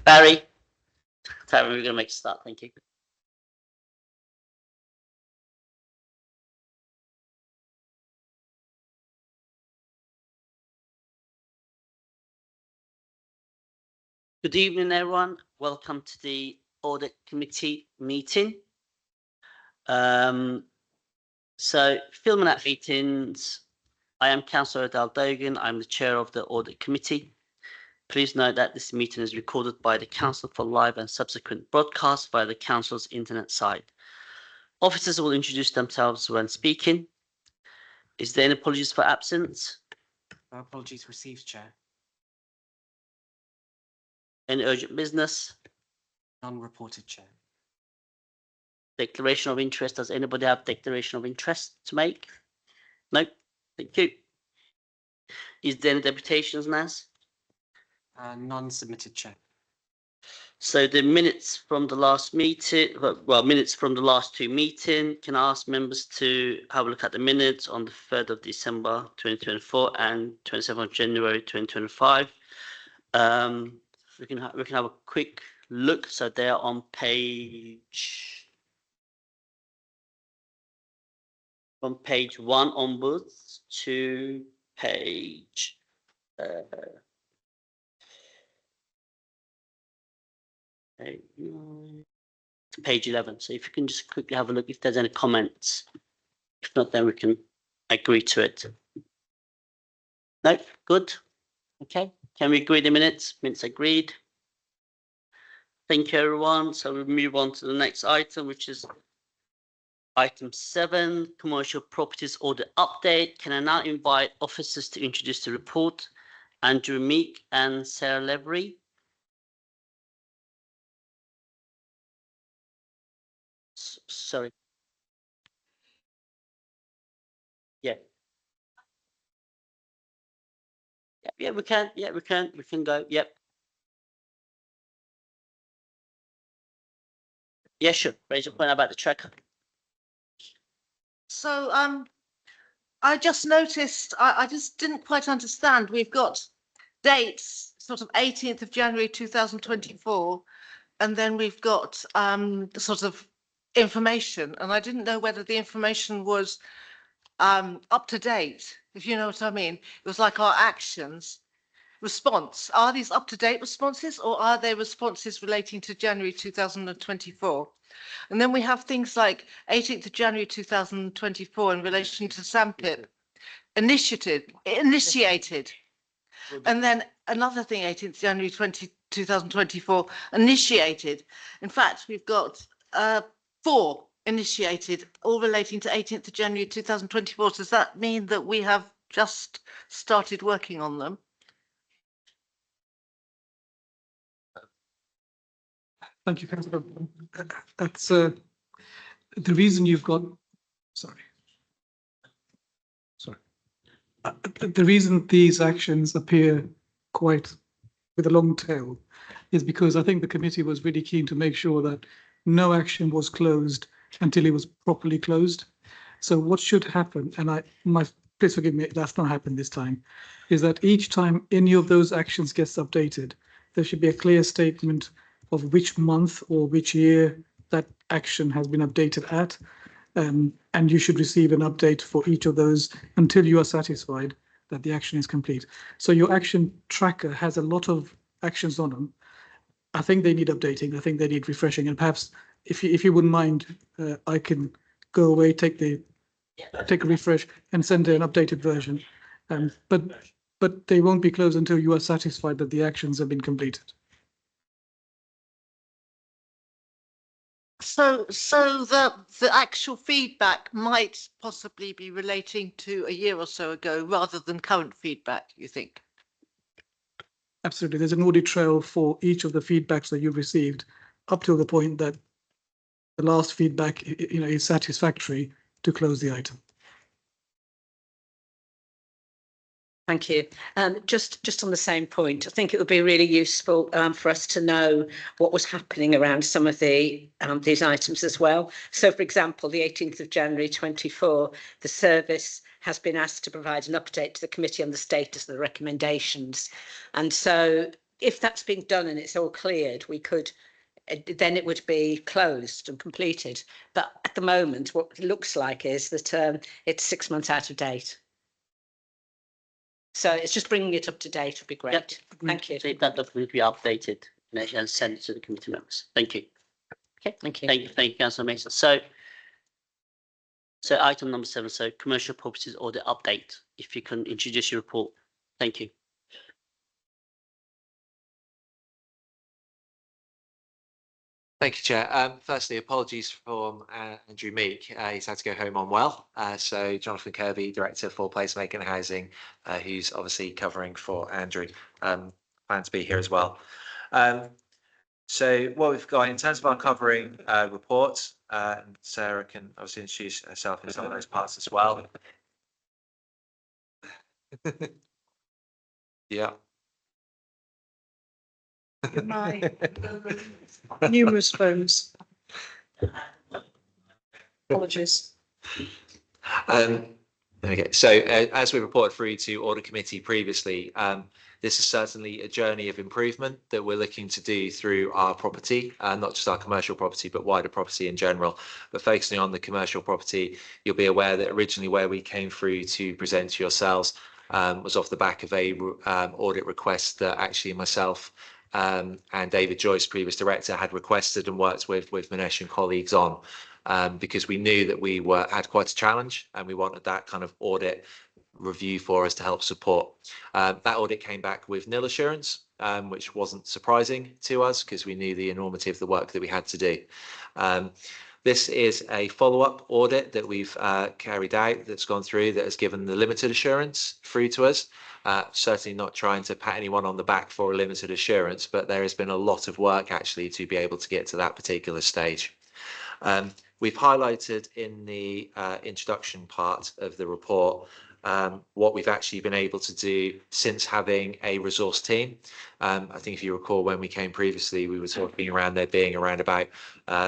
Barry. We're going to make a start. Thank you. Good evening, everyone. Welcome to the Audit Committee meeting. So, filming at meetings, I am Councillor Adele Dogan. I'm the chair of the Audit Committee. Please note that this meeting is recorded by the Council for live and subsequent broadcast via the Council's internet site. Officers will introduce themselves when speaking. Is there any apologies for absence? No apologies received, Chair. Any urgent business? None reported, Chair. Declaration of interest. Does anybody have declaration of interest to make? No. Thank you. Is there any deputations, Naz? None submitted, Chair. So the minutes from the last meeting, well, minutes from the last two meetings, can I ask members to have a look at the minutes on the 3rd of December 2024 and 27th of January 2025? We can have a quick look. So they're on page, from page 1 onwards to page page 11. So if you can just quickly have a look if there's any comments. If not, then we can agree to it. No, good. Okay. Can we agree the minutes? Minutes agreed. Thank you, everyone. So we'll move on to the next item, which is item 7, commercial properties audit update. Can I now invite officers to introduce the report? Andrew Meek and Sarah Levery. Sorry. Yeah. Yeah, we can. Yeah, we can. We can go. Yep. Yeah, sure. Raise your point about the tracker. So I just noticed, I just didn't quite understand. We've got dates, sort of 18th of January 2024, and then we've got sort of information, and I didn't know whether the information was up to date, if you know what I mean. It was like our actions. Response, are these up-to-date responses, or are they responses relating to January 2024? And then we have things like 18th of January 2024 in relation to SAMPIP, initiated, and then another thing, 18th January 2024, initiated. In fact, we've got 4 initiated, all relating to 18th of January 2024. Does that mean that we have just started working on them? Thank you, Councillor. That's the reason you've got. Sorry. The reason these actions appear quite with a long tail is because I think the committee was really keen to make sure that no action was closed until it was properly closed. So what should happen, and please forgive me, that's not happened this time, is that each time any of those actions gets updated, there should be a clear statement of which month or which year that action has been updated at. And you should receive an update for each of those until you are satisfied that the action is complete. So your action tracker has a lot of actions on them. I think they need updating. I think they need refreshing. And perhaps if you wouldn't mind, I can go away, take a refresh and send an updated version. But they won't be closed until you are satisfied that the actions have been completed. So the actual feedback might possibly be relating to a year or so ago rather than current feedback, you think? Absolutely. There's an audit trail for each of the feedbacks that you've received up to the point that the last feedback, is satisfactory to close the item. Thank you. Just on the same point, I think it would be really useful for us to know what was happening around some of these items as well. So, for example, the 18th of January 24, the service has been asked to provide an update to the committee on the status of the recommendations. And so if that's been done and it's all cleared, we could, then it would be closed and completed. But at the moment, what it looks like is that it's 6 months out of date. So it's just bringing it up to date would be great. Yep. Thank you. So that document will be updated and sent to the committee members. Thank you. Okay, Thank you. thank you, Councillor Mason. So item number 7, so commercial properties audit update. If you can introduce your report. Thank you. Thank you, Chair. Firstly, apologies from Andrew Meek. He's had to go home unwell. So Jonathan Kirby, Director for Placemaking and Housing, who's obviously covering for Andrew, planned to be here as well. So what we've got in terms of our covering reports, Sarah can obviously introduce herself in some of those parts as well. Yeah. My numerous phones. Apologies. Okay, so as we reported through to Audit Committee previously, this is certainly a journey of improvement that we're looking to do through our property, not just our commercial property, but wider property in general. But focusing on the commercial property, you'll be aware that originally where we came through to present to yourselves was off the back of a audit request that actually myself and David Joyce, previous director, had requested and worked with Minesh and colleagues on, because we knew that we had quite a challenge and we wanted that kind of audit review for us to help support. That audit came back with nil assurance, which wasn't surprising to us because we knew the enormity of the work that we had to do. This is a follow-up audit that we've carried out that's gone through that has given the limited assurance through to us. Certainly not trying to pat anyone on the back for a limited assurance, but there has been a lot of work actually to be able to get to that particular stage. We've highlighted in the introduction part of the report what we've actually been able to do since having a resource team. I think if you recall when we came previously, we were talking around there being around about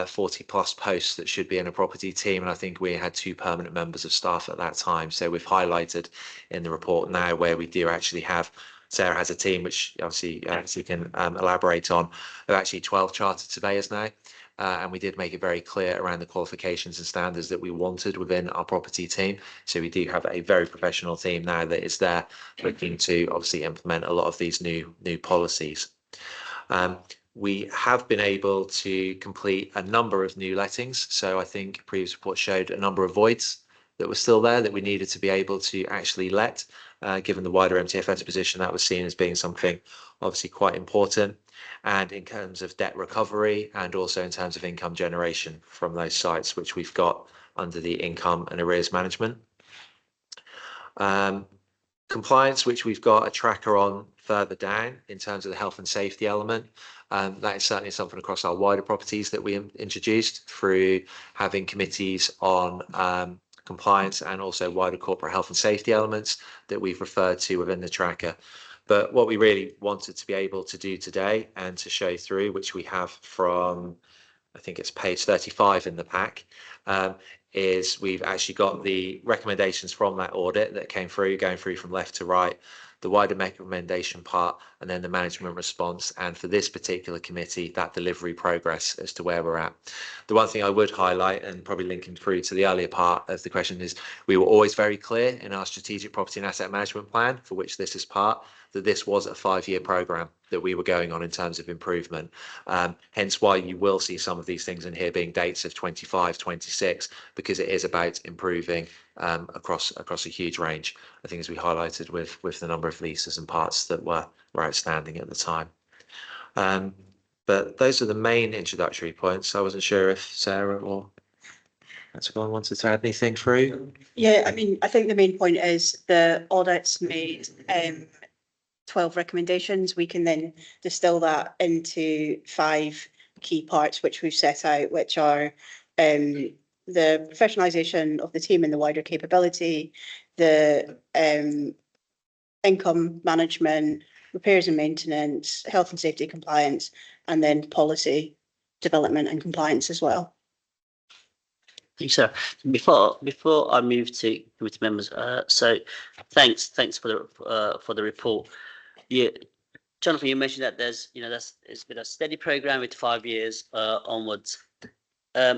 40 plus posts that should be in a property team. And I think we had 2 permanent members of staff at that time. So we've highlighted in the report now where we do actually have, Sarah has a team, which obviously you can elaborate on, of actually 12 chartered surveyors now. And we did make it very clear around the qualifications and standards that we wanted within our property team. So we do have a very professional team now that is there looking to obviously implement a lot of these new policies. We have been able to complete a number of new lettings. So I think previous report showed a number of voids that were still there that we needed to be able to actually let, given the wider MTFS position, that was seen as being something obviously quite important. And in terms of debt recovery and also in terms of income generation from those sites, which we've got under the income and arrears management. Compliance, which we've got a tracker on further down in terms of the health and safety element. That is certainly something across our wider properties that we introduced through having committees on compliance and also wider corporate health and safety elements that we've referred to within the tracker. But what we really wanted to be able to do today and to show through, which we have from, I think it's page 35 in the pack, is we've actually got the recommendations from that audit that came through, going through from left to right, the wider recommendation part, and then the management response. And for this particular committee, that delivery progress as to where we're at. The one thing I would highlight, and probably linking through to the earlier part of the question, is we were always very clear in our strategic property and asset management plan, for which this is part, that this was a 5-year program that we were going on in terms of improvement. Hence why you will see some of these things in here being dates of 25, 26, because it is about improving across a huge range. I think as we highlighted with the number of leases and parts that were outstanding at the time. But those are the main introductory points. I wasn't sure if Sarah or anyone wanted to add anything through. Yeah, I mean, I think the main point is the audits made 12 recommendations. We can then distill that into 5 key parts, which we've set out, which are the professionalisation of the team and the wider capability, the income management, repairs and maintenance, health and safety compliance, and then policy development and compliance as well. Thanks, sir. Before I move to committee members, so thanks for the report. Yeah, Jonathan, you mentioned that it's been a steady program with 5 years onwards.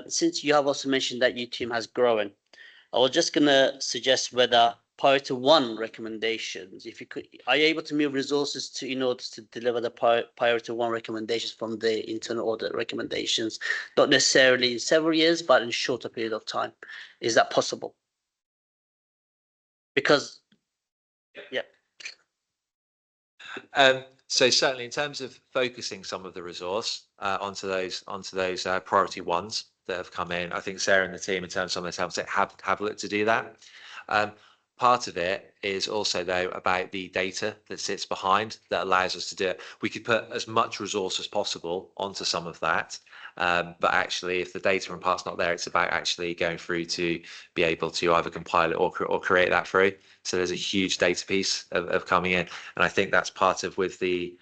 Since you have also mentioned that your team has grown, I was just gonna suggest whether priority one recommendations, if you could, are you able to move resources to in order to deliver the priority one recommendations from the internal audit recommendations, not necessarily in several years, but in shorter period of time? Is that possible? Because, yeah. So certainly in terms of focusing some of the resource onto those priority ones that have come in, I think Sarah and the team in terms of some of this have looked to do that. Part of it is also though about the data that sits behind that allows us to do it. We could put as much resource as possible onto some of that, but actually if the data and part's not there, it's about actually going through to be able to either compile it or create that through. So there's a huge data piece of coming in, and I think that's part of with the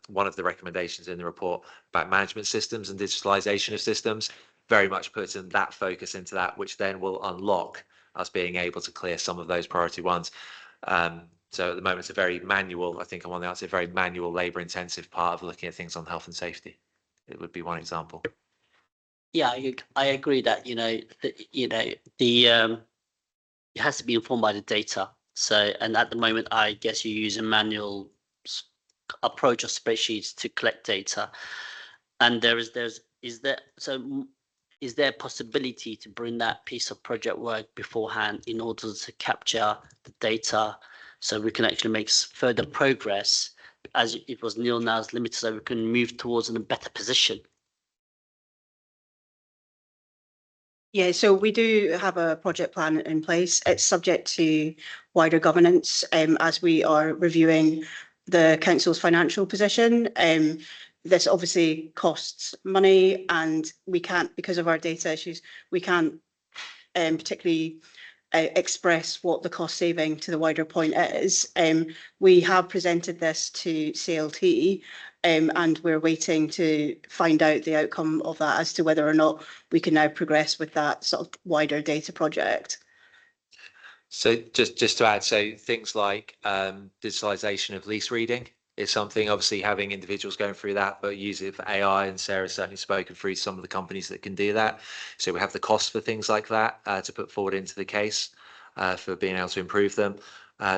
one of the recommendations in the report about management systems and digitalization of systems, very much putting that focus into that, which then will unlock us being able to clear some of those priority ones. So at the moment, it's a very manual, I think I'm on the outside, very manual labour intensive part of looking at things on health and safety. It would be one example. Yeah, I agree that, it has to be informed by the data. So, and at the moment, I guess you use a manual approach of spreadsheets to collect data. And is there a possibility to bring that piece of project work beforehand in order to capture the data so we can actually make further progress, as it was nil now is limited, so we can move towards a better position? Yeah, so we do have a project plan in place. It's subject to wider governance as we are reviewing the council's financial position. This obviously costs money, and we can't, because of our data issues, we can't particularly express what the cost saving to the wider point is. We have presented this to CLT, and we're waiting to find out the outcome of that as to whether or not we can now progress with that sort of wider data project. So just to add, so things like digitalization of lease reading is something, obviously having individuals going through that, but use it for AI, and Sarah's certainly spoken through some of the companies that can do that. So we have the cost for things like that to put forward into the case for being able to improve them.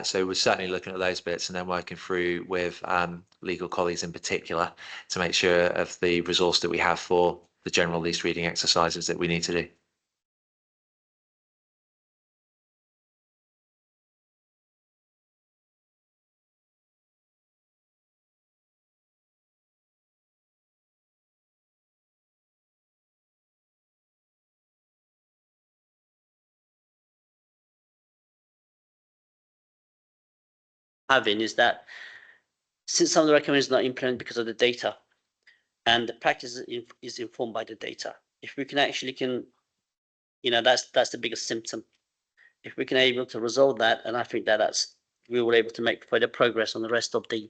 So we're certainly looking at those bits and then working through with legal colleagues in particular to make sure of the resource that we have for the general lease reading exercises that we need to do. Is that since some of the recommendations are not implemented because of the data, and the practice is informed by the data, if we can actually that's the biggest symptom. If we can able to resolve that, and I think we were able to make further progress on the rest of the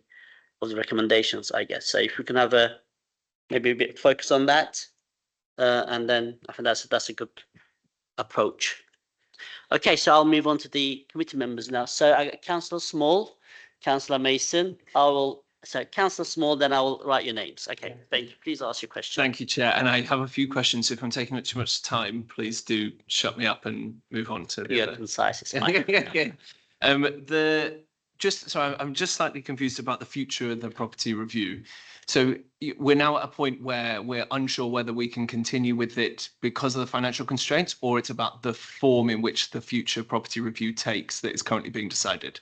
recommendations, I guess. So if we can have maybe a bit of focus on that, and then I think that's a good approach. Okay, so I'll move on to the committee members now. So I got Councillor Small, Councillor Mason. Councillor Small, then I will write your names. Okay, thank you. Please ask your question. Thank you, Chair. And I have a few questions. If I'm taking up too much time, please do shut me up and move on to the You're other. concise, it's fine. Okay. I'm just slightly confused about the future of the property review. So we're now at a point where we're unsure whether we can continue with it because of the financial constraints, or it's about the form in which the future property review takes that is currently being decided.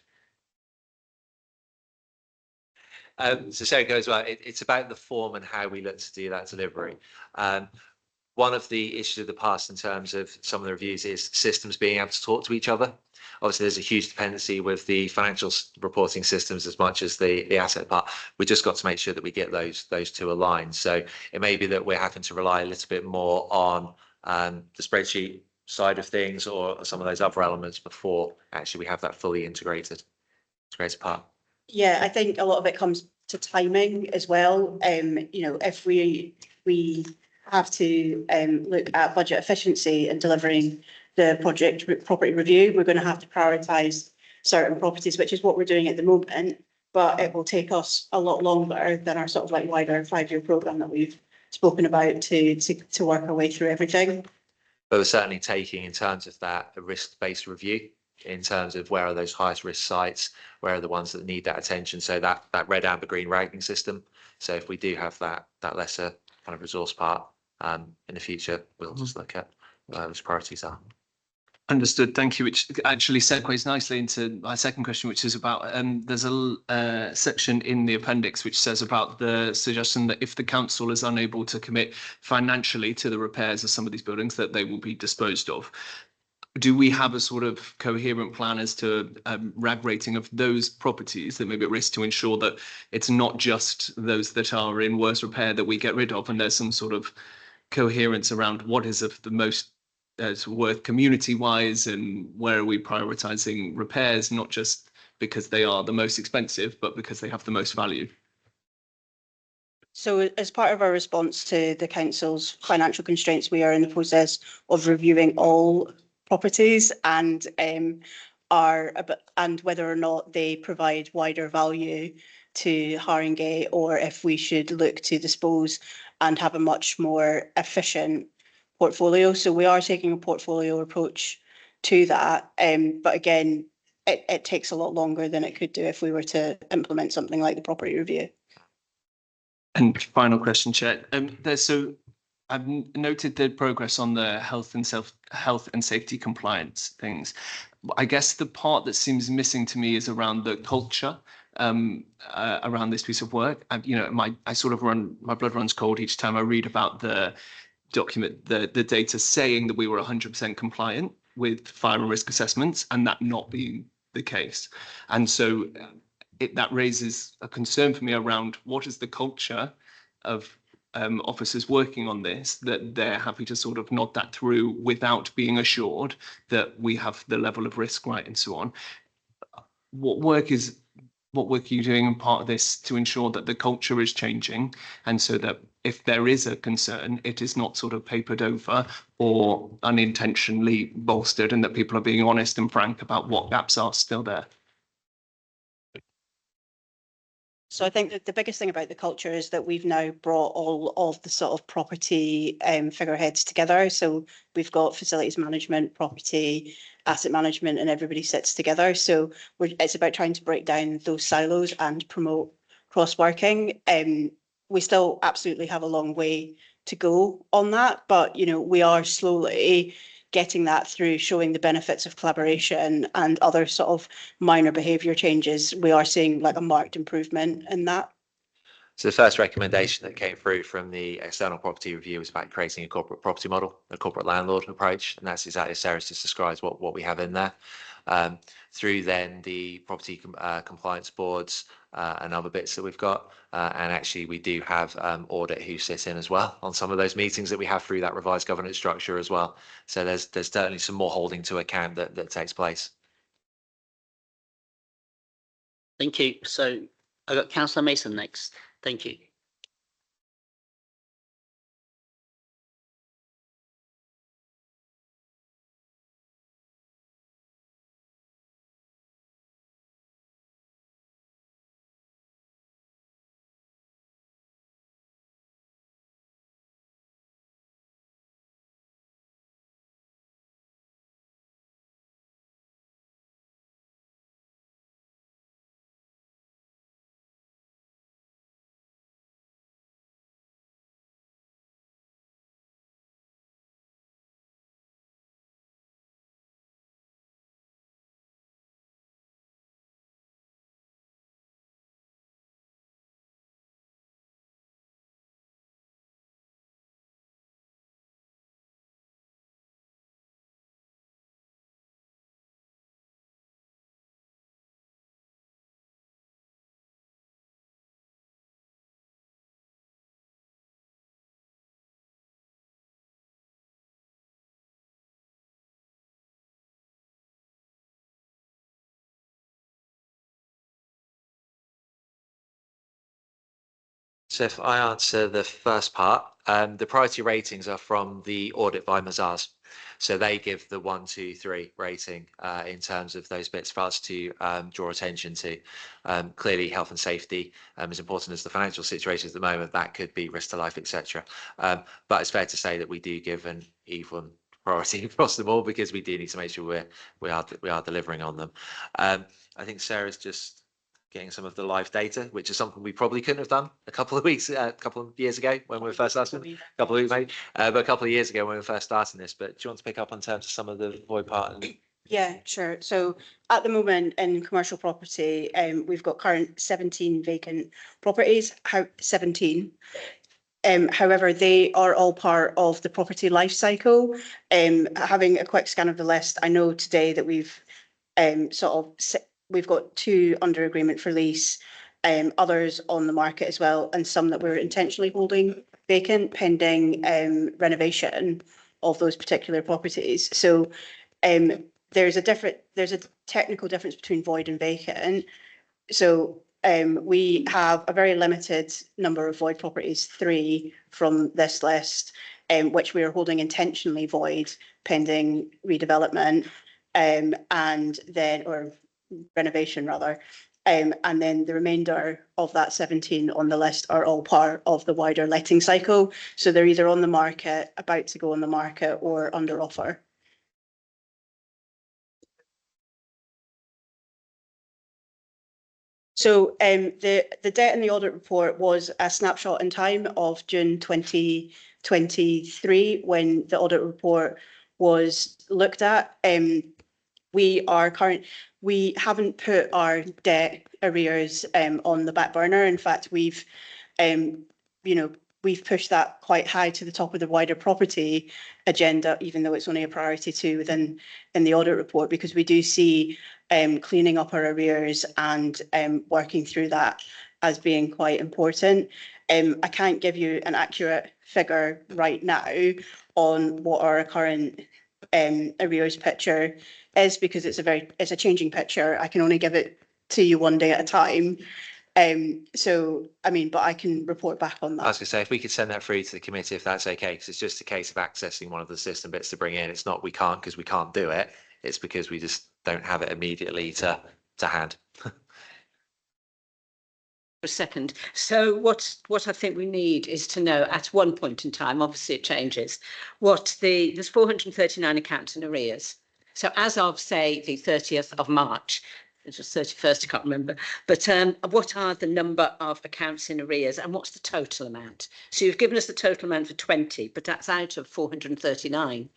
So Sarah goes, well, it's about the form and how we look to do that delivery. One of the issues of the past in terms of some of the reviews is systems being able to talk to each other. Obviously, there's a huge dependency with the financial reporting systems as much as the asset part. We just got to make sure that we get those two aligned. So it may be that we're having to rely a little bit more on the spreadsheet side of things or some of those other elements before actually we have that fully integrated part. Yeah, I think a lot of it comes to timing as well. If we have to look at budget efficiency and delivering the property review, we're going to have to prioritise certain properties, which is what we're doing at the moment. but it will take us a lot longer than our sort of like wider 5-year programme that we've spoken about to work our way through everything. But we're certainly taking, in terms of that, a risk-based review in terms of where are those highest risk sites, where are the ones that need that attention. So that red, amber, green ranking system. So if we do have that lesser kind of resource part in the future, we'll just look at where those priorities are. Understood. Thank you. Which actually segues nicely into my second question, which is about there's a section in the appendix which says about the suggestion that if the council is unable to commit financially to the repairs of some of these buildings, that they will be disposed of. Do we have a sort of coherent plan as to RAG rating of those properties that may be at risk to ensure that it's not just those that are in worse repair that we get rid of, and there's some sort of coherence around what is of the most worth community-wise, and where are we prioritising repairs, not just because they are the most expensive, but because they have the most value? So as part of our response to the council's financial constraints, we are in the process of reviewing all properties and whether or not they provide wider value to Haringey, or if we should look to dispose and have a much more efficient portfolio. So we are taking a portfolio approach to that. But again, it takes a lot longer than it could do if we were to implement something like the property review. And final question, Chair. So I've noted the progress on the health and safety compliance things. I guess the part that seems missing to me is around the culture around this piece of work. My blood runs cold each time I read about the document, the data saying that we were 100% compliant with fire and risk assessments, and that not being the case. And so that raises a concern for me around what is the culture of officers working on this, that they're happy to sort of nod that through without being assured that we have the level of risk right, and so on. What work are you doing in part of this to ensure that the culture is changing, and so that if there is a concern, it is not sort of papered over or unintentionally bolstered, and that people are being honest and frank about what gaps are still there? So I think that the biggest thing about the culture is that we've now brought all of the sort of property figureheads together. So we've got facilities management, property, asset management, and everybody sits together. So it's about trying to break down those silos and promote cross-working. We still absolutely have a long way to go on that, but we are slowly getting that through, showing the benefits of collaboration and other sort of minor behaviour changes. We are seeing like a marked improvement in that. So the first recommendation that came through from the external property review was about creating a corporate property model, a corporate landlord approach, and that's exactly as Sarah just describes what we have in there. Through then the property compliance boards and other bits that we've got, and actually we do have Audit who sit in as well on some of those meetings that we have through that revised governance structure as well. So there's certainly some more holding to account that takes place. Thank you. So I got Councillor Mason next. Thank you. So if I answer the first part, the priority ratings are from the audit by Mazars. So they give the 1, 2, 3 rating in terms of those bits for us to draw attention to. Clearly, health and safety, as important as the financial situation at the moment, that could be risk to life, etc. But it's fair to say that we do give an even priority across them all because we do need to make sure we are delivering on them. I think Sarah's just getting some of the live data, which is something we probably couldn't have done a couple of years ago when we were first starting. A couple of weeks maybe, but a couple of years ago when we were first starting this. But do you want to pick up on terms of some of the void part? Yeah, sure. So at the moment in commercial property, we've got current 17 vacant properties, 17. However, they are all part of the property life cycle. Having a quick scan of the list, I know today that we've we've got 2 under agreement for lease, others on the market as well, and some that we're intentionally holding vacant pending renovation of those particular properties. So there's a technical difference between void and vacant. So we have a very limited number of void properties, 3 from this list, which we are holding intentionally void pending redevelopment, and then, or renovation rather. And then the remainder of that 17 on the list are all part of the wider letting cycle. So they're either on the market, about to go on the market, or under offer. So the debt in the audit report was a snapshot in time of June 2023 when the audit report was looked at. We haven't put our debt arrears on the back burner. In fact, we've pushed that quite high to the top of the wider property agenda, even though it's only a priority 2 in the audit report, because we do see cleaning up our arrears and working through that as being quite important. I can't give you an accurate figure right now on what our current arrears picture is, because it's a changing picture. I can only give it to you one day at a time. So, I mean, but I can report back on that. I was going to say, if we could send that through to the committee, if that's okay, because it's just a case of accessing one of the system bits to bring in. It's not we can't because we can't do it. It's because we just don't have it immediately to hand. A second. So what I think we need is to know at one point in time, obviously it changes, there's 439 accounts in arrears. So as of, say, the 30th of March, it was 31st, I can't remember, but what are the number of accounts in arrears and what's the total amount? So you've given us the total amount for 20, but that's out of 439.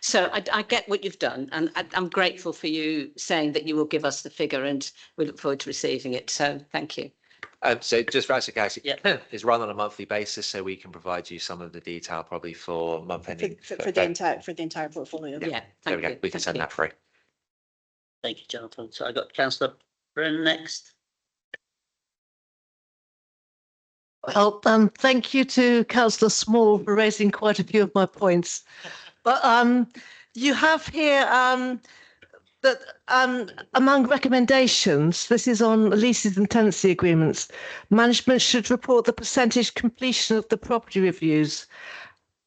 So I get what you've done, and I'm grateful for you saying that you will give us the figure, and we look forward to receiving it. So thank you. So just for clarification, Yeah. it's run on a monthly basis, so we can provide you some of the detail probably for month ending. For the entire portfolio. Yeah, There we thank go. you. We can send that through. Thank you, Jonathan. So I got Councillor Brennan next. Well, thank you to Councillor Small for raising quite a few of my points. But you have here that among recommendations, this is on leases and tenancy agreements, management should report the percentage completion of the property reviews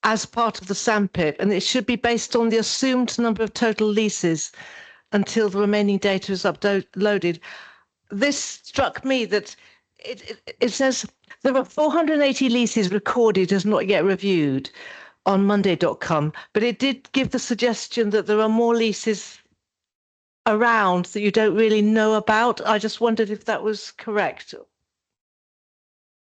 as part of the sandpit, and it should be based on the assumed number of total leases until the remaining data is uploaded. This struck me that it says there are 480 leases recorded as not yet reviewed on monday.com, but it did give the suggestion that there are more leases around that you don't really know about. I just wondered if that was correct.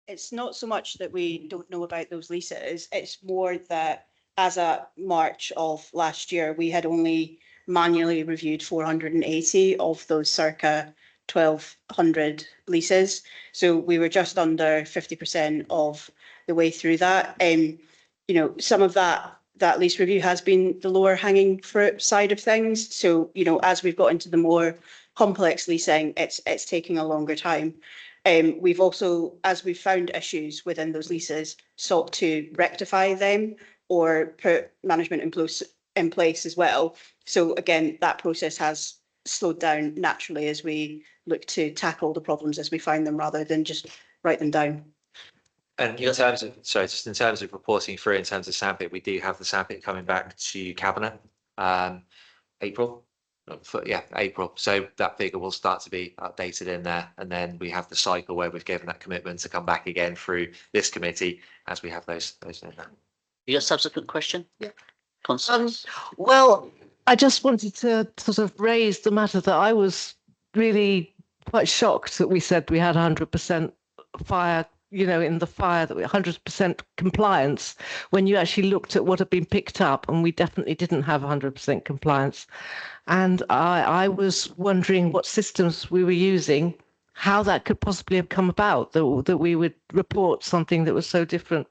It's not so much that we don't know about those leases, it's more that as at March of last year, we had only manually reviewed 480 of those circa 1,200 leases. So we were just under 50% of the way through that. Some of that lease review has been the lower hanging fruit side of things. So, as we've got into the more complex leasing, it's taking a longer time. We've also, as we've found issues within those leases, sought to rectify them or put management in place as well. So again, that process has slowed down naturally as we look to tackle the problems as we find them rather than just write them down. And in terms of, sorry, just in terms of reporting through, in terms of SAMPIT, we do have the SAMPIT coming back to Cabinet, April. Yeah, April. So that figure will start to be updated in there. And then we have the cycle where we've given that commitment to come back again through this committee as we have those in there. You got a subsequent question? Yeah. Constance? Well, I just wanted to sort of raise the matter that I was really quite shocked that we said we had 100% fire, in the fire, that we 100% compliance, when you actually looked at what had been picked up, and we definitely didn't have 100% compliance. And I was wondering what systems we were using, how that could possibly have come about, that we would report something that was so different.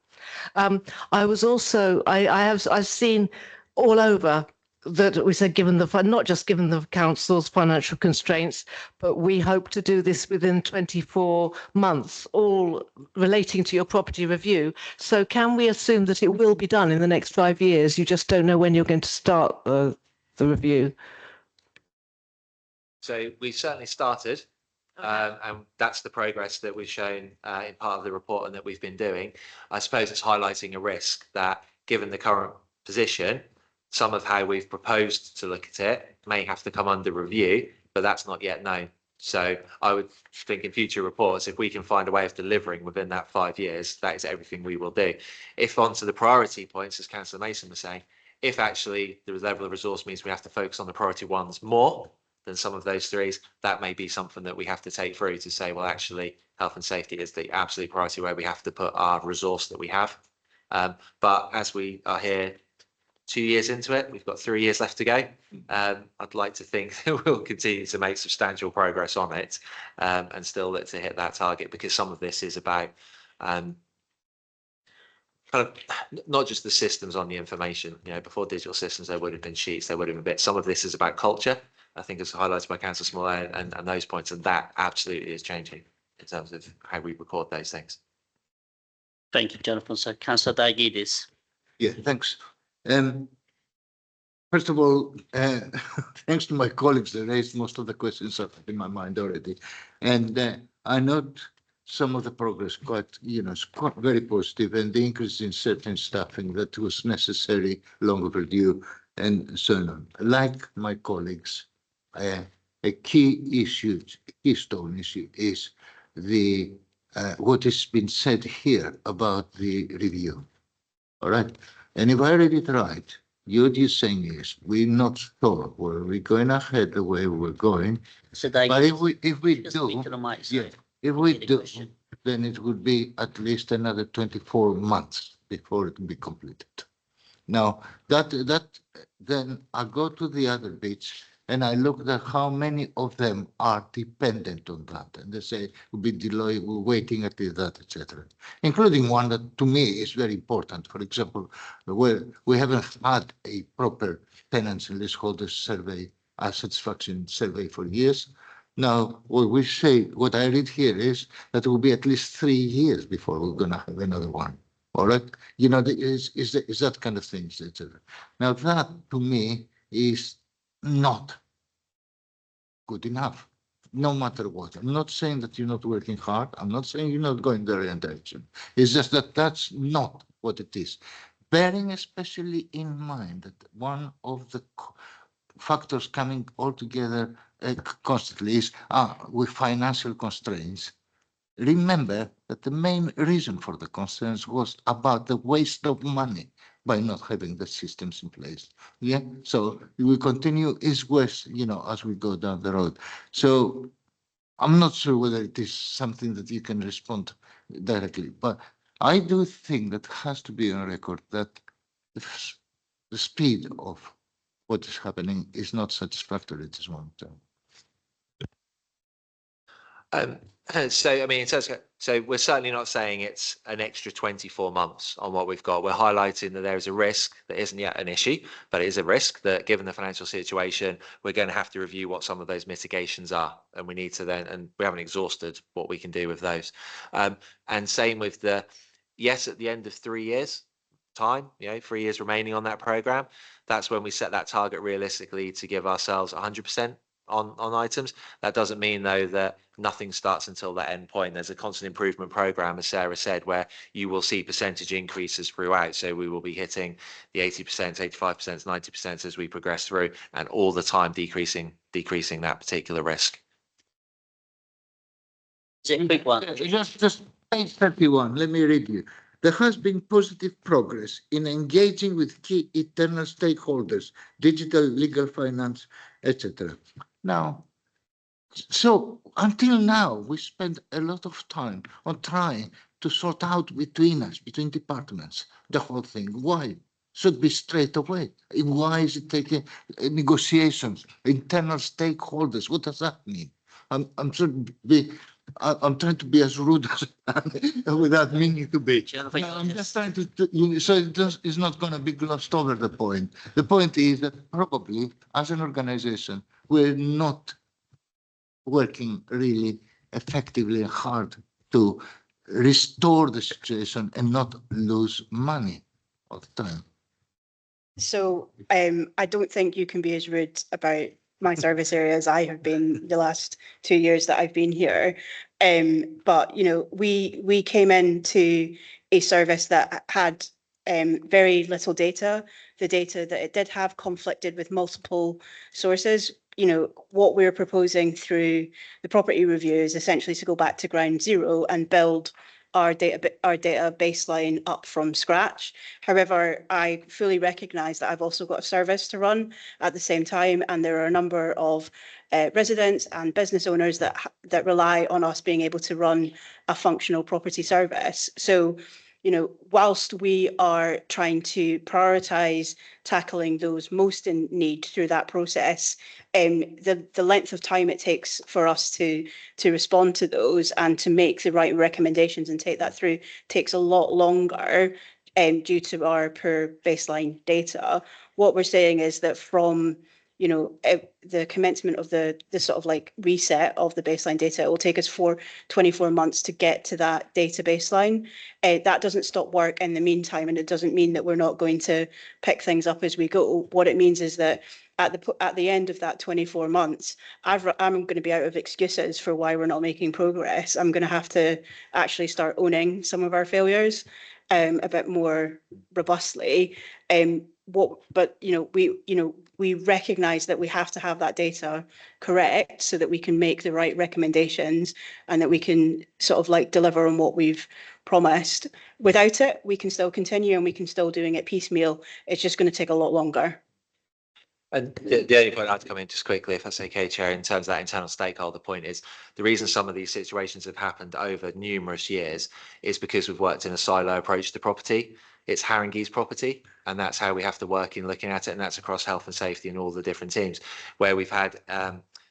I was also, I've seen all over that we said, not just given the council's financial constraints, but we hope to do this within 24 months, all relating to your property review. So can we assume that it will be done in the next 5 years? You just don't know when you're going to start the review. So we've certainly started. And that's the progress that we've shown in part of the report and that we've been doing. I suppose it's highlighting a risk that, given the current position, some of how we've proposed to look at it may have to come under review, but that's not yet known. So I would think in future reports, if we can find a way of delivering within that 5 years, that is everything we will do. If onto the priority points, as Councillor Mason was saying, if actually the level of resource means we have to focus on the priority ones more than some of those threes, that may be something that we have to take through to say, well, actually, health and safety is the absolute priority where we have to put our resource that we have. But as we are here 2 years into it, we've got 3 years left to go. I'd like to think that we'll continue to make substantial progress on it and still look to hit that target, because some of this is about kind of not just the systems on the information. Before digital systems, there would have been sheets, there would have been bits. Some of this is about culture, I think, as highlighted by Councillor Small and those points, and that absolutely is changing in terms of how we record those things. Thank you, Jonathan. So Councillor Diaguidis. Yeah, thanks. First of all, thanks to my colleagues, they raised most of the questions that are in my mind already. And I note some of the progress quite very positive, and the increase in certain staffing that was necessary, long overdue, and so on. Like my colleagues, a keystone issue is the what has been said here about the review. All right. And if I read it right, what you're saying is we're not sure where we're going ahead the way we're going. So But if we just do, speak to the mic, yeah, sorry. if we Repeat the do, question. then it would be at least another 24 months before it can be completed. Now then I go to the other bits and I look at how many of them are dependent on that, and they say we'll be delayed, we're waiting at that, etc. Including one that to me is very important. For example, where we haven't had a proper tenants and leaseholders survey, satisfaction survey for years. Now, what I read here is that it will be at least 3 years before we're going to have another one. All right, is that kind of things, etc. Now that to me is not good enough, no matter what. I'm not saying that you're not working hard. I'm not saying you're not going the right direction. It's just that that's not what it is. Bearing especially in mind that one of the factors coming all together constantly is with financial constraints. Remember that the main reason for the concerns was about the waste of money by not having the systems in place. Yeah, so we continue east west, as we go down the road. So I'm not sure whether it is something that you can respond directly, but I do think that has to be on record that the speed of what is happening is not satisfactory at this moment. So, I mean, so we're certainly not saying it's an extra 24 months on what we've got. We're highlighting that there is a risk that isn't yet an issue, but it is a risk that, given the financial situation, we're going to have to review what some of those mitigations are. And we need to then, and we haven't exhausted what we can do with those. And same with yes, at the end of 3 years time, 3 years remaining on that program, that's when we set that target realistically to give ourselves 100% on items. That doesn't mean though that nothing starts until that end point. There's a constant improvement program, as Sarah said, where you will see percentage increases throughout. So we will be hitting the 80%, 85%, 90% as we progress through, and all the time decreasing that particular risk. Is it a quick one? Just page 31, let me read you. There has been positive progress in engaging with key internal stakeholders, digital, legal, finance, etc. Now, so until now, we spent a lot of time on trying to sort out between us, between departments, the whole thing. Why? Should be straight away. Why is it taking negotiations, internal stakeholders? What does that mean? I'm trying to be as rude as I can without meaning to be. Jonathan, I'm just trying to, so it's not going to be glossed over the point. The point is that probably as an organization, we're not working really effectively hard to restore the situation and not lose money all the time. So I don't think you can be as rude about my service area as I have been the last 2 years that I've been here. But you know, we came into a service that had very little data. The data that it did have conflicted with multiple sources. You know, what we're proposing through the property review is essentially to go back to ground zero and build our data baseline up from scratch. However, I fully recognise that I've also got a service to run at the same time, and there are a number of residents and business owners that rely on us being able to run a functional property service. So, you know, whilst we are trying to prioritise tackling those most in need through that process, the length of time it takes for us to respond to those and to make the right recommendations and take that through takes a lot longer due to our poor baseline data. What we're saying is that from, you know, the commencement of the sort of like reset of the baseline data, it will take us 24 months to get to that data baseline. That doesn't stop work in the meantime, and it doesn't mean that we're not going to pick things up as we go. What it means is that at the end of that 24 months, I'm going to be out of excuses for why we're not making progress. I'm going to have to actually start owning some of our failures a bit more robustly. But we recognise that we have to have that data correct so that we can make the right recommendations and that we can sort of like deliver on what we've promised. Without it, we can still continue and we can still doing it piecemeal. It's just going to take a lot longer. And the only point I'd come in just quickly, if that's okay, Chair, in terms of that internal stakeholder point is the reason some of these situations have happened over numerous years is because we've worked in a silo approach to property. It's Haringey's property, and that's how we have to work in looking at it, and that's across health and safety and all the different teams, where we've had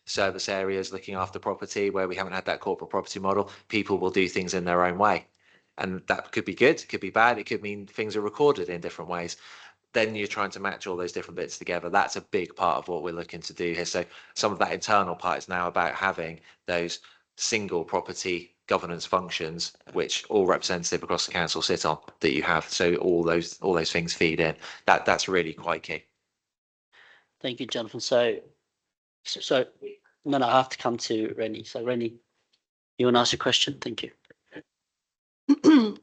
service areas looking after property, where we haven't had that corporate property model. People will do things in their own way, and that could be good, it could be bad, it could mean things are recorded in different ways. Then you're trying to match all those different bits together. That's a big part of what we're looking to do here. So some of that internal part is now about having those single property governance functions, which all representative across the council sit on, that you have. So all those things feed in. That's really quite key. Thank you, Jonathan. So no, I have to come to Rennie. So Rennie, you want to ask a question? Thank you.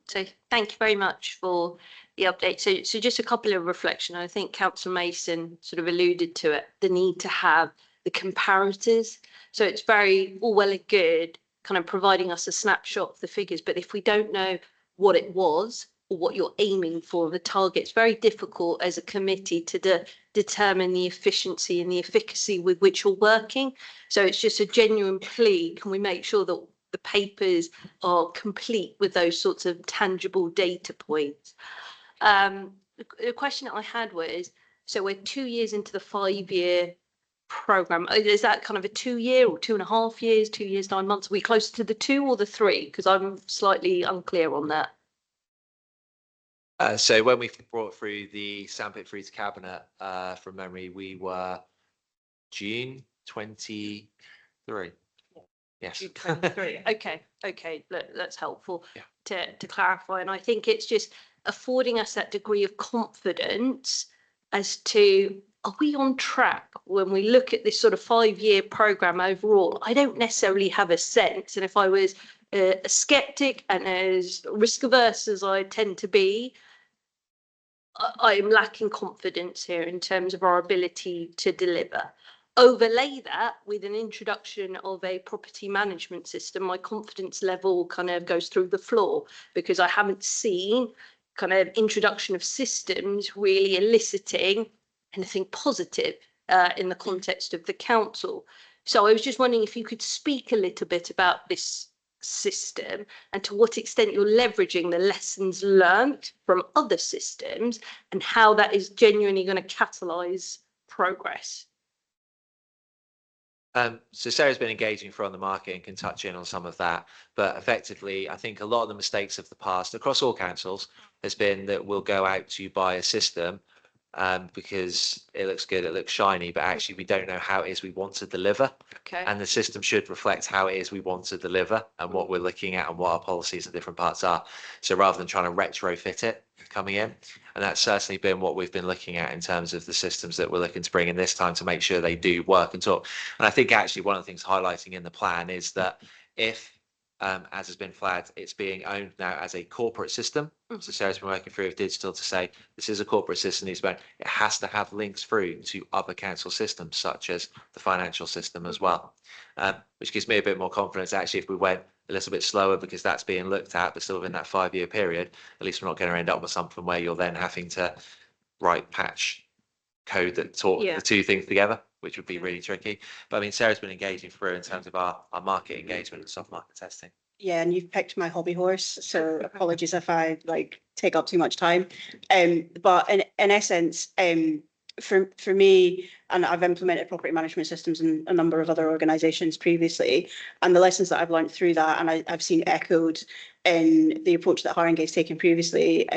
So thank you very much for the update. So just a couple of reflections. I think Councillor Mason sort of alluded to it, the need to have the comparators. So it's very all well and good kind of providing us a snapshot of the figures, but if we don't know what it was or what you're aiming for, the target, it's very difficult as a committee to determine the efficiency and the efficacy with which you're working. So it's just a genuine plea. Can we make sure that the papers are complete with those sorts of tangible data points? The question that I had was, so we're 2 years into the 5-year program. Is that kind of a 2 year or 2.5 years, 2 years, 9 months? Are we closer to the 2 or the 3? Because I'm slightly unclear on that. So when we brought through the sandpit through to cabinet, from memory, we were June 23. Yes. June 23. Okay. Look, that's helpful Yeah. to clarify. And I think it's just affording us that degree of confidence as to are we on track when we look at this sort of 5-year programme overall? I don't necessarily have a sense. And if I was a skeptic and as risk averse as I tend to be, I'm lacking confidence here in terms of our ability to deliver. Overlay that with an introduction of a property management system, my confidence level kind of goes through the floor, because I haven't seen kind of introduction of systems really eliciting anything positive in the context of the council. So I was just wondering if you could speak a little bit about this system and to what extent you're leveraging the lessons learned from other systems and how that is genuinely going to catalyse progress. So Sarah's been engaging for on the market and can touch in on some of that. But effectively, I think a lot of the mistakes of the past across all councils has been that we'll go out to buy a system because it looks good, it looks shiny, but actually we don't know how it is we want to deliver. Okay. And the system should reflect how it is we want to deliver and what we're looking at and what our policies at different parts are. So rather than trying to retrofit it coming in, and that's certainly been what we've been looking at in terms of the systems that we're looking to bring in this time to make sure they do work and talk. And I think actually one of the things highlighting in the plan is that if as has been flagged, it's being owned now as a corporate system. So Sarah's been working through with digital to say this is a corporate system. It has to have links through to other council systems, such as the financial system as well, which gives me a bit more confidence. Actually, if we went a little bit slower because that's being looked at, but still within that 5-year period, at least we're not going to end up with something where you're then having to write patch code that talk the two things together, which would be really tricky. But I mean, Sarah's been engaging through in terms of our market engagement and soft market testing. Yeah, and you've picked my hobby horse, so apologies if I take up too much time. But in essence, for me, and I've implemented property management systems in a number of other organisations previously, and the lessons that I've learned through that, and I've seen echoed in the approach that Haringey's taken previously,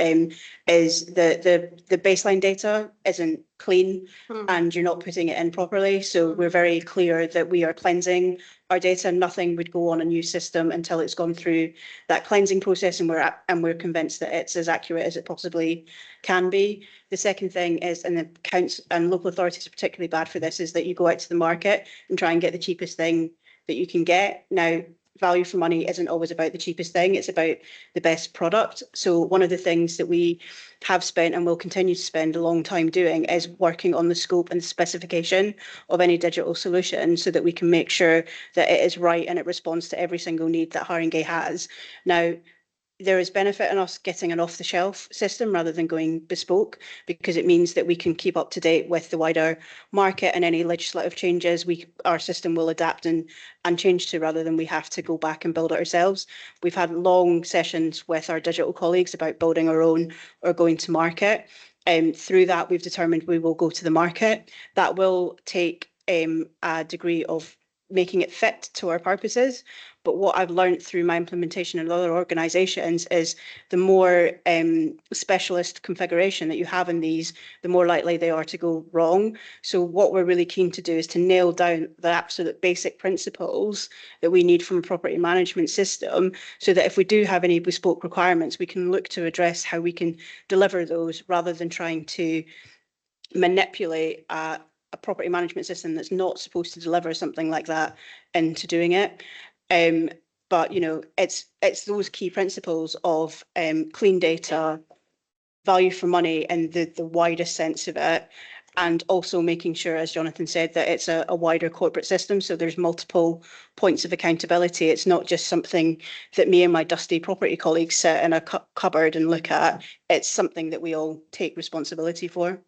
is the baseline data isn't clean and you're not putting it in properly. So we're very clear that we are cleansing our data. Nothing would go on a new system until it's gone through that cleansing process, and we're convinced that it's as accurate as it possibly can be. The second thing is, and the counts and local authorities are particularly bad for this, is that you go out to the market and try and get the cheapest thing that you can get. Now, value for money isn't always about the cheapest thing, it's about the best product. So one of the things that we have spent and will continue to spend a long time doing is working on the scope and specification of any digital solution so that we can make sure that it is right and it responds to every single need that Haringey has. Now, there is benefit in us getting an off-the-shelf system rather than going bespoke, because it means that we can keep up to date with the wider market and any legislative changes our system will adapt and change to, rather than we have to go back and build it ourselves. We've had long sessions with our digital colleagues about building our own or going to market. Through that, we've determined we will go to the market. That will take a degree of making it fit to our purposes. But what I've learned through my implementation in other organisations is the more specialist configuration that you have in these, the more likely they are to go wrong. So what we're really keen to do is to nail down the absolute basic principles that we need from a property management system, so that if we do have any bespoke requirements, we can look to address how we can deliver those, rather than trying to manipulate a property management system that's not supposed to deliver something like that into doing it. But you know, it's those key principles of clean data, value for money, and the widest sense of it, and also making sure, as Jonathan said, that it's a wider corporate system. So there's multiple points of accountability. It's not just something that me and my dusty property colleagues sit in a cupboard and look at. It's something that we all take responsibility for.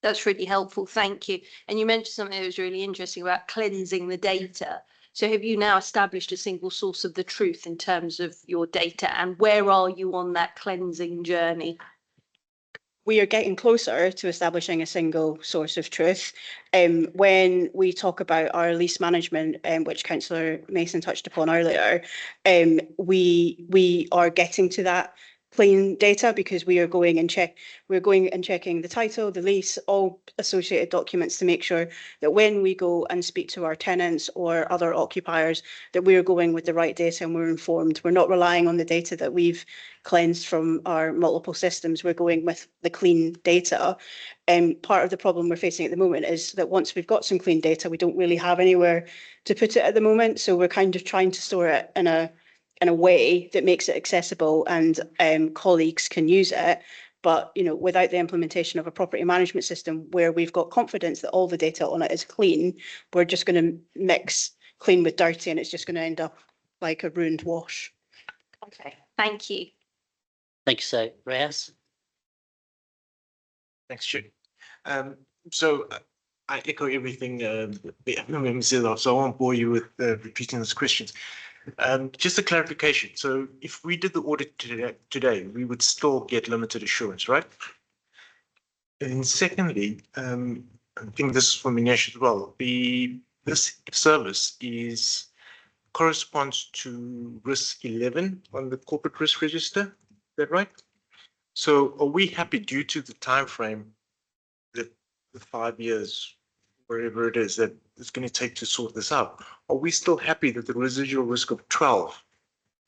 That's really helpful, thank you. And you mentioned something that was really interesting about cleansing the data. So have you now established a single source of the truth in terms of your data, and where are you on that cleansing journey? We are getting closer to establishing a single source of truth. When we talk about our lease management, which Councillor Mason touched upon earlier, we are getting to that clean data because we're going and checking the title, the lease, all associated documents to make sure that when we go and speak to our tenants or other occupiers, that we're going with the right data and we're informed. We're not relying on the data that we've cleansed from our multiple systems. We're going with the clean data. Part of the problem we're facing at the moment is that once we've got some clean data, we don't really have anywhere to put it at the moment. So we're kind of trying to store it in a way that makes it accessible and colleagues can use it. But, you know, without the implementation of a property management system where we've got confidence that all the data on it is clean, we're just going to mix clean with dirty and it's just going to end up like a ruined wash. Okay, thank you. Thank you, sir. Reyes? Thanks, Chair. So I echo everything the other members said, so I won't bore you with repeating those questions. Just a clarification. So if we did the audit today, we would still get limited assurance, right? And secondly, I think this is for Minesh as well. This service corresponds to risk 11 on the corporate risk register. Is that right? So are we happy due to the time frame that the 5 years, wherever it is, that it's going to take to sort this out? Are we still happy that the residual risk of 12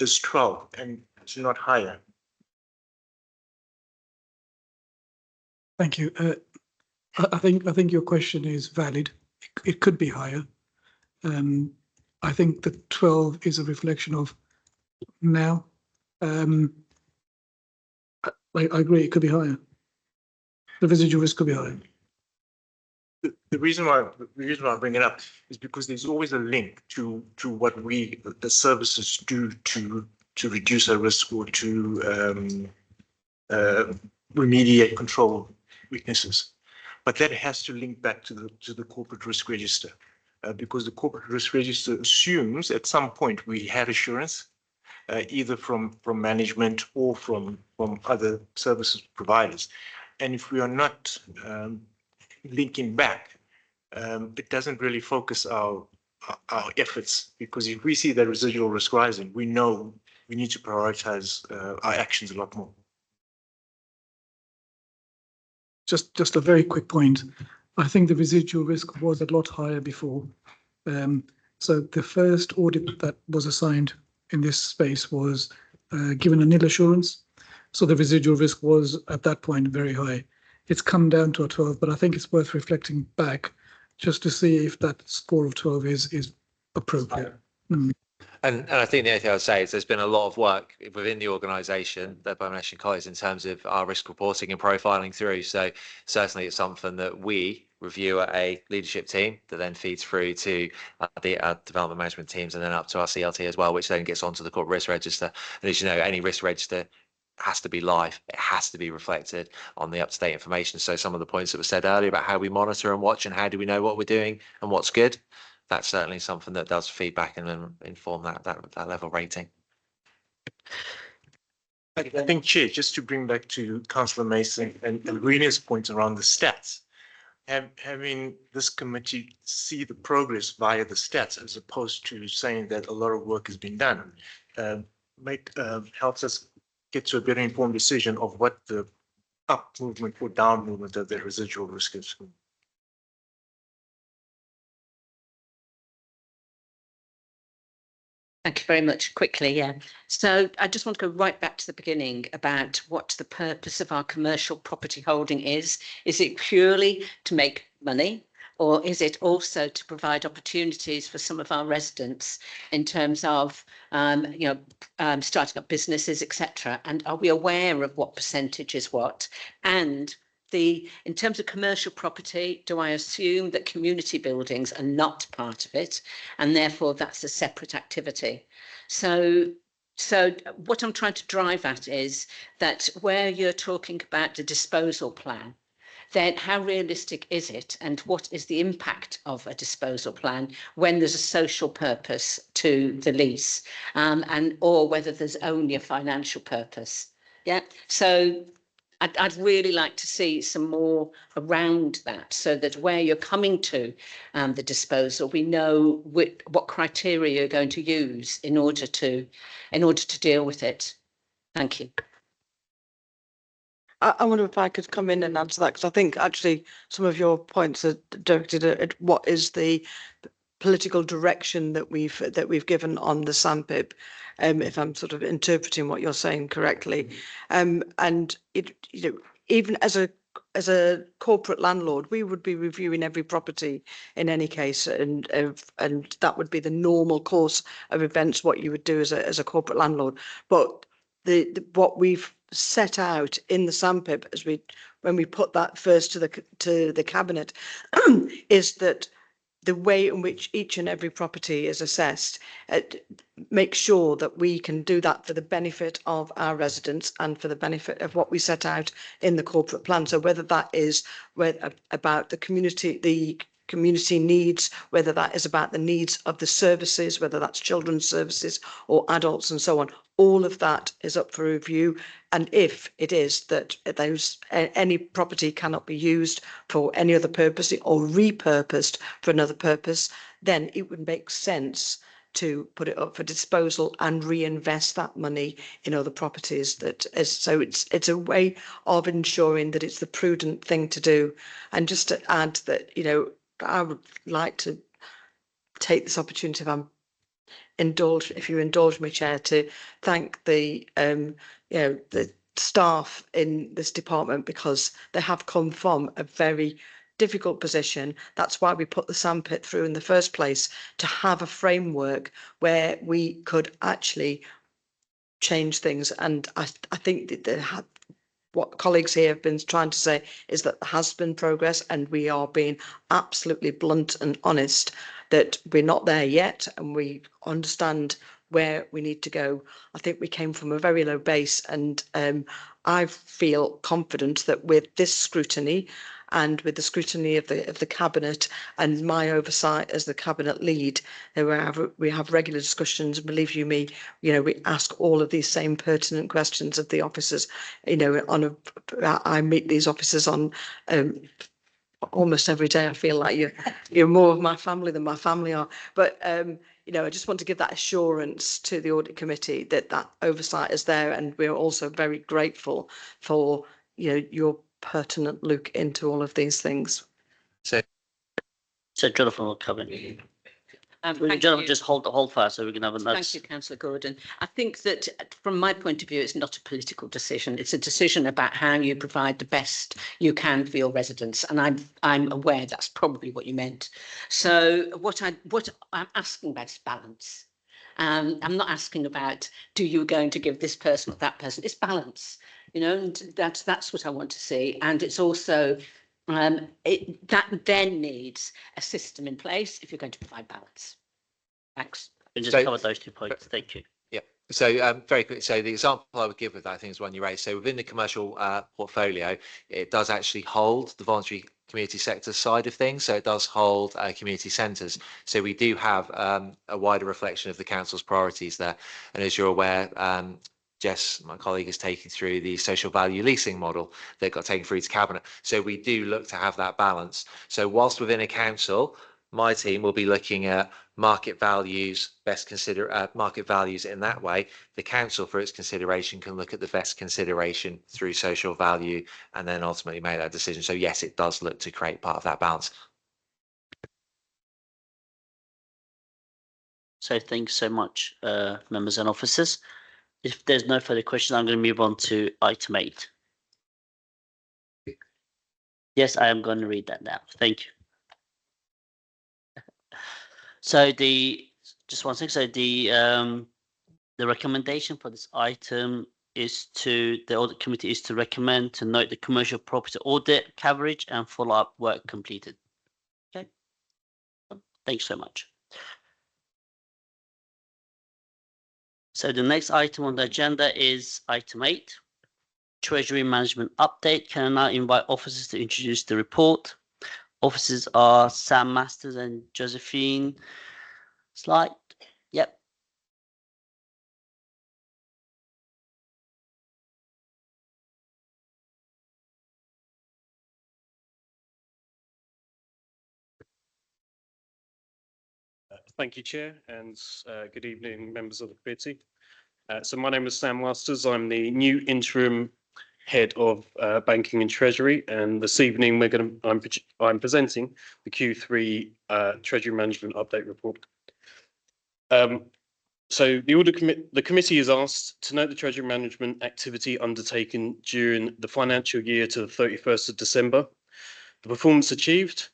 is 12 and it's not higher? Thank you. I think your question is valid. It could be higher. I think the 12 is a reflection of now. I agree, it could be higher. The residual risk could be higher. The reason why I bring it up is because there's always a link to what the services do to reduce our risk or to remediate control weaknesses. But that has to link back to the corporate risk register, because the corporate risk register assumes at some point we had assurance, either from management or from other services providers. And if we are not linking back, it doesn't really focus our efforts, because if we see the residual risk rising, we know we need to prioritize our actions a lot more. Just a very quick point. I think the residual risk was a lot higher before. So the first audit that was assigned in this space was given a nil assurance. So the residual risk was at that point very high. It's come down to a 12, but I think it's worth reflecting back just to see if that score of 12 is appropriate. And I think the only thing I would say is there's been a lot of work within the organisation, led by Minesh and colleagues, in terms of our risk reporting and profiling through. So certainly it's something that we review at a leadership team that then feeds through to the development management teams and then up to our CLT as well, which then gets onto the corporate risk register. And as you know, any risk register has to be live. It has to be reflected on the up-to-date information. So some of the points that were said earlier about how we monitor and watch and how do we know what we're doing and what's good, that's certainly something that does feed back and then inform that level rating. I think, Chair, just to bring back to Councillor Mason and Rina's point around the stats, having this committee see the progress via the stats as opposed to saying that a lot of work has been done, helps us get to a better informed decision of what the up movement or down movement of the residual risk is. Thank you very much. Quickly, yeah. So I just want to go right back to the beginning about what the purpose of our commercial property holding is. Is it purely to make money, or is it also to provide opportunities for some of our residents in terms of, starting up businesses, etc.? And are we aware of what percentage is what? And in terms of commercial property, do I assume that community buildings are not part of it, and therefore that's a separate activity? So what I'm trying to drive at is that where you're talking about the disposal plan, then how realistic is it, and what is the impact of a disposal plan when there's a social purpose to the lease, or whether there's only a financial purpose? Yeah. So I'd really like to see some more around that, so that where you're coming to the disposal, we know what criteria you're going to use in order to deal with it. Thank you. I wonder if I could come in and answer that, because I think actually some of your points are directed at what is the political direction that we've given on the SAMPIP, if I'm sort of interpreting what you're saying correctly. And it, you know, even as a corporate landlord, we would be reviewing every property in any case, and that would be the normal course of events, what you would do as a corporate landlord. But what we've set out in the SAMPIP when we put that first to the cabinet is that the way in which each and every property is assessed, make sure that we can do that for the benefit of our residents and for the benefit of what we set out in the corporate plan. So whether that is about the community needs, whether that is about the needs of the services, whether that's children's services or adults and so on, all of that is up for review. And if it is that any property cannot be used for any other purpose or repurposed for another purpose, then it would make sense to put it up for disposal and reinvest that money in other properties. So it's a way of ensuring that it's the prudent thing to do. And just to add that, you know, I would like to take this opportunity, if you indulge me, Chair, to thank the staff in this department, because they have come from a very difficult position. That's why we put the SAMPIT through in the first place, to have a framework where we could actually change things. And I think that what colleagues here have been trying to say is that there has been progress, and we are being absolutely blunt and honest that we're not there yet, and we understand where we need to go. I think we came from a very low base, and I feel confident that with this scrutiny and with the scrutiny of the cabinet and my oversight as the cabinet lead, we have regular discussions. Believe you me, you know, we ask all of these same pertinent questions of the officers. You know, I meet these officers on almost every day. I feel like you're more of my family than my family are. But you know, I just want to give that assurance to the audit committee that that oversight is there, and we're also very grateful for, you know, your pertinent look into all of these things. So So Jonathan will come in. Thank Jonathan, you. just hold fire so we can have a note. Thank you, Councillor Gordon. I think that from my point of view, it's not a political decision. It's a decision about how you provide the best you can for your residents. And I'm aware that's probably what you meant. So what I'm asking about is balance. I'm not asking about, do you going to give this person or that person? It's balance, you know, and that's what I want to see. And it's also that then needs a system in place if you're going to provide balance. Thanks. And just So- cover those 2 points. Thank you. Yeah, so very quick. So the example I would give with that, I think, is one you raised. So within the commercial portfolio, it does actually hold the voluntary community sector side of things. So it does hold community centres. So we do have a wider reflection of the council's priorities there. And as you're aware, Jess, my colleague, is taking through the social value leasing model that got taken through to cabinet. So we do look to have that balance. So whilst within a council, my team will be looking at market values, market values in that way. The council, for its consideration, can look at the best consideration through social value and then ultimately make that decision. So yes, it does look to create part of that balance. So thanks so much, members and officers. If there's no further questions, I'm going to move on to item 8. Yes, I am going to read that now. Thank you. So just one second. So the recommendation for this item is the audit committee is to recommend to note the commercial property audit coverage and follow-up work completed. Okay. Thanks so much. So the next item on the agenda is item 8, Treasury Management Update. Can I now invite officers to introduce the report? Officers are Sam Masters and Josephine Slide. Yep. Thank you, Chair, and good evening, members of the committee. So my name is Sam Masters. I'm the new interim Head of Banking and Treasury, and this evening I'm presenting the Q3 Treasury Management Update Report. So the committee is asked to note the Treasury Management activity undertaken during the financial year to the 31st of December, the performance achieved,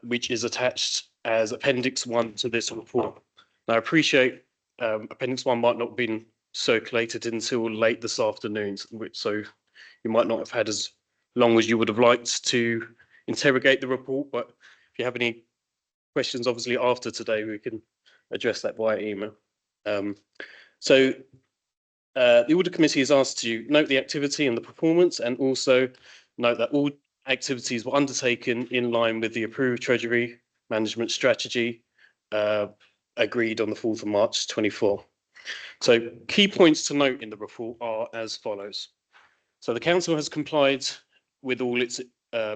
which is attached as Appendix 1 to this report. Now, I appreciate Appendix 1 might not have been circulated until late this afternoon, so you might not have had as long as you would have liked to interrogate the report, but if you have any questions, obviously after today, we can address that via email. So the Audit Committee is asked to note the activity and the performance, and also note that all activities were undertaken in line with the approved Treasury Management Strategy agreed on the 4th of March 24. So key points to note in the report are as follows. So the Council has complied with all its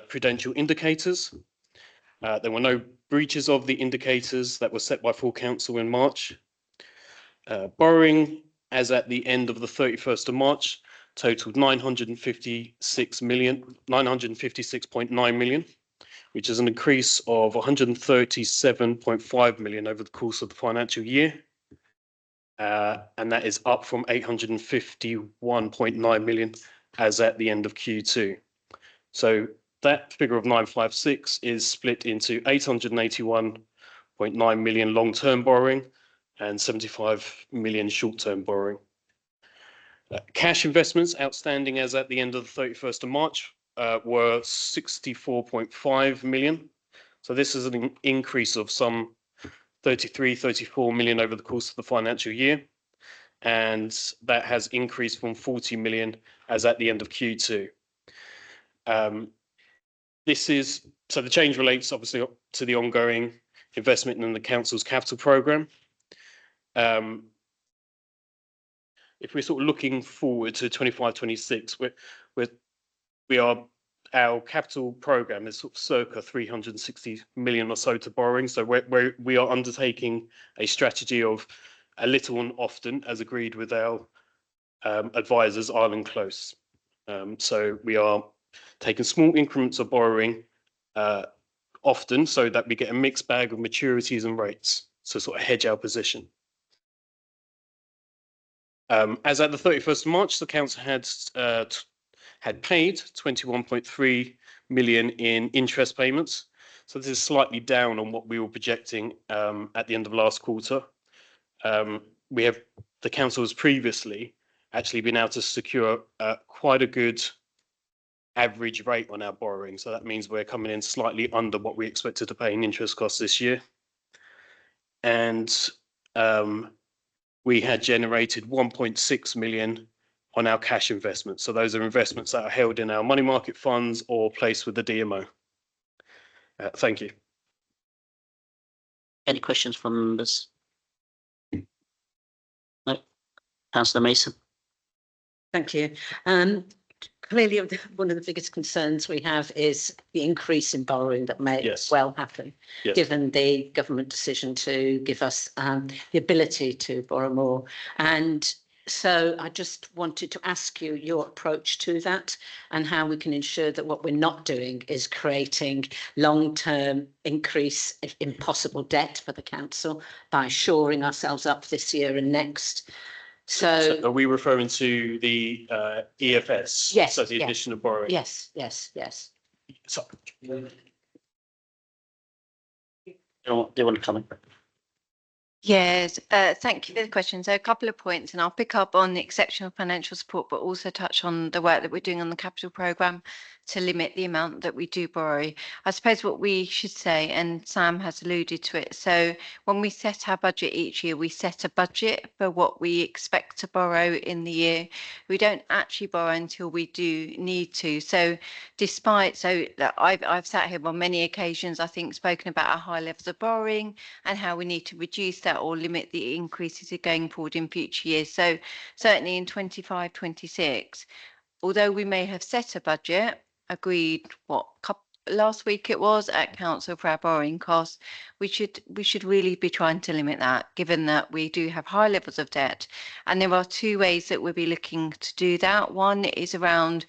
prudential indicators. There were no breaches of the indicators that were set by full Council in March. Borrowing as at the end of the 31st of March totaled 956.9 million, which is an increase of 137.5 million over the course of the financial year. And that is up from 851.9 million as at the end of Q2. So that figure of 956 is split into 881.9 million long-term borrowing and 75 million short-term borrowing. Cash investments outstanding as at the end of the 31st of March were 64.5 million. So this is an increase of some 34 million over the course of the financial year. And that has increased from 40 million as at the end of Q2. So the change relates obviously to the ongoing investment in the Council's capital programme. If we're sort of looking forward to 25-26, our capital programme is sort of circa 360 million or so to borrowing. So we are undertaking a strategy of a little and often, as agreed with our advisors, Island Close. So we are taking small increments of borrowing often so that we get a mixed bag of maturities and rates, so sort of hedge our position. As at the 31st of March, the Council had paid 21.3 million in interest payments. So this is slightly down on what we were projecting at the end of last quarter. The Council has previously actually been able to secure quite a good average rate on our borrowing. So that means we're coming in slightly under what we expected to pay in interest costs this year. And we had generated 1.6 million on our cash investments. So those are investments that are held in our money market funds or placed with the DMO. Thank you. Any questions from members? No. Councillor Mason. Thank you. Clearly, one of the biggest concerns we have is the increase in borrowing that may well happen, given the government decision to give us the ability to borrow more. And so I just wanted to ask you your approach to that and how we can ensure that what we're not doing is creating long-term increase in possible debt for the council by shoring ourselves up this year and next. So are we referring to the EFS? Yes. So the addition of borrowing? Yes. So, Do you want to come in? Yes, thank you for the question. So a couple of points, and I'll pick up on the exceptional financial support, but also touch on the work that we're doing on the capital programme to limit the amount that we do borrow. I suppose what we should say, and Sam has alluded to it, so when we set our budget each year, we set a budget for what we expect to borrow in the year. We don't actually borrow until we do need to. So I've sat here on many occasions, I think, spoken about our high levels of borrowing and how we need to reduce that or limit the increases going forward in future years. So certainly in 25-26, although we may have set a budget, agreed last week it was at council for our borrowing costs. We should really be trying to limit that, given that we do have high levels of debt. And there are two ways that we'll be looking to do that. One is around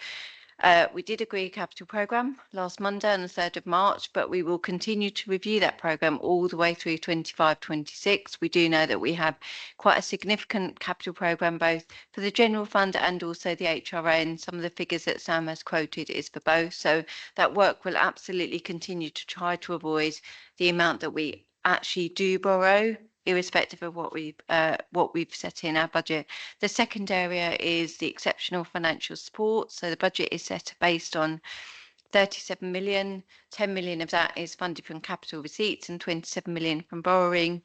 we did agree a capital programme last Monday on the 3rd of March, but we will continue to review that programme all the way through 25-26. We do know that we have quite a significant capital programme, both for the general fund and also the HRA, and some of the figures that Sam has quoted is for both. So that work will absolutely continue to try to avoid the amount that we actually do borrow, irrespective of what we've set in our budget. The second area is the exceptional financial support. So the budget is set based on 37 million. 10 million of that is funded from capital receipts and 27 million from borrowing.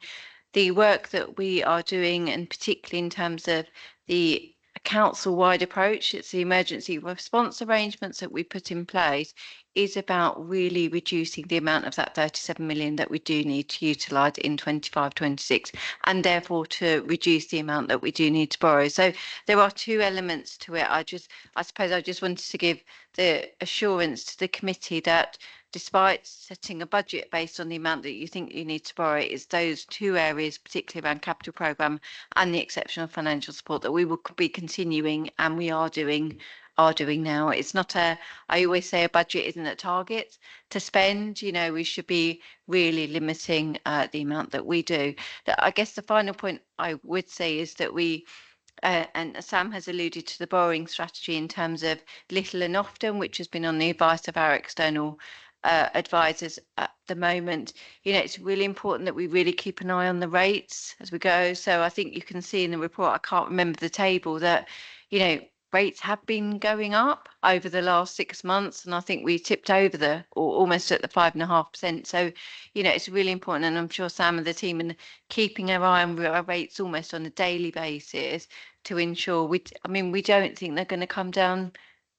The work that we are doing, and particularly in terms of the council-wide approach, it's the emergency response arrangements that we put in place, is about really reducing the amount of that 37 million that we do need to utilise in 25-26, and therefore to reduce the amount that we do need to borrow. So there are two elements to it. I suppose I just wanted to give the assurance to the committee that despite setting a budget based on the amount that you think you need to borrow, it's those two areas, particularly around capital programme and the exceptional financial support, that we will be continuing, and we are doing now. It's not I always say a budget isn't a target to spend. You know, we should be really limiting the amount that we do. I guess the final point I would say is that we and Sam has alluded to the borrowing strategy in terms of little and often, which has been on the advice of our external advisors at the moment. You know, it's really important that we really keep an eye on the rates as we go. So I think you can see in the report, I can't remember the table, that, you know, rates have been going up over the last 6 months, and I think we tipped over or almost at the 5.5%. So, you know, it's really important, and I'm sure Sam and the team are keeping an eye on our rates almost on a daily basis to ensure we don't think they're going to come down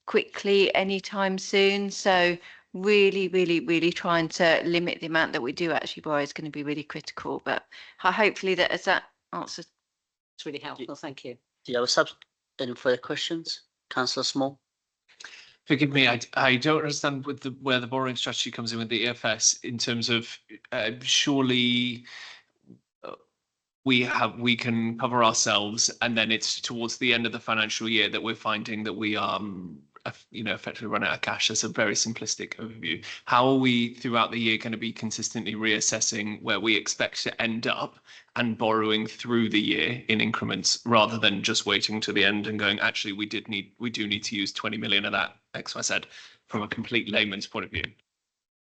quickly anytime soon. So really trying to limit the amount that we do actually borrow is going to be really critical. But hopefully that answers. It's really helpful. Thank you. Do you have any further questions, Councillor Small? Forgive me, I don't understand where the borrowing strategy comes in with the EFS in terms of surely we can cover ourselves, and then it's towards the end of the financial year that we're finding that we are effectively run out of cash. That's a very simplistic overview. How are we throughout the year going to be consistently reassessing where we expect to end up and borrowing through the year in increments, rather than just waiting to the end and going, actually, we do need to use 20 million of that XYZ, from a complete layman's point of view?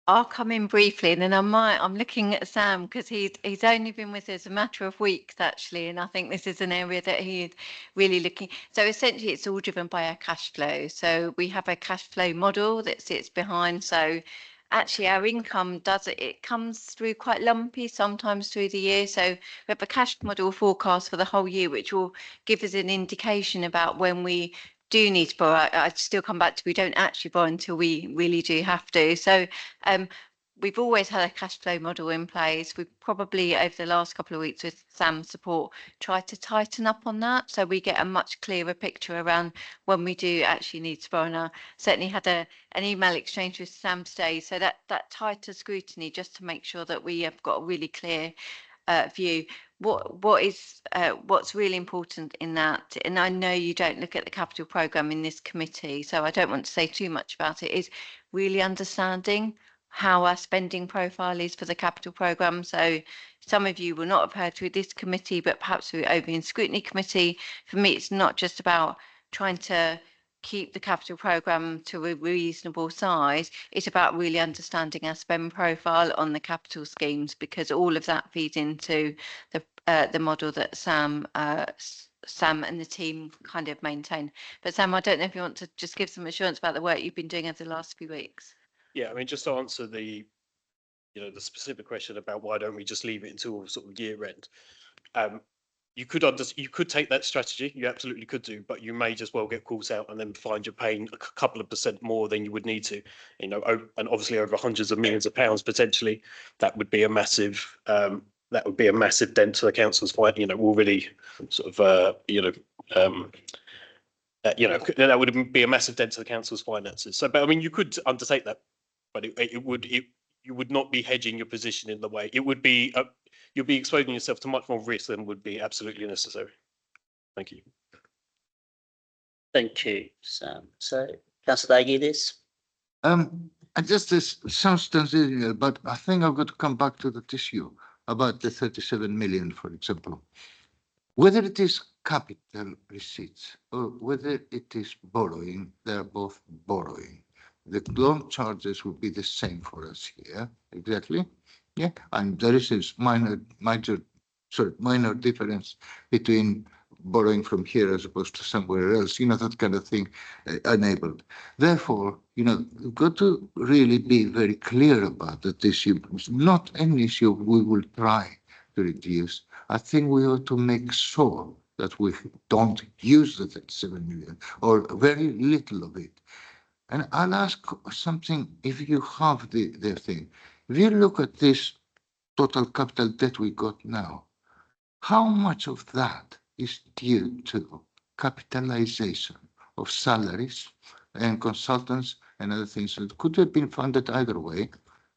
I'll come in briefly, and then I'm looking at Sam, because he's only been with us a matter of weeks actually, and I think this is an area that he's really looking. So essentially it's all driven by our cash flow. So we have a cash flow model that sits behind. So actually our income it comes through quite lumpy sometimes through the year. So we have a cash model forecast for the whole year, which will give us an indication about when we do need to borrow. I'd still come back to, we don't actually borrow until we really do have to. So we've always had a cash flow model in place. We've probably, over the last couple of weeks with Sam's support, tried to tighten up on that, so we get a much clearer picture around when we do actually need to borrow. And I certainly had an email exchange with Sam today, so that tighter scrutiny, just to make sure that we have got a really clear view. What's really important in that, and I know you don't look at the capital programme in this committee, so I don't want to say too much about it, is really understanding how our spending profile is for the capital programme. So some of you will not have heard through this committee, but perhaps through Overview Scrutiny Committee. For me, it's not just about trying to keep the capital programme to a reasonable size. It's about really understanding our spend profile on the capital schemes, because all of that feeds into the model that Sam and the team kind of maintain. But Sam, I don't know if you want to just give some assurance about the work you've been doing over the last few weeks. Yeah, I mean, just to answer the specific question about why don't we just leave it until sort of year end. You could take that strategy, you absolutely could do, but you may just well get calls out and then find you're paying a couple of % more than you would need to, and obviously over hundreds of millions of pounds potentially. That would be a massive dent to the council's already sort of that would be a massive dent to the council's finances. So, but I mean, you could undertake that but you would not be hedging your position in the way. It would be, you'd be exposing yourself to much more risk than would be absolutely necessary. Thank you. Thank you, Sam. So, Councillor Dagidis? I just this sounds transcendental, but I think I've got to come back to that issue about the 37 million, for example. Whether it is capital receipts or whether it is borrowing, they're both borrowing. The loan charges will be the same for us here, exactly. Yeah, and there is this minor difference between borrowing from here as opposed to somewhere else, that kind of thing enabled. Therefore, we've got to really be very clear about that issue. It's not an issue we will try to reduce. I think we ought to make sure that we don't use the 37 million or very little of it. And I'll ask something, if you have the thing, if you look at this total capital debt we got now, how much of that is due to capitalization of salaries and consultants and other things that could have been funded either way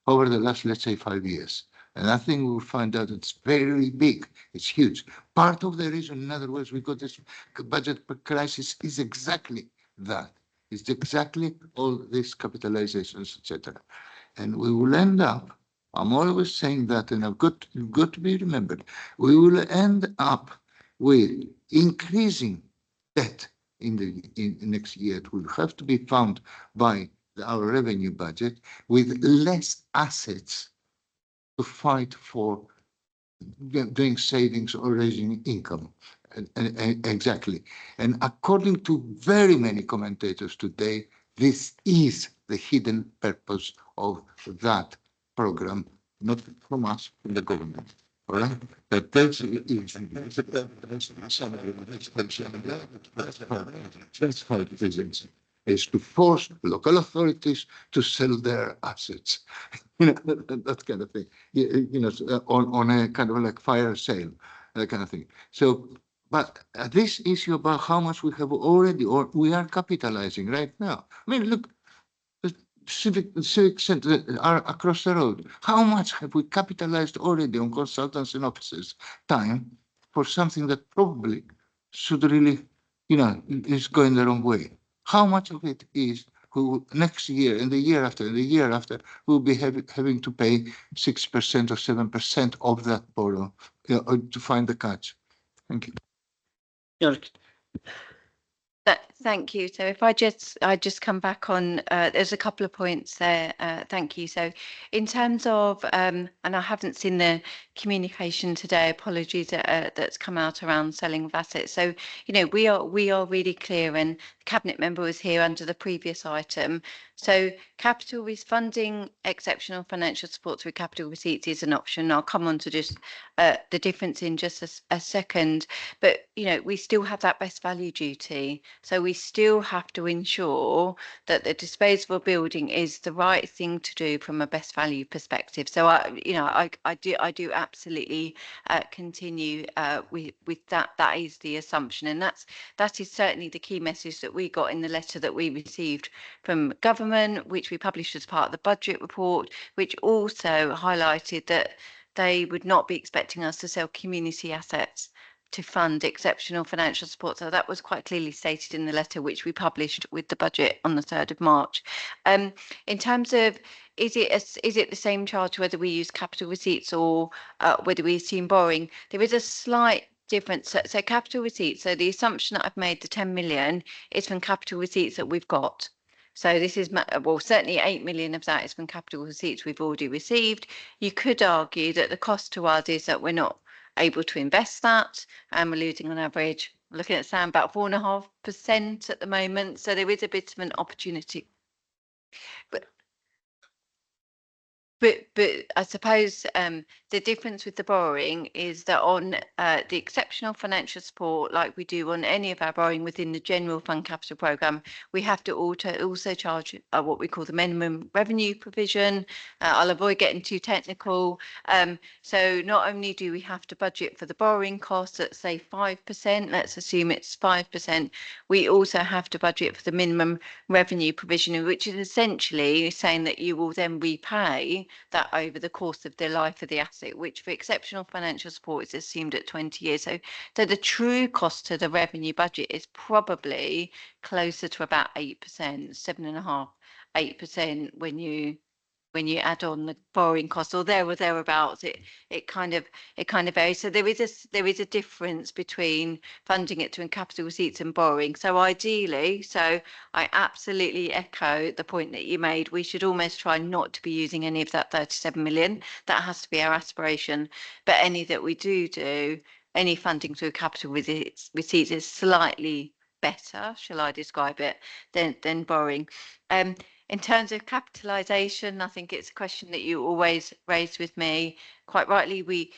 over the last, let's say, 5 years? And I think we'll find out it's very big. It's huge. Part of the reason, in other words, we got this budget crisis is exactly that. It's exactly all these capitalizations, etc. And we will end up, I'm always saying that, and I've got to be remembered, we will end up with increasing debt in the next year. It will have to be found by our revenue budget with less assets to fight for doing savings or raising income. Exactly. And according to very many commentators today, this is the hidden purpose of that program, not from us, from the government. All right? That that's how it is to force local authorities to sell their assets. That kind of thing. On a kind of like fire sale, that kind of thing. So, but this issue about how much we have already, or we are capitalizing right now. I mean, look, the civic center are across the road. How much have we capitalized already on consultants and officers' time for something that probably should really, is going the wrong way? How much of it is who next year and the year after and the year after will be having to pay 6% or 7% of that borrow to find the catch? Thank you. Thank you. So if I just come back on, there's a couple of points there. Thank you. So in terms of, and I haven't seen the communication today, apologies, that's come out around selling of assets. So, we are really clear, and the cabinet member was here under the previous item. So capital is funding exceptional financial support through capital receipts is an option. I'll come on to just the difference in just a second, but we still have that best value duty. So we still have to ensure that the disposable building is the right thing to do from a best value perspective. So I do absolutely continue with that. That is the assumption, and that is certainly the key message that we got in the letter that we received from government, which we published as part of the budget report, which also highlighted that they would not be expecting us to sell community assets to fund exceptional financial support. So that was quite clearly stated in the letter which we published with the budget on the 3rd of March. In terms of, is it the same charge whether we use capital receipts or whether we assume borrowing? There is a slight difference. So capital receipts, so the assumption that I've made, the 10 million, is from capital receipts that we've got. So this is, well, certainly 8 million of that is from capital receipts we've already received. You could argue that the cost to us is that we're not able to invest that, and we're losing on average, looking at Sam, about 4.5% at the moment. So there is a bit of an opportunity. But I suppose the difference with the borrowing is that on the exceptional financial support, like we do on any of our borrowing within the general fund capital programme, we have to also charge what we call the minimum revenue provision. I'll avoid getting too technical. So not only do we have to budget for the borrowing costs at say 5%, let's assume it's 5%, we also have to budget for the minimum revenue provision, which is essentially saying that you will then repay that over the course of the life of the asset, which for exceptional financial support is assumed at 20 years. So the true cost to the revenue budget is probably closer to about 8%, 7.5%, 8% when you add on the borrowing cost, or there or thereabouts. It kind of varies. So there is a difference between funding it to capital receipts and borrowing. So ideally, so I absolutely echo the point that you made. We should almost try not to be using any of that 37 million. That has to be our aspiration. But any that we do, any funding through capital receipts is slightly better, shall I describe it, than borrowing. In terms of capitalisation, I think it's a question that you always raise with me. Quite rightly,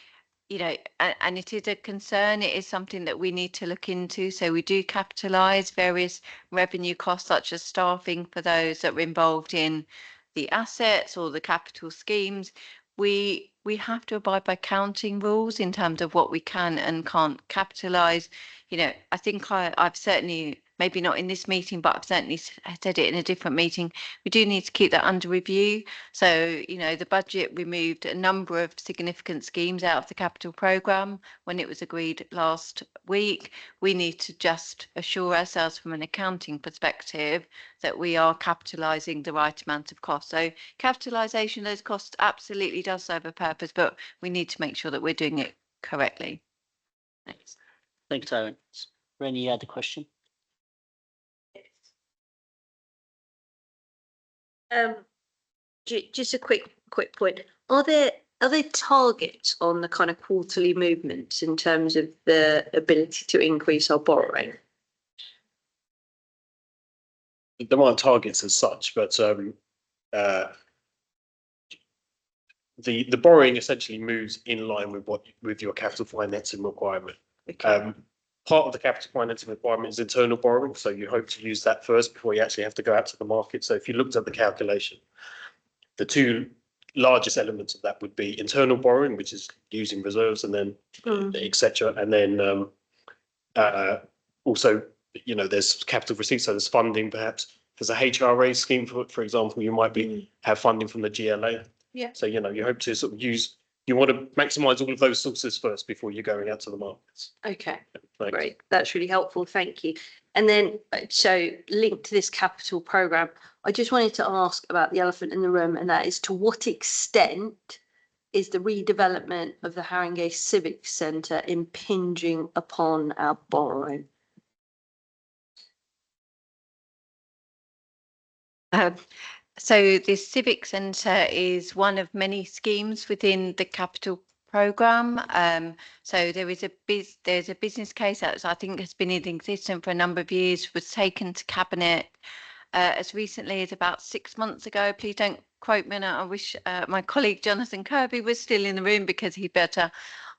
and it is a concern. It is something that we need to look into. So we do capitalise various revenue costs, such as staffing for those that are involved in the assets or the capital schemes. We have to abide by accounting rules in terms of what we can and can't capitalise. I think I've certainly, maybe not in this meeting, but I've certainly said it in a different meeting. We do need to keep that under review. So, the budget removed a number of significant schemes out of the capital programme when it was agreed last week. We need to just assure ourselves from an accounting perspective that we are capitalising the right amount of costs. So capitalisation of those costs absolutely does serve a purpose, but we need to make sure that we're doing it correctly. Thanks. Thanks, Aaron. Any other question? Just a quick point. Are there targets on the kind of quarterly movements in terms of the ability to increase our borrowing? There aren't targets as such, but the borrowing essentially moves in line with your capital financing requirement. Okay. Part of the capital financing requirement is internal borrowing, so you hope to use that first before you actually have to go out to the market. So if you looked at the calculation, the two largest elements of that would be internal borrowing, which is using reserves, and then etc. And then also, there's capital receipts, so there's funding. Perhaps there's a HRA scheme for example. You might have funding from the GLA. Yeah. So you hope to sort of you want to maximise all of those sources first before you're going out to the markets. Okay. Thanks. Great. That's really helpful. Thank you. And then, so linked to this capital programme, I just wanted to ask about the elephant in the room, and that is, to what extent is the redevelopment of the Haringey Civic Centre impinging upon our borrowing? So the Civic Centre is one of many schemes within the capital programme. So there's a business case that I think has been in existence for a number of years, was taken to Cabinet as recently as about 6 months ago. Please don't quote me. I wish my colleague Jonathan Kirby was still in the room because he'd better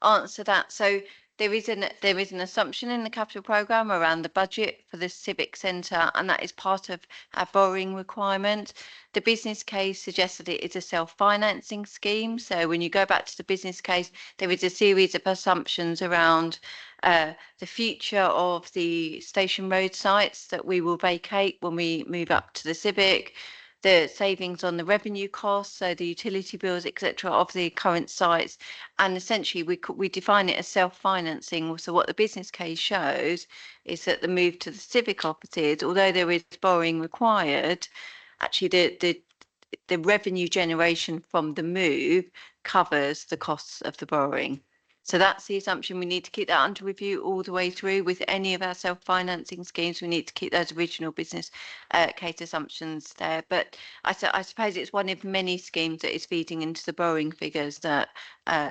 answer that. So there is an assumption in the capital programme around the budget for the Civic Centre, and that is part of our borrowing requirement. The business case suggests that it is a self-financing scheme. So when you go back to the business case, there is a series of assumptions around the future of the Station Road sites that we will vacate when we move up to the Civic, the savings on the revenue costs, so the utility bills, etc., of the current sites, and essentially we define it as self-financing. So what the business case shows is that the move to the Civic offices, although there is borrowing required, actually the revenue generation from the move covers the costs of the borrowing. So that's the assumption. We need to keep that under review all the way through with any of our self-financing schemes. We need to keep those original business case assumptions there. But I suppose it's one of many schemes that is feeding into the borrowing figures that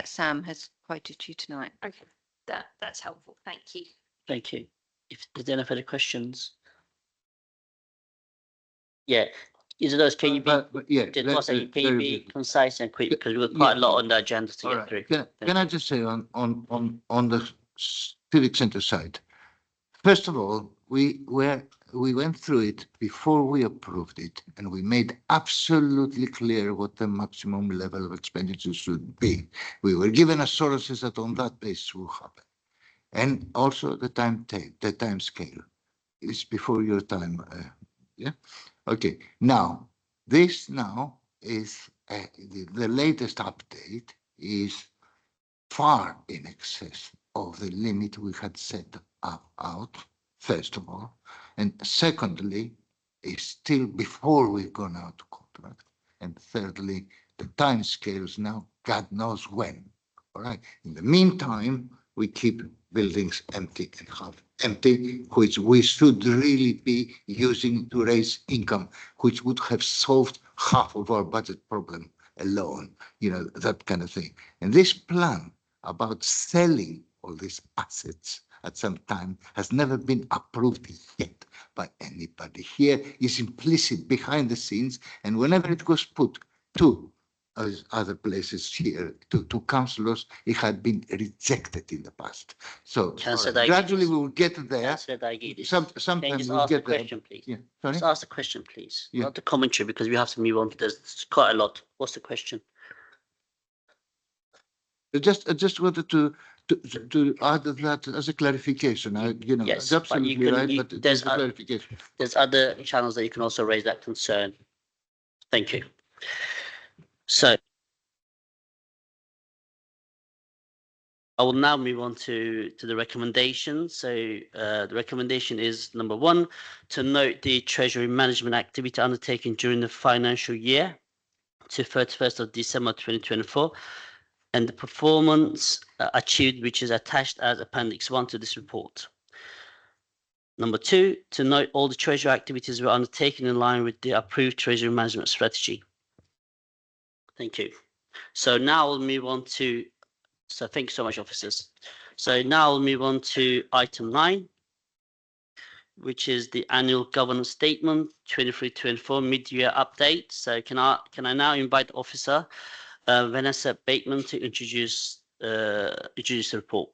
Sam has quoted you tonight. Okay, that's helpful. Thank you. Thank you. If there's any further questions. Yeah, Is it those, can you be, But yeah. just let- one second, can you very be briefly. concise and quick, because we've got quite a lot on the agenda to All get right. through. Can Thank I you. just say on the civic center side, first of all, we went through it before we approved it, and we made absolutely clear what the maximum level of expenditure should be. We were given assurances that on that basis will happen, and also the time scale. It's before your time. Yeah. Okay. Now, this now is the latest update is far in excess of the limit we had set up out, first of all. And secondly, is still before we've gone out to contract. And thirdly, the time scales now, God knows when. All right. In the meantime, we keep buildings empty and half empty, which we should really be using to raise income, which would have solved half of our budget problem alone, that kind of thing. And this plan about selling all these assets at some time has never been approved yet by anybody. Here is implicit behind the scenes, and whenever it was put to other places here, to councillors, it had been rejected in the past. So gradually we will get there. Sometime just we'll ask the get there. question, please? Yeah. Sorry? Just ask the question, please. Yeah. Not the commentary, because we have to move on. There's quite a lot. What's the question? I just wanted to add that as a clarification. Yes, it's but absolutely you can- right, you- but there's there's a clarification. There's other channels that you can also raise that concern. Thank you. So I will now move on to the recommendation. So the recommendation is number 1, to note the treasury management activity undertaken during the financial year to 31st of December 2024, and the performance achieved, which is attached as Appendix 1 to this report. Number 2, to note all the treasury activities were undertaken in line with the approved treasury management strategy. Thank you. So now we'll move on to, so thank you so much, officers. So now we'll move on to item 9, which is the annual governance statement 23-24 mid-year update. So can I now invite Officer Vanessa Bateman to introduce the report.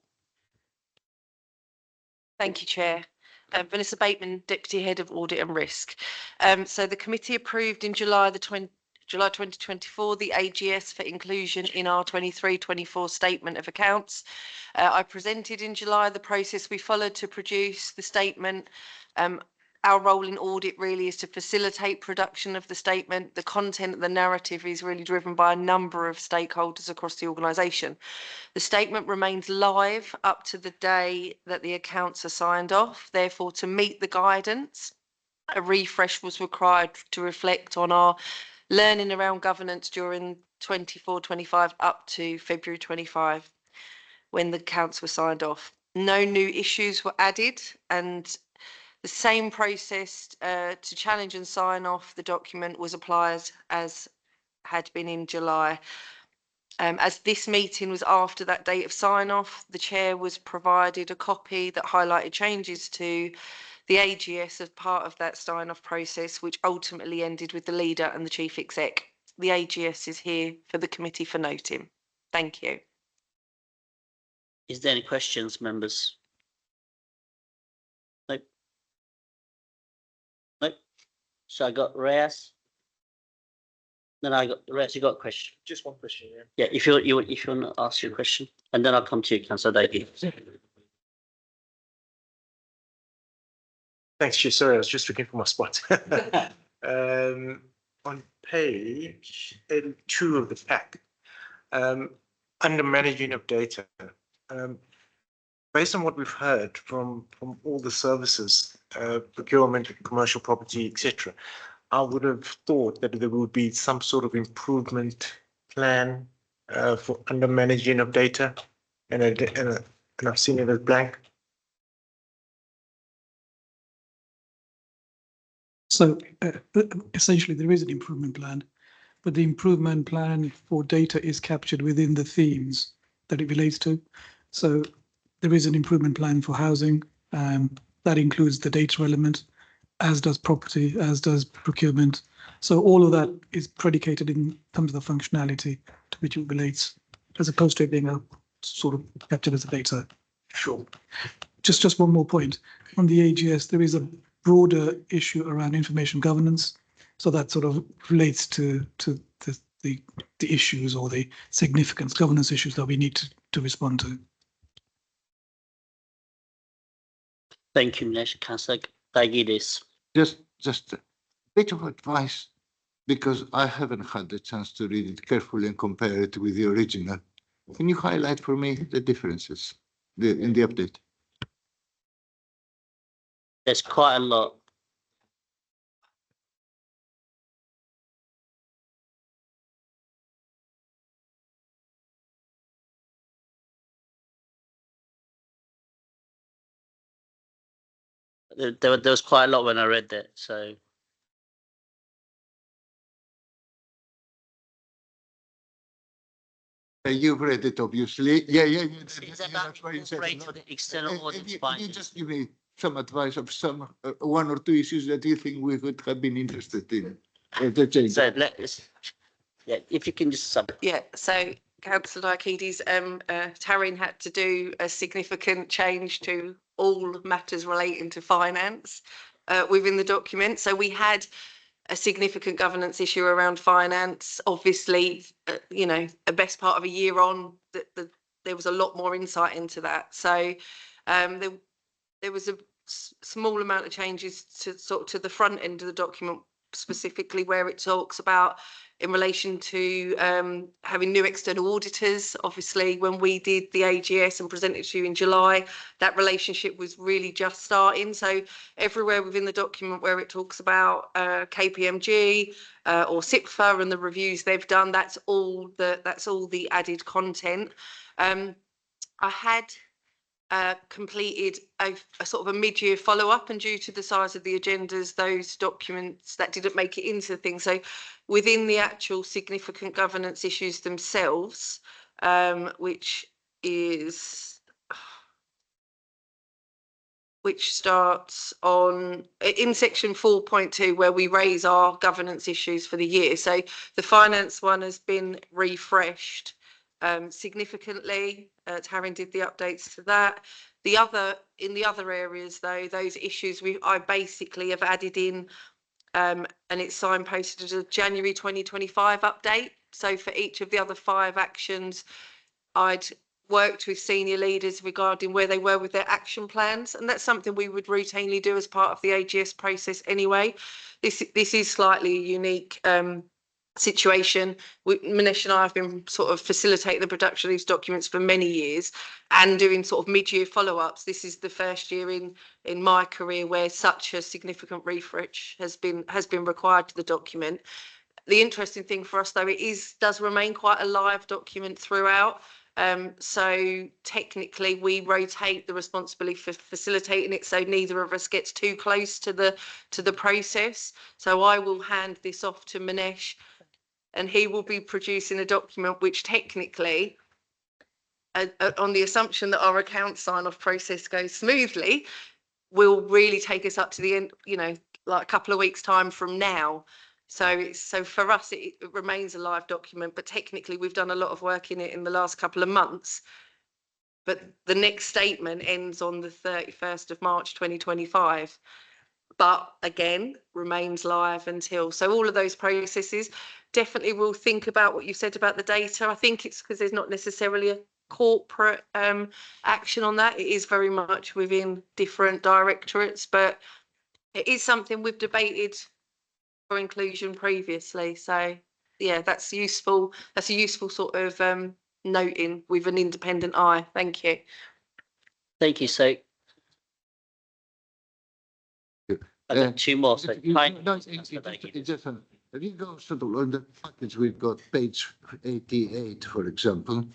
Thank you, Chair. Vanessa Bateman, Deputy Head of Audit and Risk. So the committee approved in July 2024 the AGS for inclusion in our 23-24 statement of accounts. I presented in July the process we followed to produce the statement. Our role in audit really is to facilitate production of the statement. The content, the narrative is really driven by a number of stakeholders across the organisation. The statement remains live up to the day that the accounts are signed off. Therefore, to meet the guidance, a refresh was required to reflect on our learning around governance during 24-25 up to February 25, when the accounts were signed off. No new issues were added, and the same process to challenge and sign off the document was applied as had been in July. As this meeting was after that date of sign off, the chair was provided a copy that highlighted changes to the AGS as part of that sign off process, which ultimately ended with the leader and the chief exec. The AGS is here for the committee for noting. Thank you. Is there any questions, members? Nope. Nope. So I got Reyes. Then I got Reyes. You got a question? Just one question, yeah. Yeah. If you want to ask your question, and then I'll come to you, Councillor Davey. Thanks, Chair. Sorry, I was just looking for my spot. On page 2 of the pack, under managing of data, based on what we've heard from all the services, procurement, commercial property, etc., I would have thought that there would be some sort of improvement plan for under managing of data, and I've seen it as blank. So essentially, there is an improvement plan, but the improvement plan for data is captured within the themes that it relates to. So there is an improvement plan for housing that includes the data element, as does property, as does procurement, So all of that is predicated in terms of the functionality to which it relates, as opposed to it being a sort of captured as a data. Sure. Just one more point. On the AGS, there is a broader issue around information governance. So that sort of relates to the issues or the significance governance issues that we need to respond to. Thank you, Minesh. Councillor Dagidis. Just a bit of advice, because I haven't had the chance to read it carefully and compare it with the original. Can you highlight for me the differences in the update? There's quite a lot. There was quite a lot when I read that, so. You've read it, obviously. Yeah. That's why you said the external audit Can you findings. just give me some advice of some one or two issues that you think we would have been interested in? The change. So yeah, if you can just sum. Yeah, so councillor Diakides, Taryn had to do a significant change to all matters relating to finance within the document. So we had a significant governance issue around finance. Obviously, you know, a best part of a year on, there was a lot more insight into that. So there was a small amount of changes to sort of to the front end of the document, specifically where it talks about in relation to having new external auditors. Obviously, when we did the AGS and presented to you in July, that relationship was really just starting. So everywhere within the document where it talks about KPMG or SIPFA and the reviews they've done, that's all the added content. I had completed a sort of a mid-year follow-up, and due to the size of the agendas, those documents that didn't make it into the thing. So within the actual significant governance issues themselves, which starts on in section 4.2, where we raise our governance issues for the year. So the finance one has been refreshed significantly. Taryn did the updates to that. In the other areas, though, those issues I basically have added in, and it's signposted as a January 2025 update. So for each of the other 5 actions, I'd worked with senior leaders regarding where they were with their action plans, and that's something we would routinely do as part of the AGS process anyway. This is slightly a unique situation. Minesh and I have been sort of facilitating the production of these documents for many years and doing sort of mid-year follow-ups. This is the first year in my career where such a significant refresh has been required to the document. The interesting thing for us, though, it does remain quite a live document throughout. So technically we rotate the responsibility for facilitating it, so neither of us gets too close to the process. So I will hand this off to Minesh, and he will be producing a document which technically, on the assumption that our account sign-off process goes smoothly, will really take us up to the end, you know, like a couple of weeks' time from now. So for us, it remains a live document, but technically we've done a lot of work in it in the last couple of months. But the next statement ends on the 31st of March 2025. But again, remains live until. So all of those processes, definitely will think about what you said about the data. I think it's because there's not necessarily a corporate action on that. It is very much within different directorates, but it is something we've debated for inclusion previously. So yeah, that's useful. That's a useful sort of noting with an independent eye. Thank you. Thank you. So two more. So If you go sort of on the package, we've got page 88, for example.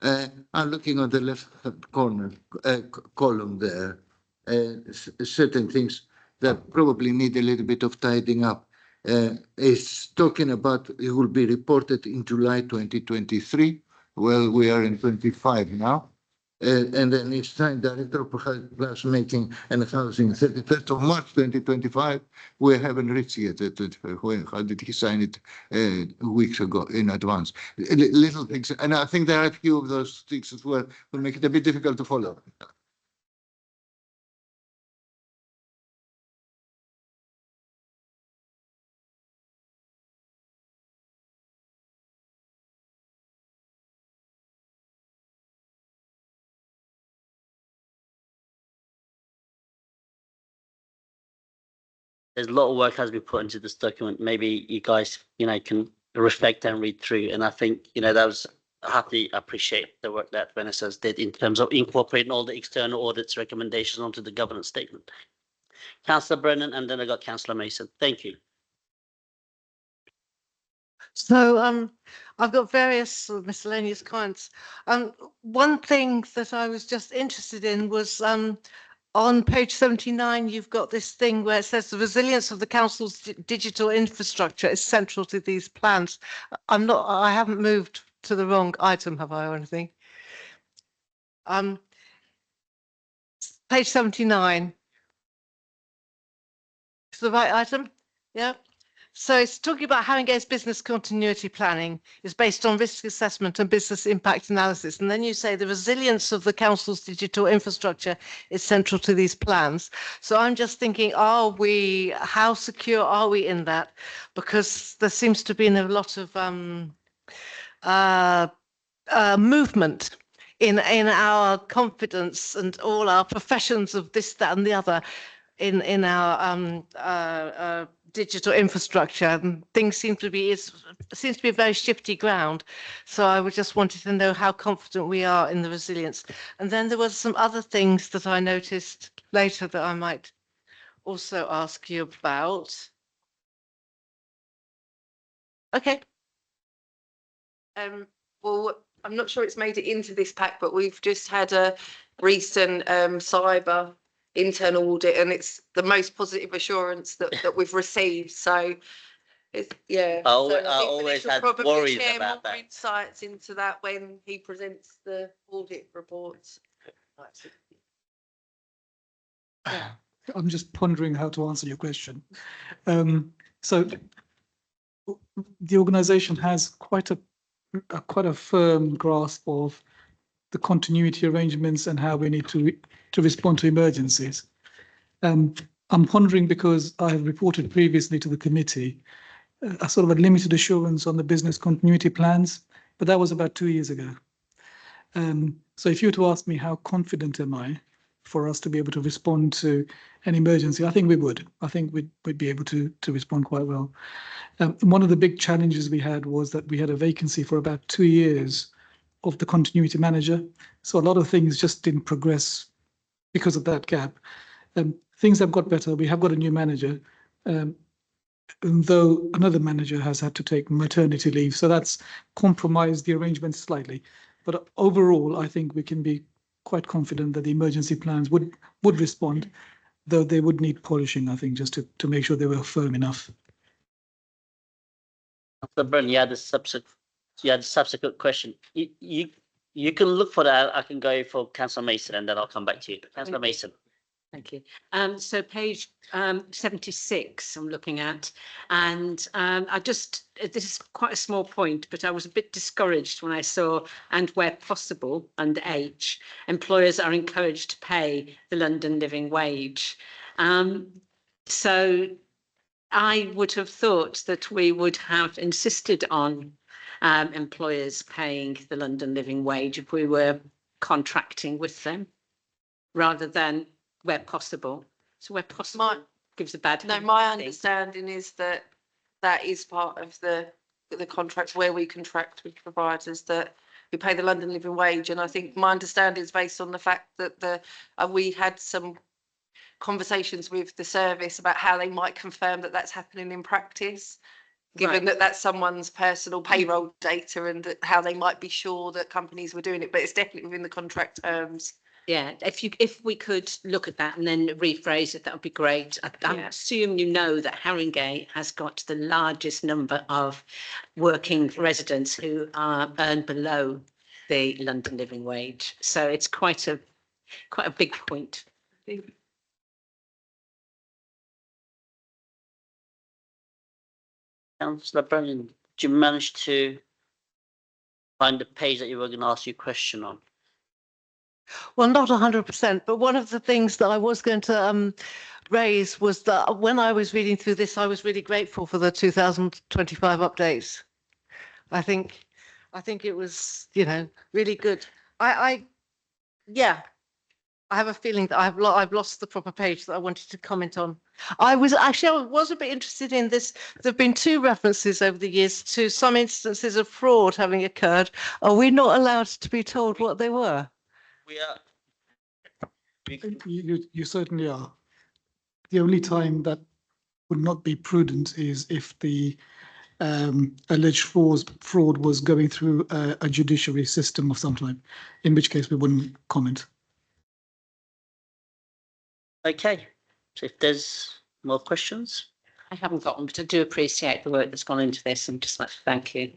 I'm looking on the left corner column there. Certain things that probably need a little bit of tidying up. It's talking about it will be reported in July 2023. Well, we are in 25 now. And then it's signed Director of Placemaking and Housing, 31st of March 2025. We haven't reached yet the 25. How did he sign it weeks ago in advance? Little things, and I think there are a few of those things as well will make it a bit difficult to follow. There's a lot of work has been put into this document. Maybe you guys, can reflect and read through. And I think, that was, I happily appreciate the work that Vanessa did in terms of incorporating all the external audits recommendations onto the governance statement. Councillor Brennan, and then I got Councillor Mason. Thank you. So I've got various sort of miscellaneous comments. One thing that I was just interested in was on page 79, you've got this thing where it says the resilience of the council's digital infrastructure is central to these plans. I haven't moved to the wrong item, have I, or anything? Page 79. It's the right item? Yeah. So it's talking about how Haringate's business continuity planning is based on risk assessment and business impact analysis. And then you say the resilience of the council's digital infrastructure is central to these plans. So I'm just thinking, how secure are we in that? Because there seems to be a lot of movement in our confidence and all our professions of this, that, and the other in our digital infrastructure, and things seems to be a very shifty ground. So I would just wanted to know how confident we are in the resilience. And then there was some other things that I noticed later that I might also ask you about. Okay. Well, I'm not sure it's made it into this pack, but we've just had a recent cyber internal audit, and it's the most positive assurance that we've received. So it's, yeah. I So I think always Vanessa had probably worries share about more that. insights into that when he presents the audit reports. I'm just pondering how to answer your question. So the organisation has quite a firm grasp of the continuity arrangements and how we need to respond to emergencies. I'm pondering because I have reported previously to the committee a sort of a limited assurance on the business continuity plans, but that was about 2 years ago. So if you were to ask me how confident am I for us to be able to respond to an emergency, I think we would. I think we'd be able to respond quite well. One of the big challenges we had was that we had a vacancy for about 2 years of the continuity manager. So a lot of things just didn't progress because of that gap. Things have got better. We have got a new manager, though another manager has had to take maternity leave. So that's compromised the arrangements slightly. But overall, I think we can be quite confident that the emergency plans would respond, though they would need polishing, I think, just to make sure they were firm enough. Brennan, you had a subsequent question. You can look for that. I can go for Councillor Mason and then I'll come back to you. Councillor Mason. Thank you. So page 76 I'm looking at, and this is quite a small point, but I was a bit discouraged when I saw, and where possible, under H, employers are encouraged to pay the London living wage. So I would have thought that we would have insisted on employers paying the London living wage if we were contracting with them, rather than where possible. So where possible gives a bad. No, my understanding is that is part of the contract where we contract with providers, that we pay the London living wage. And I think my understanding is based on the fact that we had some conversations with the service about how they might confirm that that's happening in practice, given that that's someone's personal payroll data, and how they might be sure that companies were doing it. But it's definitely within the contract terms. Yeah, if we could look at that and then rephrase it, that would be great. I assume you know that Haringey has got the largest number of working residents who are earned below the London living wage. So it's quite a big point. Councillor Brennan, did you manage to find the page that you were going to ask your question on? Well, not 100%, but one of the things that I was going to raise was that when I was reading through this, I was really grateful for the 2025 updates. I think it was, really good. Yeah, I have a feeling that I've lost the proper page that I wanted to comment on. I was a bit interested in this. There have been 2 references over the years to some instances of fraud having occurred. Are we not allowed to be told what they were? We are. You certainly are. The only time that would not be prudent is if the alleged fraud was going through a judiciary system of some type, in which case we wouldn't comment. Okay, so if there's more questions. I haven't got them, but I do appreciate the work that's gone into this and just like to thank you.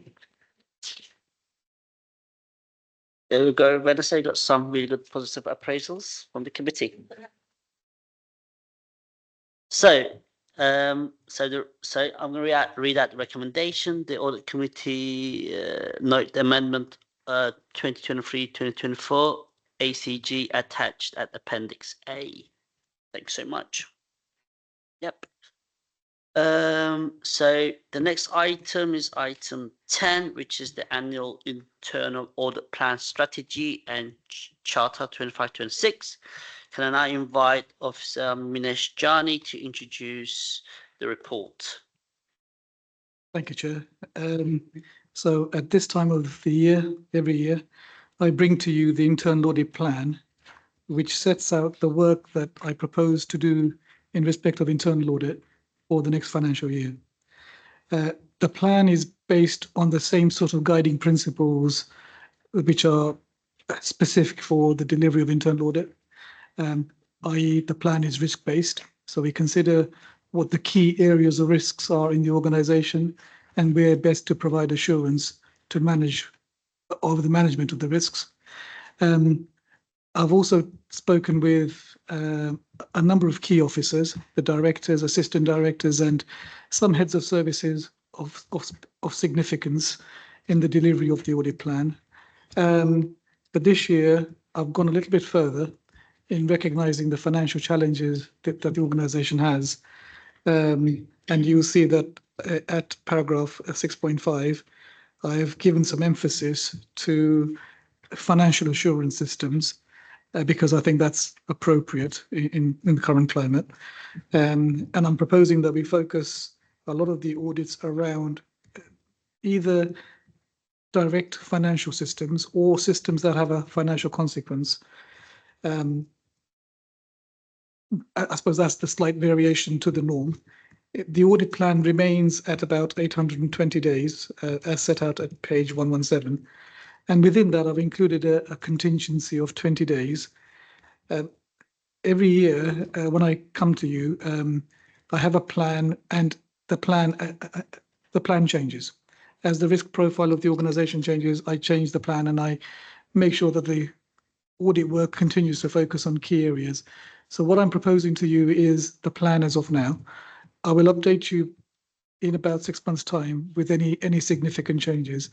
There we go. Vanessa, got some really good positive appraisals from the committee. So, I'm going to read out the recommendation. The audit committee note the amendment 2023-2024 ACG attached at Appendix A. Thanks so much. Yep. So the next item is item 10, which is the annual internal audit plan strategy and charter 25-26. Can I now invite Officer Minesh Jani to introduce the report? Thank you, Chair. So at this time of the year, every year, I bring to you the internal audit plan, which sets out the work that I propose to do in respect of internal audit for the next financial year. The plan is based on the same sort of guiding principles which are specific for the delivery of internal audit, i.e. the plan is risk-based. So we consider what the key areas of risks are in the organisation and where best to provide assurance to manage over the management of the risks. I've also spoken with a number of key officers, the directors, assistant directors, and some heads of services of significance in the delivery of the audit plan. But this year, I've gone a little bit further in recognising the financial challenges that the organisation has. And you'll see that at paragraph 6.5, I have given some emphasis to financial assurance systems because I think that's appropriate in the current climate. And I'm proposing that we focus a lot of the audits around either direct financial systems or systems that have a financial consequence. I suppose that's the slight variation to the norm. The audit plan remains at about 820 days, as set out at page 117. And within that, I've included a contingency of 20 days. Every year, when I come to you, I have a plan, and the plan changes. As the risk profile of the organisation changes, I change the plan and I make sure that the audit work continues to focus on key areas. So what I'm proposing to you is the plan as of now. I will update you in about 6 months' time with any significant changes.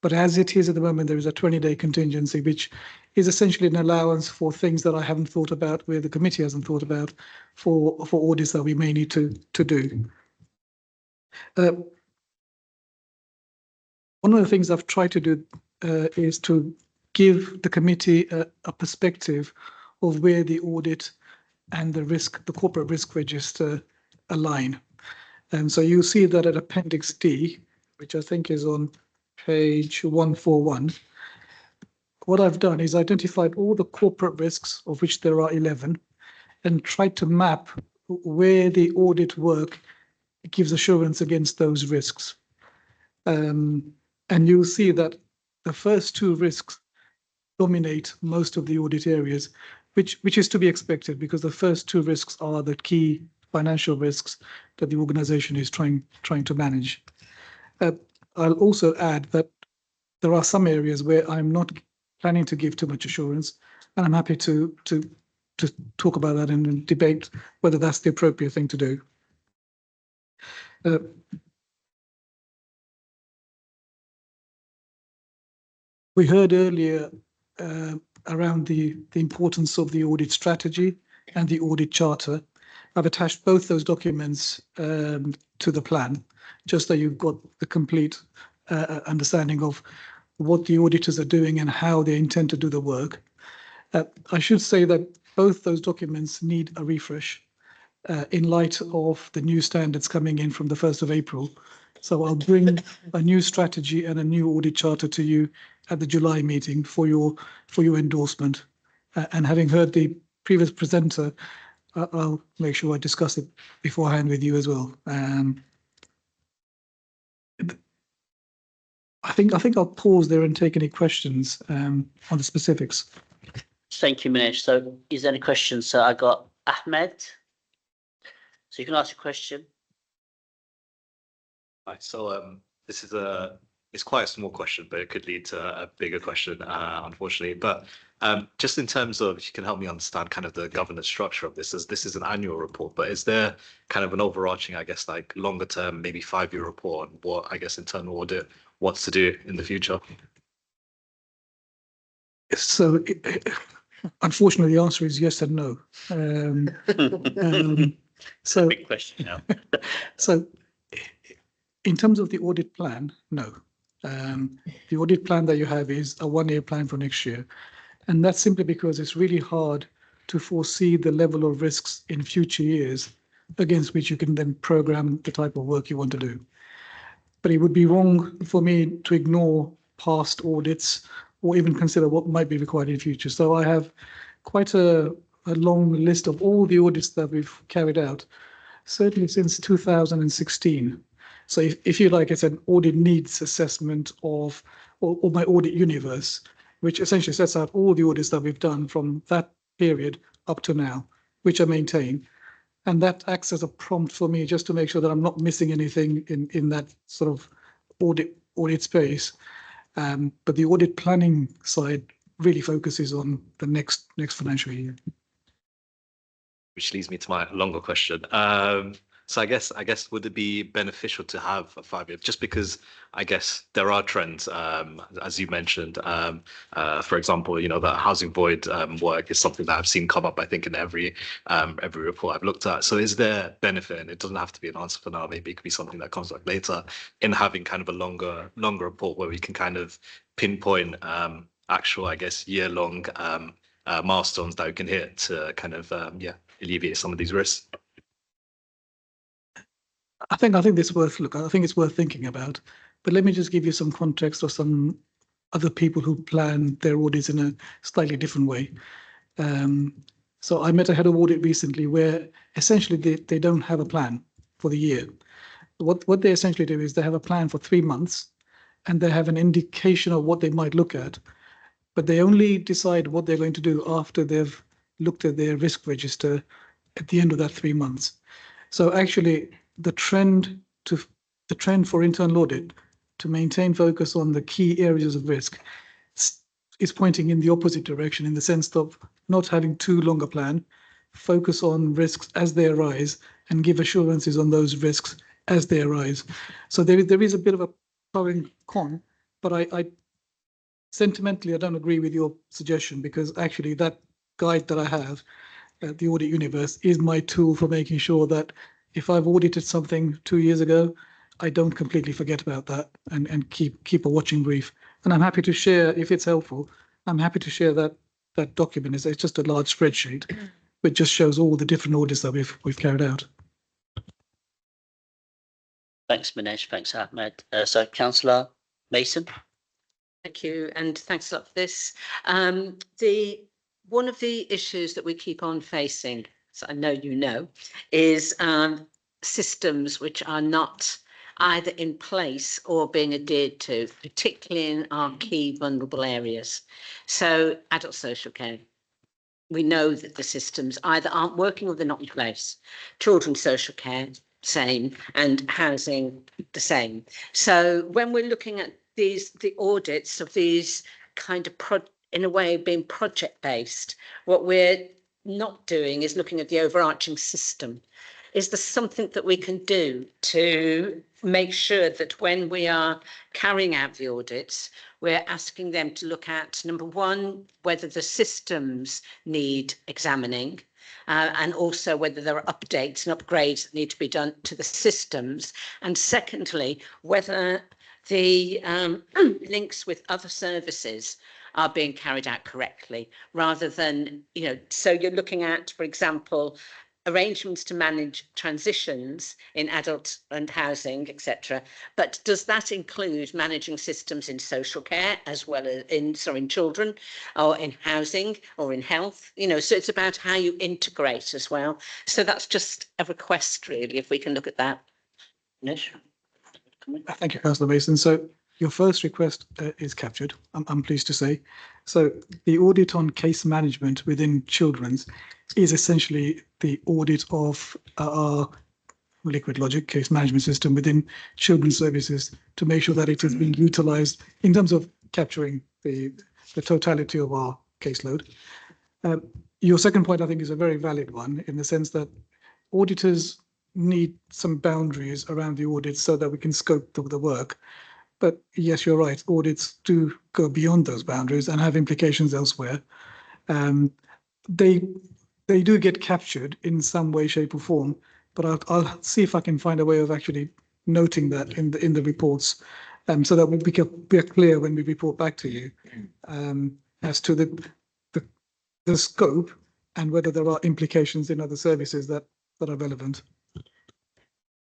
But as it is at the moment, there is a 20-day contingency, which is essentially an allowance for things that I haven't thought about, where the committee hasn't thought about, for audits that we may need to do. One of the things I've tried to do is to give the committee a perspective of where the audit and the corporate risk register align. And so you'll see that at Appendix D, which I think is on page 141, what I've done is identified all the corporate risks, of which there are 11, and tried to map where the audit work gives assurance against those risks. And you'll see that the first 2 risks dominate most of the audit areas, which is to be expected because the first 2 risks are the key financial risks that the organisation is trying to manage. I'll also add that there are some areas where I'm not planning to give too much assurance, and I'm happy to talk about that and debate whether that's the appropriate thing to do. We heard earlier around the importance of the audit strategy and the audit charter. I've attached both those documents to the plan, just so you've got the complete understanding of what the auditors are doing and how they intend to do the work. I should say that both those documents need a refresh in light of the new standards coming in from the 1st of April. So I'll bring a new strategy and a new audit charter to you at the July meeting for your endorsement. And having heard the previous presenter, I'll make sure I discuss it beforehand with you as well. I think I'll pause there and take any questions on the specifics. Thank you, Minesh. So is there any questions? So I got Ahmed. So you can ask a question. Right, so this is it's quite a small question, but it could lead to a bigger question, unfortunately. But just in terms of, if you can help me understand kind of the governance structure of this, as this is an annual report, but is there kind of an overarching, I guess, like longer term, maybe 5-year report on what, I guess, internal audit wants to do in the future? So unfortunately, the answer is yes and no. So big question now. So in terms of the audit plan, no. The audit plan that you have is a 1-year plan for next year. And that's simply because it's really hard to foresee the level of risks in future years against which you can then program the type of work you want to do. But it would be wrong for me to ignore past audits or even consider what might be required in future. So I have quite a long list of all the audits that we've carried out, certainly since 2016. So if you like, it's an audit needs assessment of or my audit universe, which essentially sets out all the audits that we've done from that period up to now, which I maintain. And that acts as a prompt for me just to make sure that I'm not missing anything in that sort of audit space. But the audit planning side really focuses on the next financial year. Which leads me to my longer question. So I guess would it be beneficial to have a 5-year, just because I guess there are trends, as you mentioned, for example, you know, the housing void work is something that I've seen come up, I think, in every report I've looked at. So is there benefit, and it doesn't have to be an answer for now, maybe it could be something that comes up later, in having kind of a longer report where we can kind of pinpoint actual, I guess, year-long milestones that we can hit to kind of alleviate some of these risks? I think it's worth thinking about. But let me just give you some context of some other people who plan their audits in a slightly different way. So I met a head of audit recently where essentially they don't have a plan for the year. What they essentially do is they have a plan for 3 months and they have an indication of what they might look at, but they only decide what they're going to do after they've looked at their risk register at the end of that 3 months. So actually, the trend for internal audit to maintain focus on the key areas of risk is pointing in the opposite direction, in the sense of not having too long a plan, focus on risks as they arise and give assurances on those risks as they arise. So there is a bit of a pro and con, but I sentimentally, I don't agree with your suggestion, because actually that guide that I have, the audit universe, is my tool for making sure that if I've audited something 2 years ago, I don't completely forget about that and keep a watching brief. And I'm happy to share, if it's helpful, I'm happy to share that document. It's just a large spreadsheet, which just shows all the different audits that we've carried out. Thanks, Minesh. Thanks, Ahmed. So, Councillor Mason. Thank you, and thanks a lot for this. One of the issues that we keep on facing, so I know you know, is systems which are not either in place or being adhered to, particularly in our key vulnerable areas. So adult social care. We know that the systems either aren't working or they're not in place. Children's social care, same, and housing, the same. So when we're looking at the audits of these kind of in a way being project based. What we're not doing is looking at the overarching system. Is there something that we can do to make sure that when we are carrying out the audits, we're asking them to look at, number one, whether the systems need examining, and also whether there are updates and upgrades that need to be done to the systems. And secondly, whether the links with other services are being carried out correctly, rather than, so you're looking at, for example, arrangements to manage transitions in adult and housing, etc. But does that include managing systems in social care as well as in children, or in housing, or in health? So it's about how you integrate as well. So that's just a request, really, if we can look at that. Nish? Thank you, Councillor Mason. So your first request is captured, I'm pleased to say. So the audit on case management within children's is essentially the audit of our liquid logic case management system within children's services to make sure that it is being utilised in terms of capturing the totality of our caseload. Your second point, I think, is a very valid one in the sense that auditors need some boundaries around the audit so that we can scope the work. But yes, you're right, audits do go beyond those boundaries and have implications elsewhere. They do get captured in some way, shape or form, but I'll see if I can find a way of actually noting that in the reports, so that we're clear when we report back to you as to the scope and whether there are implications in other services that are relevant.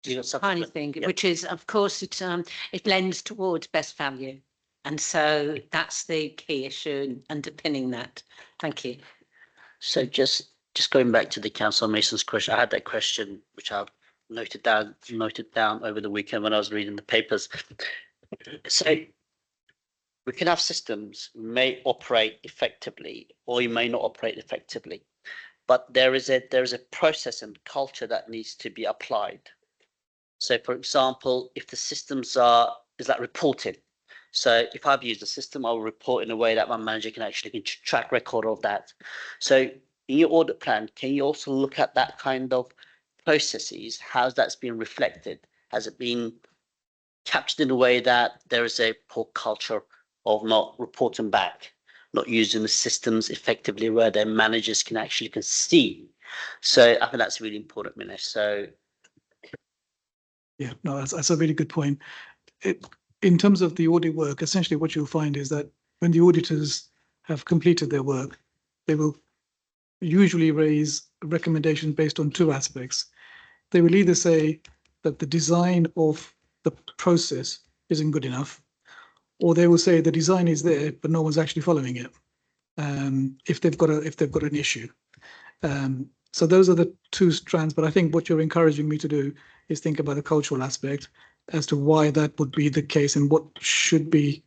Tiny thing, which is, of course, it lends towards best value, and so that's the key issue underpinning that. Thank you. So just going back to the Councillor Mason's question, I had that question which I've noted down over the weekend when I was reading the papers. So we can have systems may operate effectively, or you may not operate effectively, but there is a process and culture that needs to be applied. So, for example, if the systems is like reporting. So if I've used a system, I'll report in a way that my manager can actually track record of that. So in your audit plan, can you also look at that kind of processes? How's that's been reflected? Has it been captured in a way that there is a poor culture of not reporting back, not using the systems effectively where their managers can see? So I think that's really important, Minesh. So yeah, no, that's a really good point. In terms of the audit work, essentially what you'll find is that when the auditors have completed their work, they will usually raise recommendations based on two aspects. They will either say that the design of the process isn't good enough, or they will say the design is there, but no one's actually following it. If they've got an issue. So those are the two strands, but I think what you're encouraging me to do is think about the cultural aspect as to why that would be the case and what should be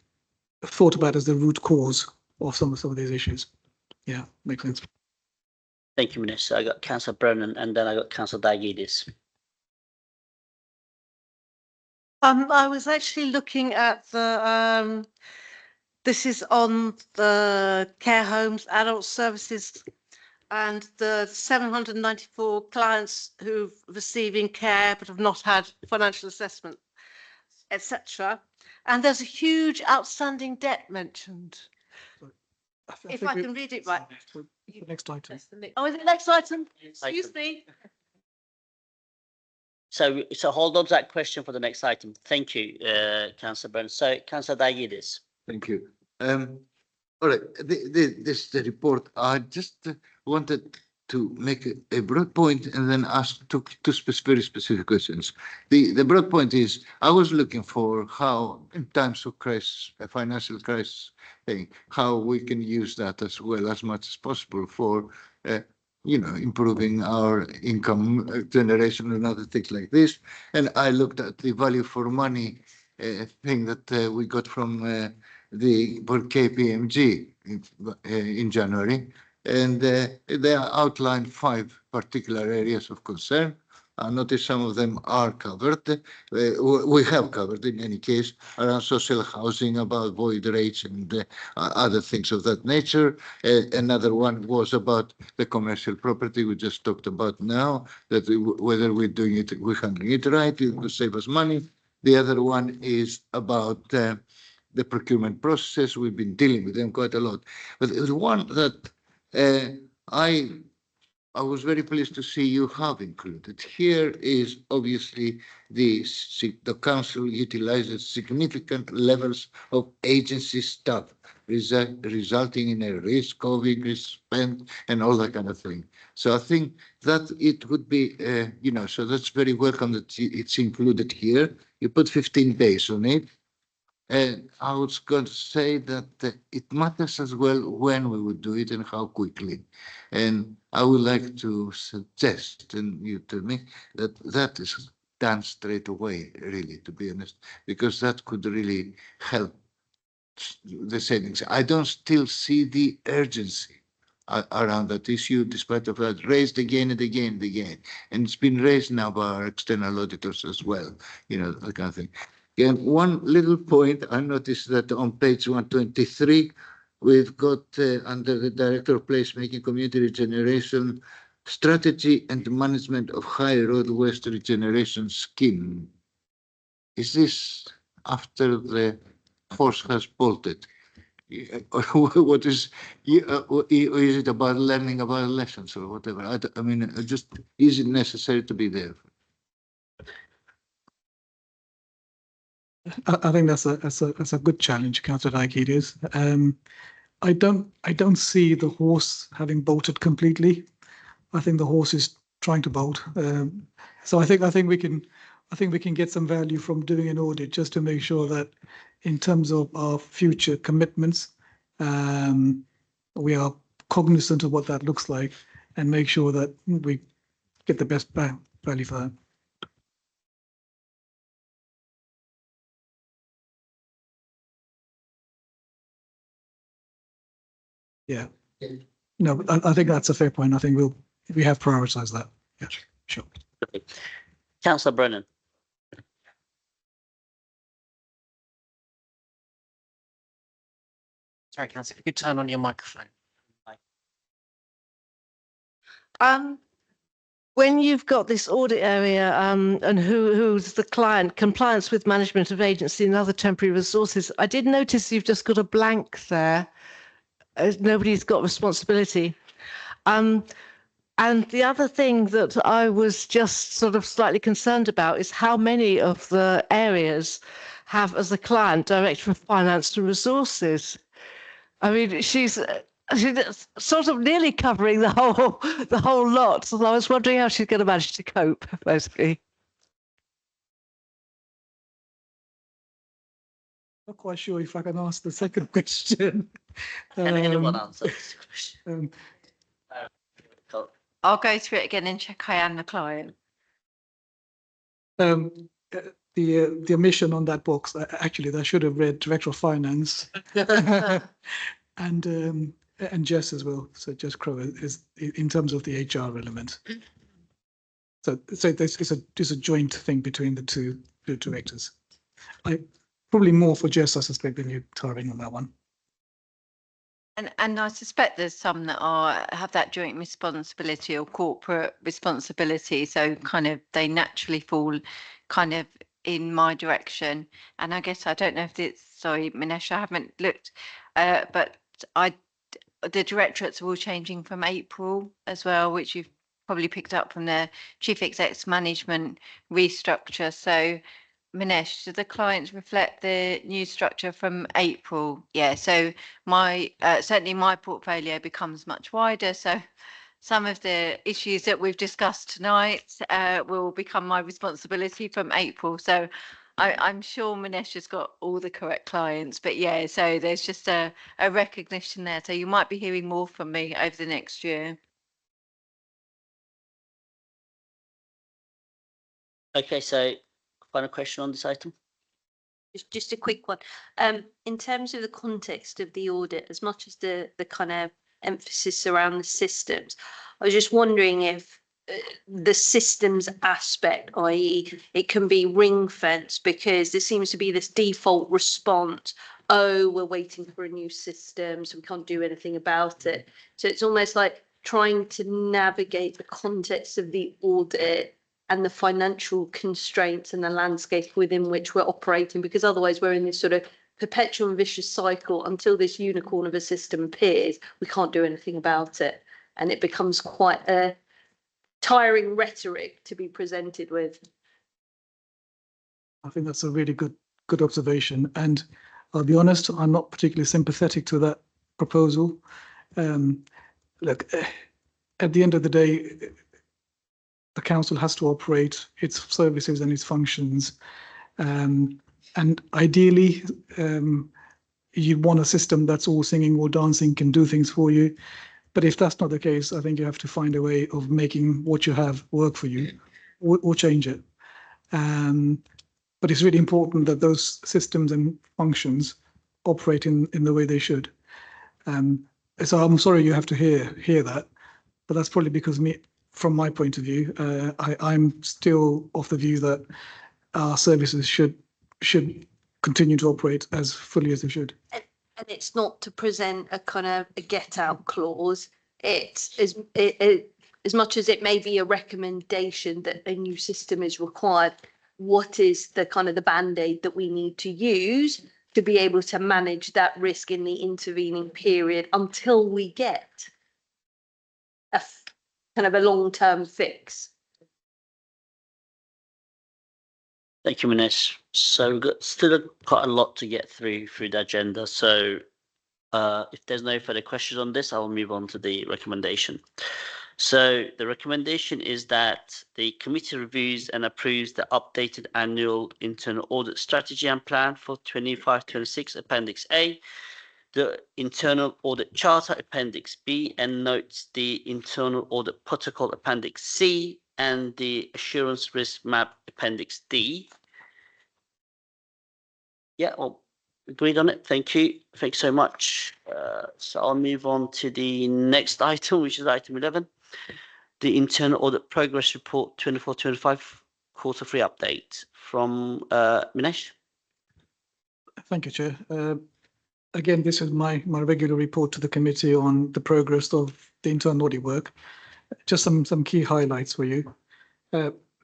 thought about as the root cause of some of these issues. Yeah, makes sense. Thank you, Minister. I got Councillor Brennan and then I got Councillor Diagidis. I was actually looking at the this is on the care homes, adult services, and the 794 clients who've receiving care but have not had financial assessment, etc. And there's a huge outstanding debt mentioned. If I can read it right. The next item. Oh, is it next item? Excuse me. So hold on to that question for the next item. Thank you, Councillor Brennan. So Councillor Diagidis. Thank you. All right, this is the report. I just wanted to make a broad point and then ask two very specific questions. The broad point is, I was looking for how, in times of crisis, a financial crisis, how we can use that as well as much as possible for, improving our income generation and other things like this. And I looked at the value for money thing that we got from the KPMG in January, and they outlined 5 particular areas of concern. I notice some of them are covered. We have covered in any case around social housing, about void rates and other things of that nature. Another one was about the commercial property we just talked about now, that whether we're doing it, we're handling it right, it will save us money. The other one is about the procurement process. We've been dealing with them quite a lot. But the one that I was very pleased to see you have included here is obviously the council utilizes significant levels of agency staff, resulting in a risk of increased spend and all that kind of thing. So I think that it would be, so that's very welcome that it's included here. You put 15 days on it. And I was going to say that it matters as well when we would do it and how quickly. And I would like to suggest, and you tell me, that that is done straight away, really, to be honest, because that could really help the savings. I don't still see the urgency around that issue, despite of that raised again and again and again. And it's been raised now by our external auditors as well, that kind of thing. And one little point, I noticed that on page 123, we've got under the Director of Placemaking, Community Regeneration, Strategy and Management of High Road Waste Regeneration Scheme. Is this after the horse has bolted? What is it about learning about lessons or whatever? I mean, just is it necessary to be there? I think that's a good challenge, Councillor Diakides. I don't see the horse having bolted completely. I think the horse is trying to bolt. So I think we can get some value from doing an audit just to make sure that in terms of our future commitments, we are cognizant of what that looks like and make sure that we get the best value for that. Yeah. No, but I think that's a fair point. I think we have prioritised that. Yeah, sure. Councillor Brennan. Sorry, Councillor, if you could turn on your microphone. When you've got this audit area and who's the client, compliance with management of agency and other temporary resources, I did notice you've just got a blank there. Nobody's got responsibility. And the other thing that I was just sort of slightly concerned about is how many of the areas have as a client Director of Finance and Resources. I mean, she's sort of nearly covering the whole lot. So I was wondering how she's going to manage to cope, basically. Not quite sure if I can ask the second question. Can anyone answer this question? I'll go through it again and check I am the client. The omission on that box, actually, I should have read Director of Finance and Jess as well. So Jess Crow is in terms of the HR element. So it's a joint thing between the two directors. Probably more for Jess, I suspect, than you, Taryn, on that one. And I suspect there's some that have that joint responsibility or corporate responsibility. So kind of they naturally fall kind of in my direction. And I guess I don't know if it's, sorry, Minesh, I haven't looked, but the directorates are all changing from April as well, which you've probably picked up from the Chief Exec's management restructure. So Minesh, do the clients reflect the new structure from April? Yeah, so my certainly my portfolio becomes much wider. So some of the issues that we've discussed tonight will become my responsibility from April. So I'm sure Minesh has got all the correct clients, but yeah, so there's just a recognition there. So you might be hearing more from me over the next year. Okay, so final question on this item. Just a quick one. In terms of the context of the audit, as much as the kind of emphasis around the systems, I was just wondering if the systems aspect, i.e. it can be ring fenced because there seems to be this default response. Oh, we're waiting for a new system, so we can't do anything about it. So it's almost like trying to navigate the context of the audit and the financial constraints and the landscape within which we're operating, because otherwise we're in this sort of perpetual and vicious cycle until this unicorn of a system appears. We can't do anything about it. And it becomes quite a tiring rhetoric to be presented with. I think that's a really good observation. And I'll be honest, I'm not particularly sympathetic to that proposal. Look, at the end of the day, the council has to operate its services and its functions. And ideally, you want a system that's all singing, all dancing, can do things for you. But if that's not the case, I think you have to find a way of making what you have work for you, or change it. But it's really important that those systems and functions operate in the way they should. So I'm sorry you have to hear that, but that's probably because from my point of view, I'm still of the view that our services should continue to operate as fully as they should. And it's not to present a kind of a get out clause. It's as much as it may be a recommendation that a new system is required. What is the kind of the band-aid that we need to use to be able to manage that risk in the intervening period until we get a kind of a long-term fix? Thank you, Minesh. So we've got still quite a lot to get through the agenda. So if there's no further questions on this, I'll move on to the recommendation. So the recommendation is that the committee reviews and approves the updated annual internal audit strategy and plan for 25-26 Appendix A, the internal audit charter Appendix B, and notes the internal audit protocol Appendix C and the assurance risk map Appendix D. Yeah, well, agreed on it. Thank you. Thanks so much. So I'll move on to the next item, which is item 11, the internal audit progress report 24-25 quarter 3 update from Minesh. Thank you, Chair. Again, this is my regular report to the committee on the progress of the internal audit work. Just some key highlights for you.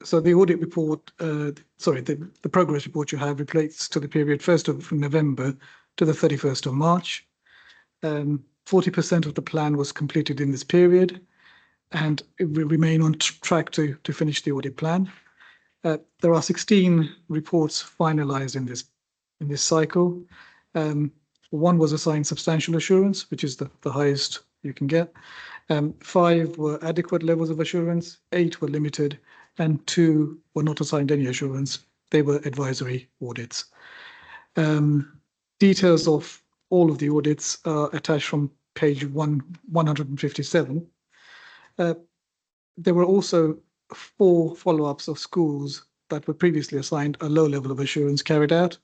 So the audit report, the progress report you have relates to the period 1st of November to the 31st of March. 40% of the plan was completed in this period, and we remain on track to finish the audit plan. There are 16 reports finalized in this cycle. One was assigned substantial assurance, which is the highest you can get. 5 were adequate levels of assurance, 8 were limited, and 2 were not assigned any assurance. They were advisory audits. Details of all of the audits are attached from page 157. There were also 4 follow-ups of schools that were previously assigned a low level of assurance carried out.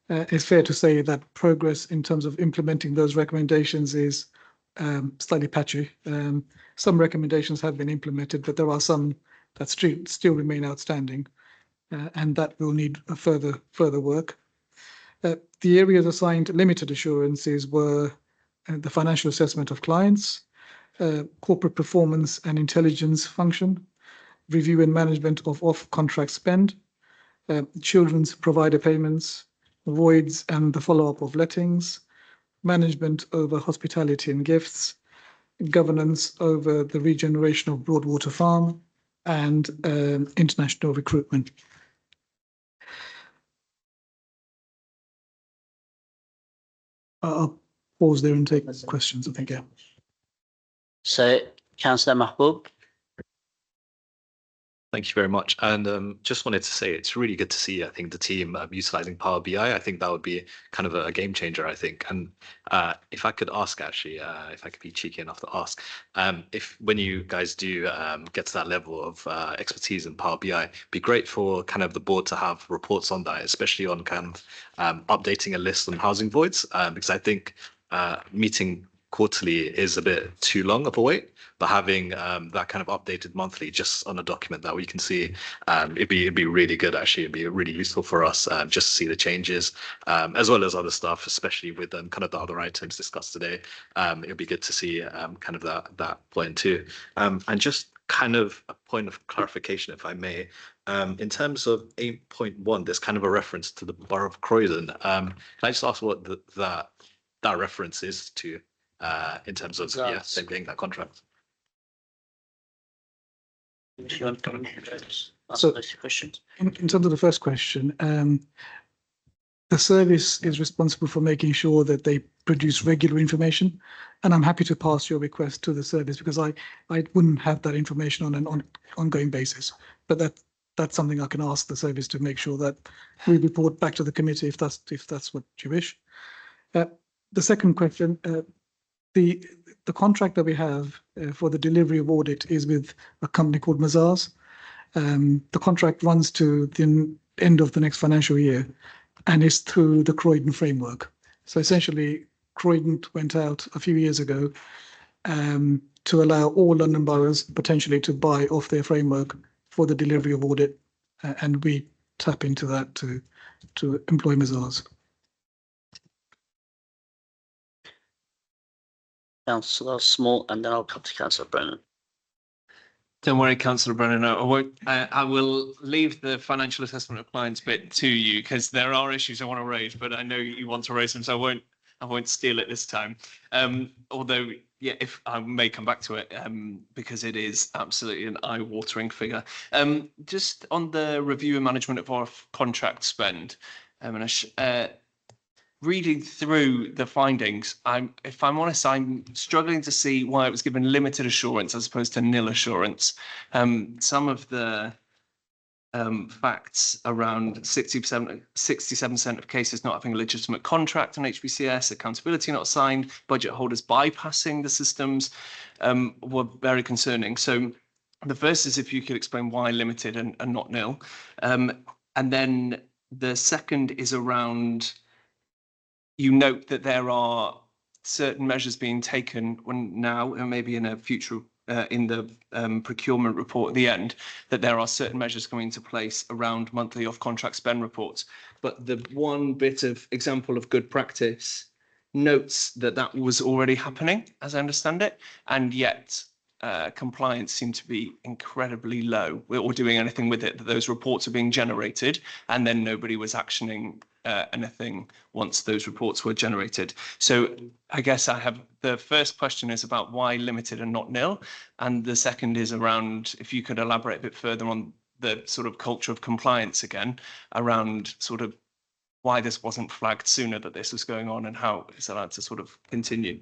It's fair to say that progress in terms of implementing those recommendations is slightly patchy. Some recommendations have been implemented, but there are some that still remain outstanding, and that will need a further work. The areas assigned limited assurances were the financial assessment of clients, corporate performance and intelligence function, review and management of off-contract spend, children's provider payments, voids and the follow-up of lettings, management over hospitality and gifts, governance over the regeneration of Broadwater Farm, and international recruitment. I'll pause there and take questions, I think, yeah. So, Councillor Mahbub. Thank you very much. And just wanted to say it's really good to see, I think, the team utilizing Power BI. I think that would be kind of a game changer, I think. And if I could ask, actually, if I could be cheeky enough to ask, if when you guys do get to that level of expertise in Power BI, it'd be great for kind of the board to have reports on that, especially on kind of updating a list on housing voids, because I think meeting quarterly is a bit too long of a wait, but having that kind of updated monthly just on a document that we can see, it'd be really good. Actually, it'd be really useful for us just to see the changes, as well as other stuff, especially with kind of the other items discussed today. It'd be good to see kind of that point too. And just kind of a point of clarification, if I may, in terms of 8.1, there's kind of a reference to the Borough of Croydon. Can I just ask what that reference is to? In terms of same thing, that contract. Do you want to come and answer So- those questions? In terms of the first question, the service is responsible for making sure that they produce regular information, and I'm happy to pass your request to the service because I wouldn't have that information on an ongoing basis. But that's something I can ask the service to make sure that we report back to the committee if that's what you wish. The second question, the contract that we have for the delivery of audit is with a company called Mazars. The contract runs to the end of the next financial year and is through the Croydon framework. So essentially, Croydon went out a few years ago to allow all London boroughs potentially to buy off their framework for the delivery of audit, and we tap into that to employ Mazars. Councillor Small, and then I'll come to Councillor Brennan. Don't worry, Councillor Brennan. I won't. I will leave the financial assessment of clients bit to you because there are issues I want to raise, but I know you want to raise them, so I won't steal it this time. Although, yeah, if I may come back to it, because it is absolutely an eye-watering figure. Just on the review and management of our contract spend, reading through the findings, if I'm honest, I'm struggling to see why it was given limited assurance as opposed to nil assurance. Some of the facts around 67% of cases not having a legitimate contract on HBCS, accountability not signed, budget holders bypassing the systems were very concerning. So the first is if you could explain why limited and not nil. And then the second is around, you note that there are certain measures being taken now and maybe in a future in the procurement report at the end, that there are certain measures coming into place around monthly off-contract spend reports. But the one bit of example of good practice notes that was already happening, as I understand it, and yet compliance seemed to be incredibly low or doing anything with it, that those reports are being generated and then nobody was actioning anything once those reports were generated. So I guess I have, the first question is about why limited and not nil. And the second is around, if you could elaborate a bit further on the sort of culture of compliance again, around sort of why this wasn't flagged sooner that this was going on and how it's allowed to sort of continue.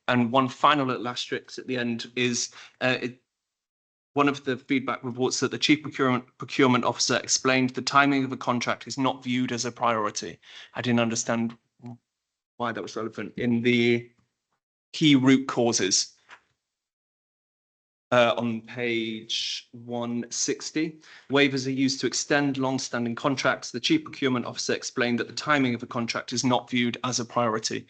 And one final little asterisk at the end is one of the feedback reports that the Chief Procurement Officer explained the timing of a contract is not viewed as a priority. I didn't understand why that was relevant. In the key root causes on page 160, waivers are used to extend long-standing contracts. The Chief Procurement Officer explained that the timing of a contract is not viewed as a priority.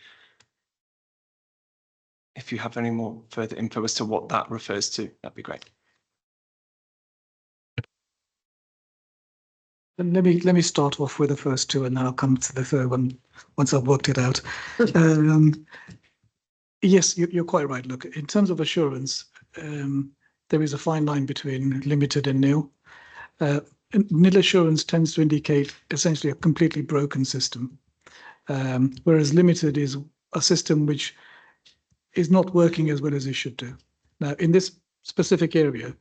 If you have any more further info as to what that refers to, that'd be great. Let me start off with the first two, and then I'll come to the third one once I've worked it out. Yes, you're quite right. Look, in terms of assurance, there is a fine line between limited and nil. Nil assurance tends to indicate essentially a completely broken system, whereas limited is a system which is not working as well as it should do. Now, in this specific area,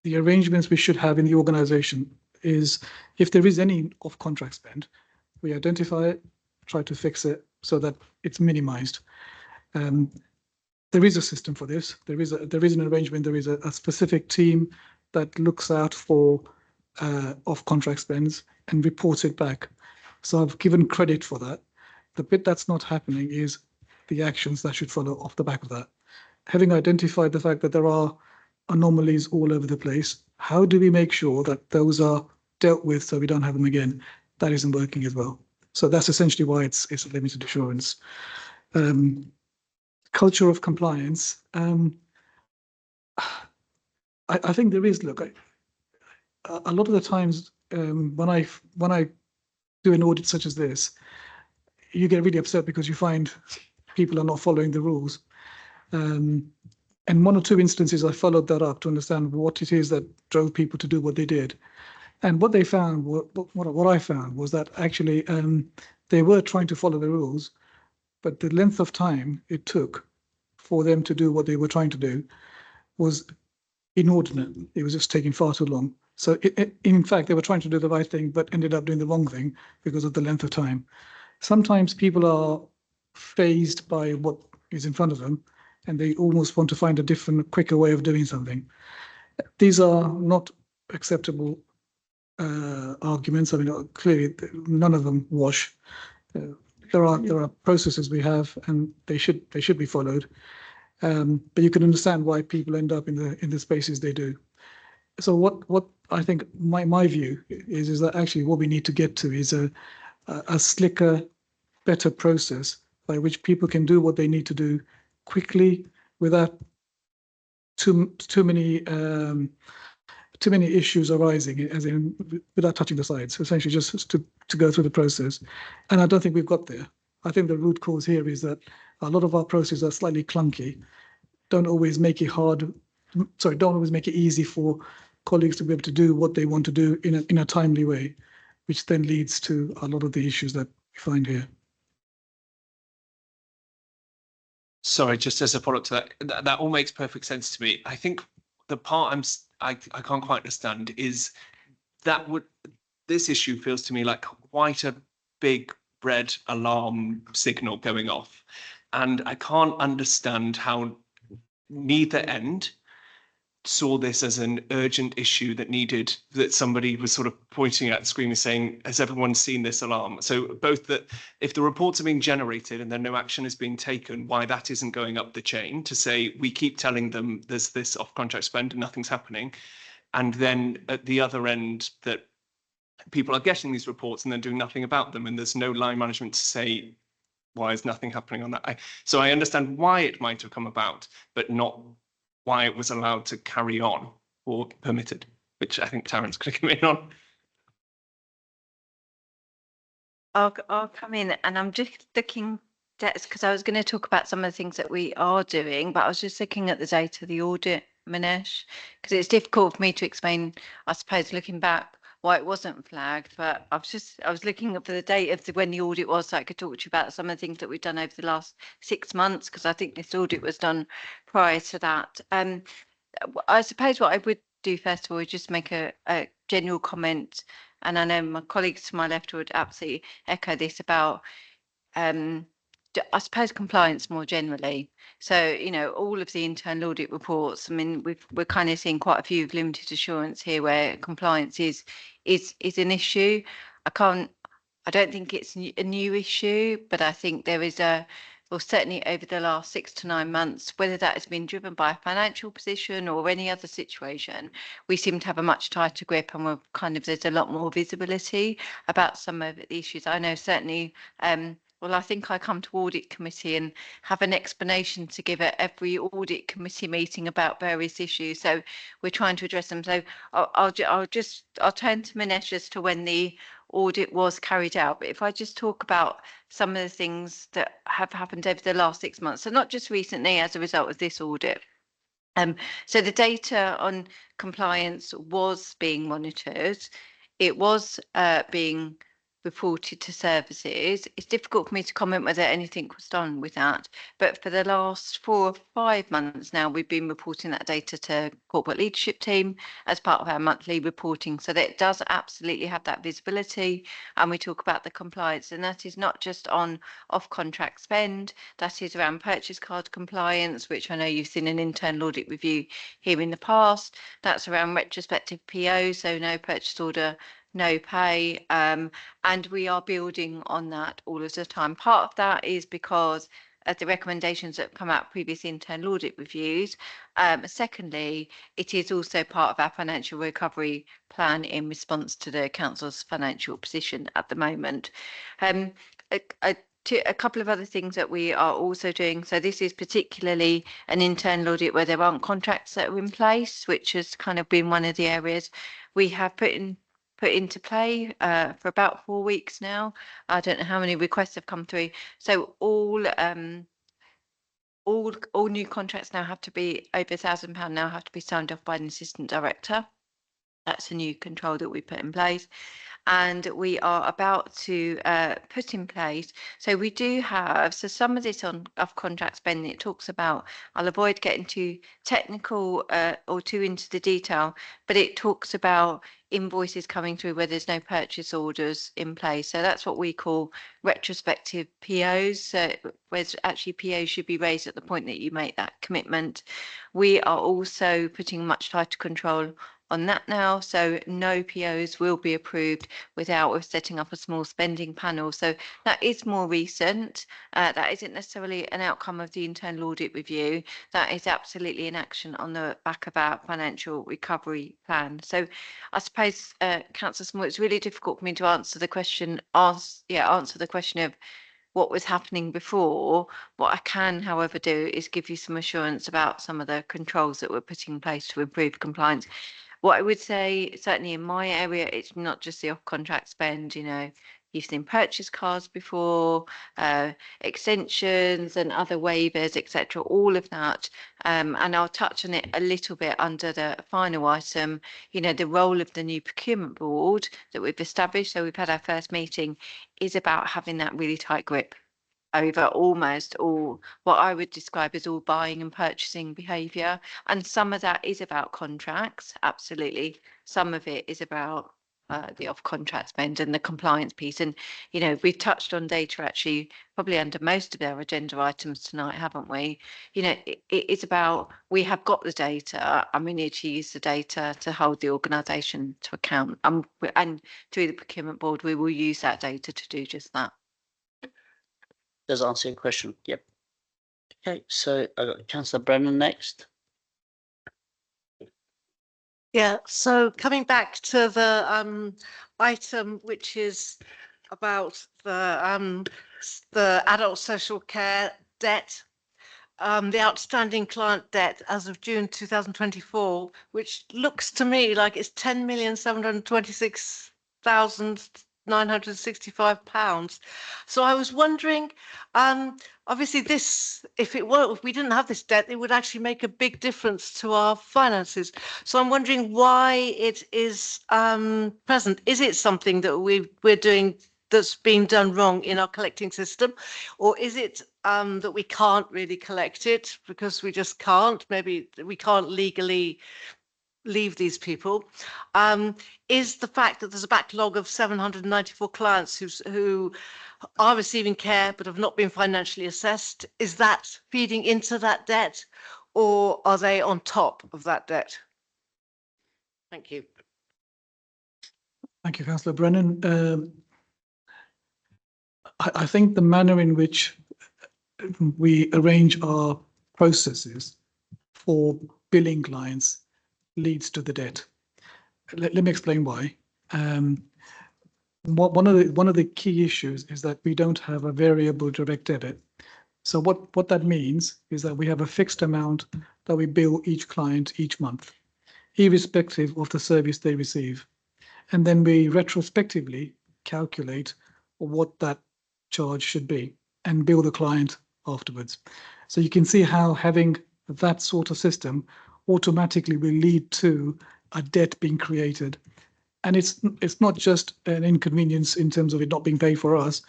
the arrangements we should have in the organisation is if there is any off-contract spend, we identify it, try to fix it so that it's minimised. There is a system for this. There is an arrangement. There is a specific team that looks out for off-contract spends and reports it back. So I've given credit for that. The bit that's not happening is the actions that should follow off the back of that. Having identified the fact that there are anomalies all over the place, how do we make sure that those are dealt with so we don't have them again? That isn't working as well. So that's essentially why it's a limited assurance. culture of compliance. I think there is. Look, a lot of the times when I do an audit such as this, you get really upset because you find people are not following the rules. And one or two instances, I followed that up to understand what it is that drove people to do what they did. And what they found, what I found, was that actually they were trying to follow the rules, but the length of time it took for them to do what they were trying to do was inordinate. It was just taking far too long. So in fact, they were trying to do the right thing, but ended up doing the wrong thing because of the length of time. Sometimes people are fazed by what is in front of them, and they almost want to find a different, quicker way of doing something. These are not acceptable arguments. I mean, clearly none of them wash. There are processes we have, and they should be followed. But you can understand why people end up in the spaces they do. So what I think my view is that actually what we need to get to is a slicker, better process by which people can do what they need to do quickly without too many issues arising, as in without touching the sides. Essentially, just to go through the process. And I don't think we've got there. I think the root cause here is that a lot of our processes are slightly clunky. Don't always make it easy for colleagues to be able to do what they want to do in a timely way, which then leads to a lot of the issues that we find here. Sorry, just as a follow-up to that all makes perfect sense to me. I think the part I can't quite understand is that this issue feels to me like quite a big red alarm signal going off, and I can't understand how neither end saw this as an urgent issue that somebody was sort of pointing at the screen and saying, has everyone seen this alarm? So both that if the reports are being generated and then no action is being taken, why that isn't going up the chain to say, we keep telling them there's this off-contract spend and nothing's happening. And then at the other end that people are getting these reports and then doing nothing about them. And there's no line management to say, why is nothing happening on that? So I understand why it might have come about, but not why it was allowed to carry on or permitted, which I think Taryn's going to come in on. I'll come in, and I'm just looking because I was going to talk about some of the things that we are doing, but I was just looking at the data, the audit, Manesh, because it's difficult for me to explain, I suppose, looking back, why it wasn't flagged. But I was looking up for the date of when the audit was, so I could talk to you about some of the things that we've done over the last 6 months, because I think this audit was done prior to that. I suppose what I would do first of all is just make a general comment, and I know my colleagues to my left would absolutely echo this about I suppose compliance more generally. So, you know, all of the internal audit reports, I mean, we're kind of seeing quite a few of limited assurance here where compliance is an issue. I don't think it's a new issue, but I think there is well, certainly over the last 6 to 9 months, whether that has been driven by a financial position or any other situation, we seem to have a much tighter grip, and there's a lot more visibility about some of the issues. I know certainly, well, I think I come to audit committee and have an explanation to give at every audit committee meeting about various issues. So we're trying to address them. So I'll turn to Manesh as to when the audit was carried out. But if I just talk about some of the things that have happened over the last 6 months, so not just recently as a result of this audit. So the data on compliance was being monitored. It was being reported to services. It's difficult for me to comment whether anything was done with that, but for the last 4 or 5 months now, we've been reporting that data to corporate leadership team as part of our monthly reporting, so that it does absolutely have that visibility. And we talk about the compliance, and that is not just on off-contract spend, that is around purchase card compliance, which I know you've seen an internal audit review here in the past. That's around retrospective PO, so no purchase order, no pay, and we are building on that all of the time. Part of that is because of the recommendations that have come out previous internal audit reviews. Secondly, it is also part of our financial recovery plan in response to the council's financial position at the moment. a couple of other things that we are also doing. So this is particularly an internal audit where there aren't contracts that are in place, which has kind of been one of the areas we have put into play for about 4 weeks now. I don't know how many requests have come through. So all new contracts now have to be over £1,000 now have to be signed off by an assistant director. That's a new control that we put in place. And we are about to put in place. So we do have, so some of this on off contract spending, it talks about, I'll avoid getting too technical or too into the detail, but it talks about invoices coming through where there's no purchase orders in place. So that's what we call retrospective POs. So where actually POs should be raised at the point that you make that commitment. We are also putting much tighter control on that now, so no POs will be approved without us setting up a small spending panel. So that is more recent. That isn't necessarily an outcome of the internal audit review. That is absolutely an action on the back of our financial recovery plan. So I suppose, Councillor Small, it's really difficult for me to answer the question. Answer the question of what was happening before. What I can, however, do is give you some assurance about some of the controls that we're putting in place to improve compliance. What I would say, certainly in my area, it's not just the off-contract spend, you've seen purchase cards before, extensions and other waivers, etc., all of that. And I'll touch on it a little bit under the final item, the role of the new procurement board that we've established. So we've had our first meeting is about having that really tight grip over almost all what I would describe as all buying and purchasing behaviour. And some of that is about contracts, absolutely. Some of it is about the off-contract spend and the compliance piece. And, we've touched on data actually probably under most of our agenda items tonight, haven't we? It's about, we have got the data and we need to use the data to hold the organisation to account. And through the procurement board, we will use that data to do just that. Does answer your question? Yep. Okay, so I got Councillor Brennan next. Yeah, so coming back to the item which is about the adult social care debt, the outstanding client debt as of June 2024, which looks to me like it's £10,726,965. So I was wondering, obviously this, if we didn't have this debt, it would actually make a big difference to our finances. So I'm wondering why it is present. Is it something that we're doing that's been done wrong in our collecting system, or is it that we can't really collect it because we just can't? Maybe we can't legally leave these people. Is the fact that there's a backlog of 794 clients who are receiving care but have not been financially assessed, is that feeding into that debt, or are they on top of that debt? Thank you. Thank you, Councillor Brennan. I think the manner in which we arrange our processes for billing clients leads to the debt. Let me explain why. One of the key issues is that we don't have a variable direct debit. So what that means is that we have a fixed amount that we bill each client each month, irrespective of the service they receive. And then we retrospectively calculate what that charge should be and bill the client afterwards. So you can see how having that sort of system automatically will lead to a debt being created. And it's not just an inconvenience in terms of it not being paid for us,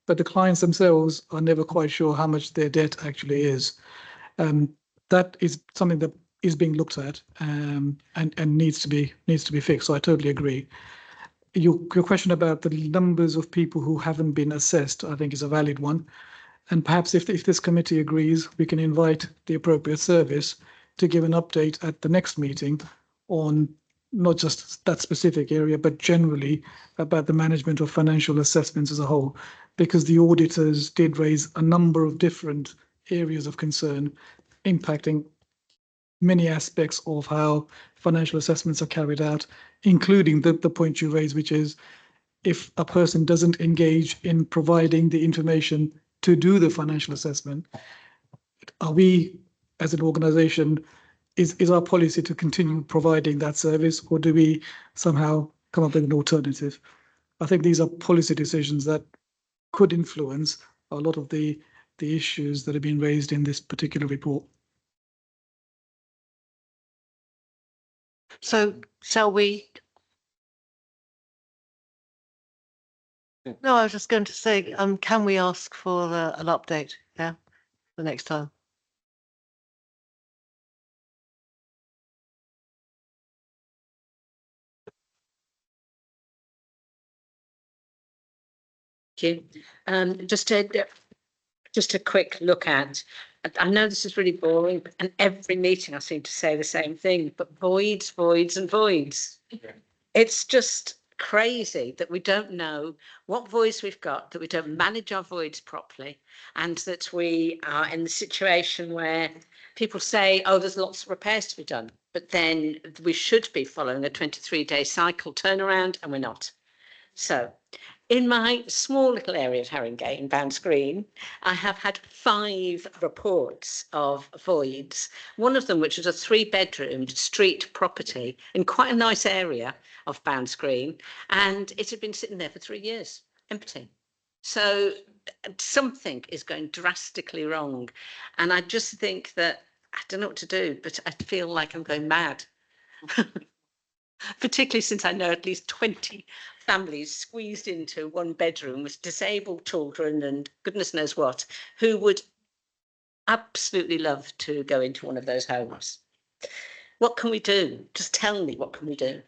but the clients themselves are never quite sure how much their debt actually is. That is something that is being looked at and needs to be fixed. So I totally agree. Your question about the numbers of people who haven't been assessed, I think, is a valid one. And perhaps if this committee agrees, we can invite the appropriate service to give an update at the next meeting on not just that specific area, but generally about the management of financial assessments as a whole, because the auditors did raise a number of different areas of concern impacting many aspects of how financial assessments are carried out, including the point you raised, which is if a person doesn't engage in providing the information to do the financial assessment, are we, as an organisation, is our policy to continue providing that service, or do we somehow come up with an alternative? I think these are policy decisions that could influence a lot of the issues that have been raised in this particular report. So shall we? No, I was just going to say, can we ask for an update? Yeah, the next time. Thank you. Just a quick look at, I know this is really boring, and every meeting I seem to say the same thing, but voids, voids and voids. It's just crazy that we don't know what voids we've got, that we don't manage our voids properly, and that we are in the situation where people say, oh, there's lots of repairs to be done, but then we should be following a 23-day cycle turnaround, and we're not. So in my small little area of Haringey in Bounds Green, I have had 5 reports of voids. One of them, which was a 3-bedroomed street property in quite a nice area of Bounds Green, and it had been sitting there for 3 years, empty. So something is going drastically wrong. And I just think that, I don't know what to do, but I feel like I'm going mad. Particularly since I know at least 20 families squeezed into 1 bedroom with disabled children and goodness knows what, who would absolutely love to go into one of those homes. What can we do? Just tell me, what can we do?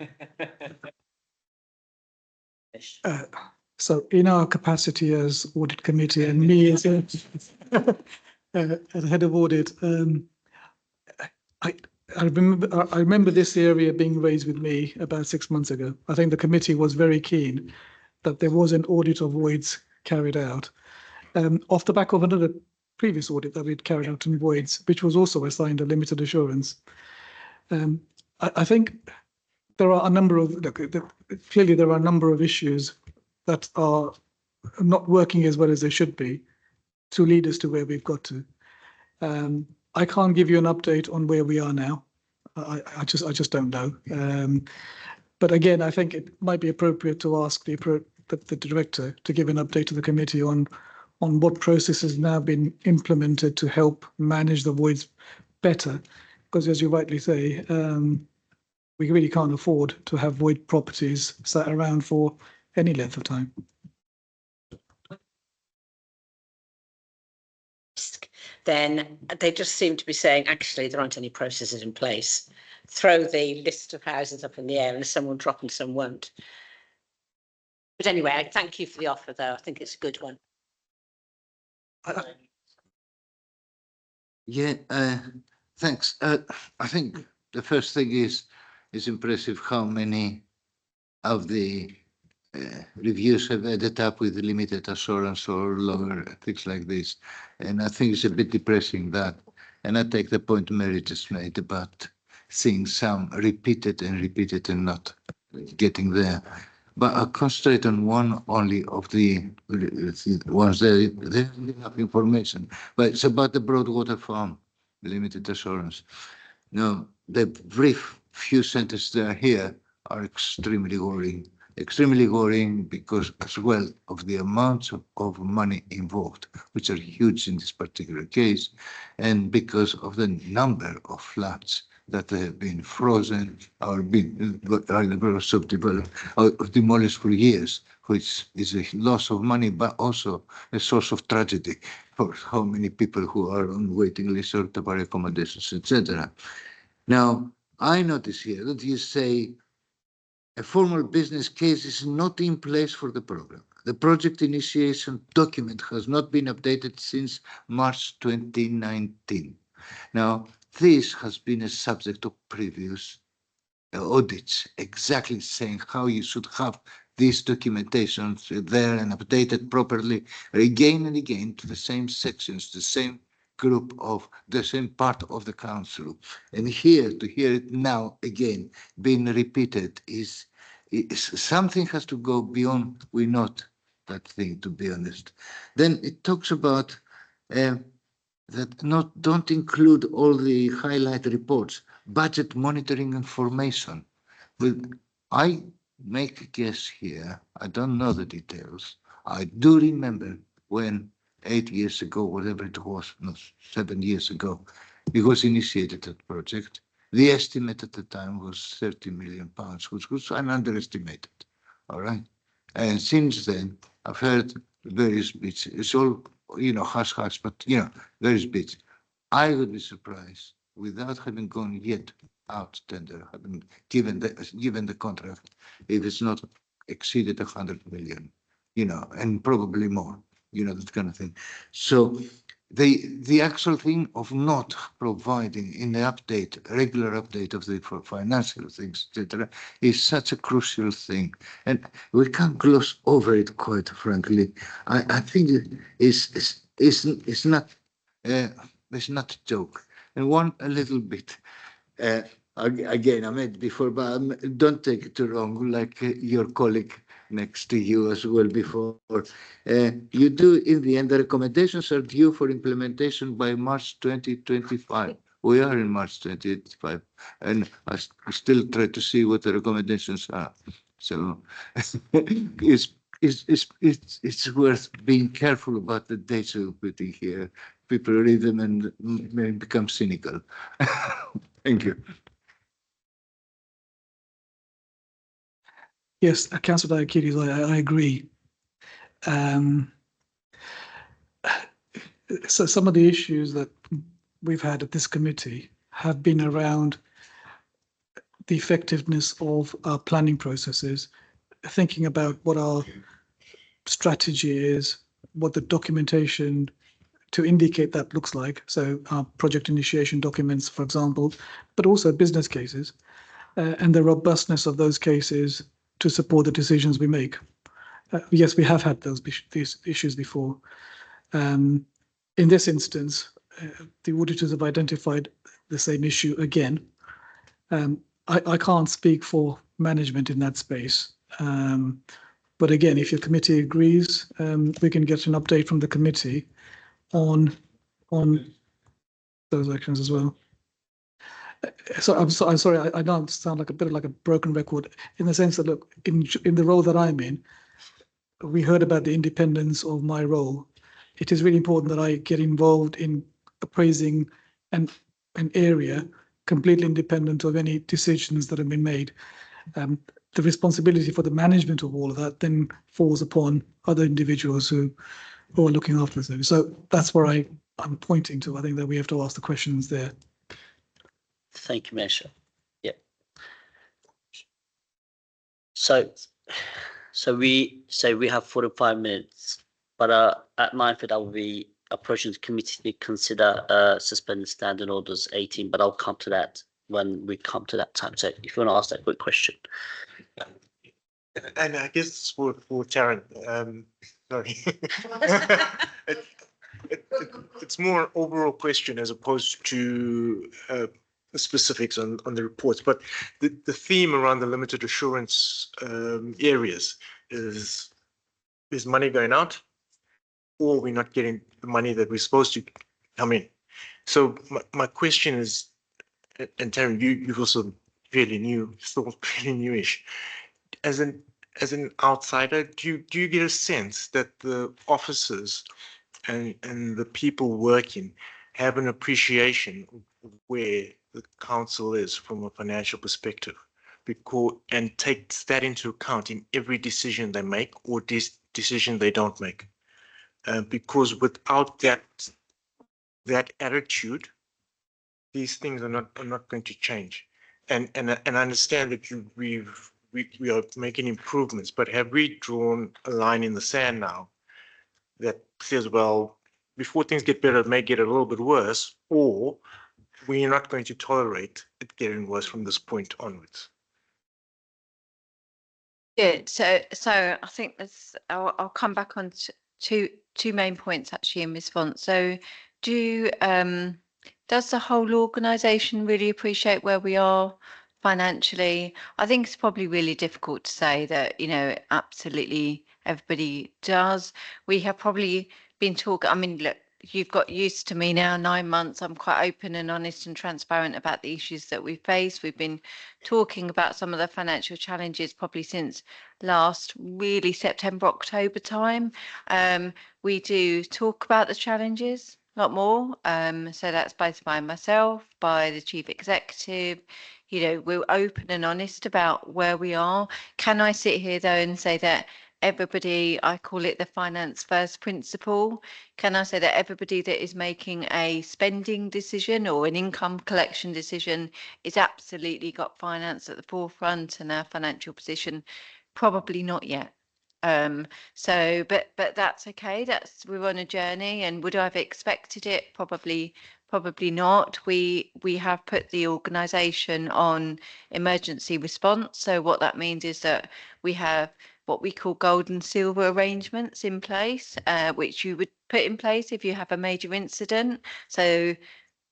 So in our capacity as audit committee and me as a as head of audit, I remember this area being raised with me about 6 months ago. I think the committee was very keen that there was an audit of voids carried out, off the back of another previous audit that we'd carried out in voids, which was also assigned a limited assurance. I think there are a number of, clearly there are a number of issues that are not working as well as they should be to lead us to where we've got to. I can't give you an update on where we are now. I just don't know. But again, I think it might be appropriate to ask the director to give an update to the committee on what process has now been implemented to help manage the voids better. Because as you rightly say, we really can't afford to have void properties sat around for any length of time. Then they just seem to be saying, actually, there aren't any processes in place. Throw the list of houses up in the air and some will drop and some won't. But anyway, I thank you for the offer, though. I think it's a good one. Yeah, thanks. I think the first thing is impressive how many of the reviews have ended up with limited assurance or lower things like this. And I think it's a bit depressing that, and I take the point Mary just made about seeing some repeated and not getting there. But I'll concentrate on one only of the ones that they have information, but it's about the Broadwater Farm, limited assurance. Now, the brief few sentences that are here are extremely worrying because as well of the amounts of money involved, which are huge in this particular case, and because of the number of flats that have been frozen or been subdeveloped or demolished for years, which is a loss of money, but also a source of tragedy for how many people who are on waiting lists or temporary accommodations, etc. Now, I notice here that you say a formal business case is not in place for the program. The project initiation document has not been updated since March 2019. Now, this has been a subject of previous audits, exactly saying how you should have these documentations there and updated properly again and again to the same sections, the same group of the same part of the council. And here, to hear it now again being repeated is something has to go beyond we not that thing, to be honest. Then it talks about that don't include all the highlight reports, budget monitoring information. Well, I make a guess here. I don't know the details. I do remember when 8 years ago, whatever it was, no, 7 years ago, it was initiated that project. The estimate at the time was 30 million pounds, which was underestimated. All right. And since then, I've heard various bits. It's all, hush hush, but, various bits. I would be surprised without having gone yet out tender, having given the contract, if it's not exceeded 100 million, and probably more, that kind of thing. So the actual thing of not providing in the regular update of the financial things, etc., is such a crucial thing, and we can't gloss over it. Quite frankly, I think it's not a joke. And a little bit. Again, I made before, but don't take it wrong, like your colleague next to you as well before. You do, in the end, the recommendations are due for implementation by March 2025. We are in March 2025, and I still try to see what the recommendations are. So it's worth being careful about the dates we're putting here. People read them and may become cynical. Thank you. Yes, Councillor Diakides, I agree. So some of the issues that we've had at this committee have been around the effectiveness of our planning processes, thinking about what our strategy is, what the documentation to indicate that looks like. So our project initiation documents, for example, but also business cases, and the robustness of those cases to support the decisions we make. Yes, we have had these issues before. In this instance, the auditors have identified the same issue again. I can't speak for management in that space. But again, if your committee agrees, we can get an update from the committee on those actions as well. So I'm sorry, I don't sound like a bit like a broken record in the sense that, look, in the role that I'm in, we heard about the independence of my role. It is really important that I get involved in appraising an area completely independent of any decisions that have been made. The responsibility for the management of all of that then falls upon other individuals who are looking after those. So that's where I'm pointing to. I think that we have to ask the questions there. Thank you, Minister. Yeah. So we have 45 minutes, but at 9:30 I will be approaching the committee to consider suspending standing orders 18, but I'll come to that when we come to that time. So if you want to ask that quick question. And I guess it's for Taryn. Sorry. It's more an overall question as opposed to specifics on the reports. But the theme around the limited assurance areas is money going out, or we're not getting the money that we're supposed to come in. So my question is, and Taryn, you've also fairly new, still fairly newish. As an outsider, do you get a sense that the officers and the people working have an appreciation of where the council is from a financial perspective, and takes that into account in every decision they make or decision they don't make? Because without that attitude, these things are not going to change. And I understand that we are making improvements, but have we drawn a line in the sand now that says, well, before things get better, it may get a little bit worse, or we're not going to tolerate it getting worse from this point onwards? Yeah, so I think I'll come back on two main points actually in response. So does the whole organisation really appreciate where we are financially? I think it's probably really difficult to say that, absolutely everybody does. We have probably been talking, I mean, look, you've got used to me now, 9 months. I'm quite open and honest and transparent about the issues that we face. We've been talking about some of the financial challenges probably since last really September, October time. We do talk about the challenges a lot more. So that's both by myself, by the chief executive. You know, we're open and honest about where we are. Can I sit here though and say that everybody, I call it the finance first principle. Can I say that everybody that is making a spending decision or an income collection decision is absolutely got finance at the forefront and our financial position? Probably not yet. So, but that's okay. We're on a journey, and would I have expected it? Probably not. We have put the organisation on emergency response. So what that means is that we have what we call gold and silver arrangements in place, which you would put in place if you have a major incident. So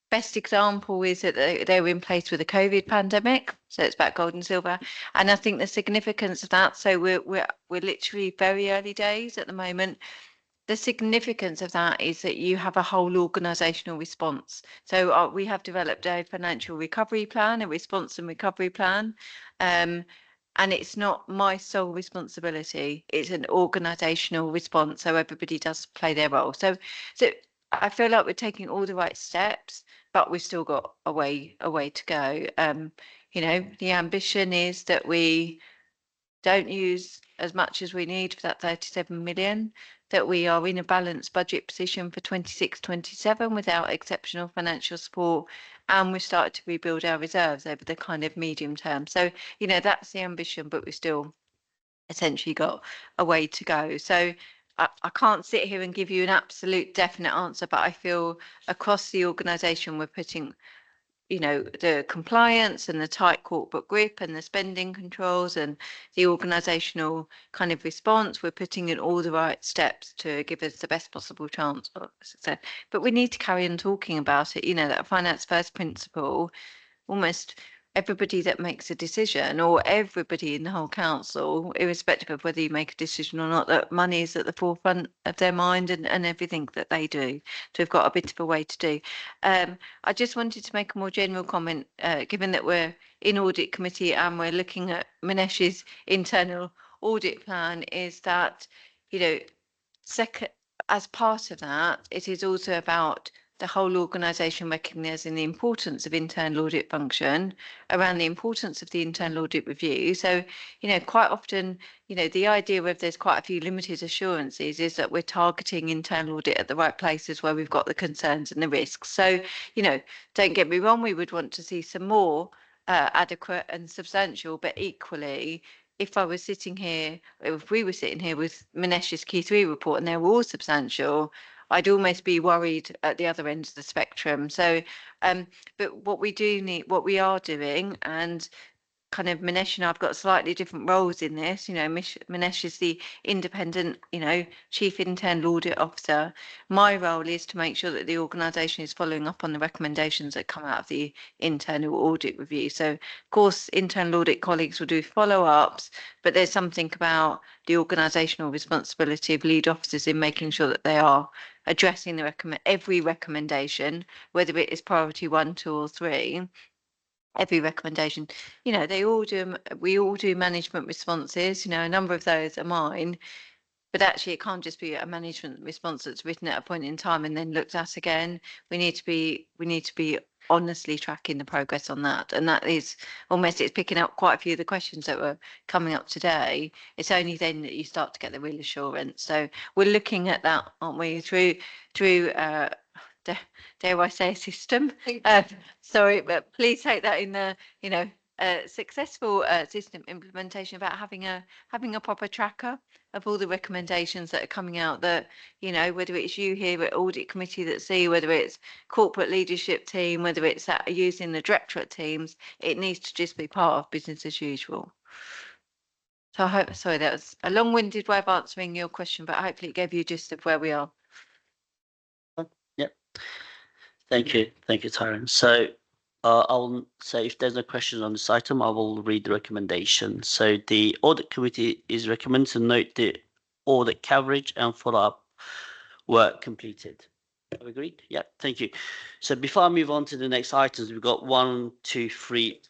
best example is that they were in place with the COVID pandemic. So it's about gold and silver. And I think the significance of that, so we're literally very early days at the moment. The significance of that is that you have a whole organisational response. So we have developed a financial recovery plan, a response and recovery plan. And it's not my sole responsibility. It's an organisational response. So everybody does play their role. So I feel like we're taking all the right steps, but we've still got a way to go. You know, the ambition is that we don't use as much as we need for that 37 million, that we are in a balanced budget position for 26-27 without exceptional financial support, and we've started to rebuild our reserves over the kind of medium term. So, you know, that's the ambition, but we've still essentially got a way to go. So I can't sit here and give you an absolute definite answer, but I feel across the organisation we're putting, you know, the compliance and the tight corporate grip and the spending controls and the organisational kind of response, we're putting in all the right steps to give us the best possible chance of success. But we need to carry on talking about it, you know, that finance first principle, almost everybody that makes a decision or everybody in the whole council, irrespective of whether you make a decision or not, that money is at the forefront of their mind and everything that they do. So we've got a bit of a way to do. I just wanted to make a more general comment, given that we're in audit committee and we're looking at Minesh's internal audit plan, is that, you know, second, as part of that, it is also about the whole organisation recognising the importance of internal audit function, around the importance of the internal audit review. So, you know, quite often, you know, the idea of there's quite a few limited assurances is that we're targeting internal audit at the right places where we've got the concerns and the risks. So, you know, don't get me wrong, we would want to see some more adequate and substantial, but equally, if I was sitting here, if we were sitting here with Minesh's Q3 report and they were all substantial, I'd almost be worried at the other end of the spectrum. So, but what we do need, what we are doing, and kind of Minesh and I've got slightly different roles in this. You know, Minesh is the independent, you know, chief internal audit officer. My role is to make sure that the organisation is following up on the recommendations that come out of the internal audit review. So, of course, internal audit colleagues will do follow-ups, but there's something about the organisational responsibility of lead officers in making sure that they are addressing the every recommendation, whether it is priority 1, 2 or 3. Every recommendation, you know, we all do management responses, you know, a number of those are mine, but actually it can't just be a management response that's written at a point in time and then looked at again. We need to be honestly tracking the progress on that. And that is almost, it's picking up quite a few of the questions that were coming up today. It's only then that you start to get the real assurance. So we're looking at that, aren't we, through dare I say a system? Sorry, but please take that in the, you know, successful system implementation about having a proper tracker of all the recommendations that are coming out, that, you know, whether it's you here at audit committee that see, whether it's corporate leadership team, whether it's using the directorate teams, it needs to just be part of business as usual. So I hope, sorry, that was a long-winded way of answering your question, but hopefully it gave you a gist of where we are. Yep. Thank you, Tyrone. So I'll say if there's no questions on this item, I will read the recommendation. So the audit committee is recommended to note the audit coverage and follow-up work completed. Agreed? Yep, thank you. So before I move on to the next items, we've got 1, 2, 3.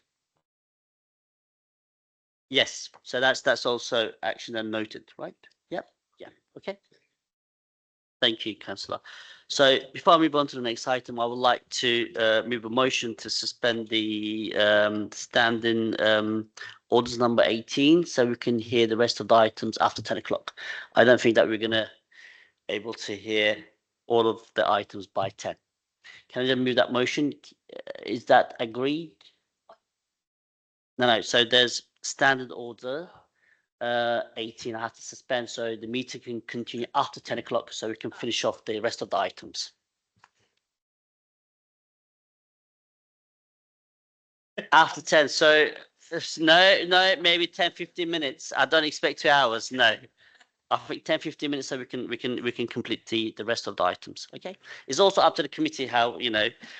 Yes, so that's also action and noted, right? Yep, yeah, okay. Thank you, Councillor. So before I move on to the next item, I would like to move a motion to suspend the standing orders number 18, so we can hear the rest of the items after 10 o'clock. I don't think that we're gonna able to hear all of the items by 10. Can I just move that motion? Is that agreed? No, so there's standard order 18, I have to suspend, so the meeting can continue after 10 o'clock, so we can finish off the rest of the items. After 10, so no, maybe 10, 15 minutes. I don't expect 2 hours, no. I think 10, 15 minutes, so we can complete the rest of the items, okay? It's also up to the committee how,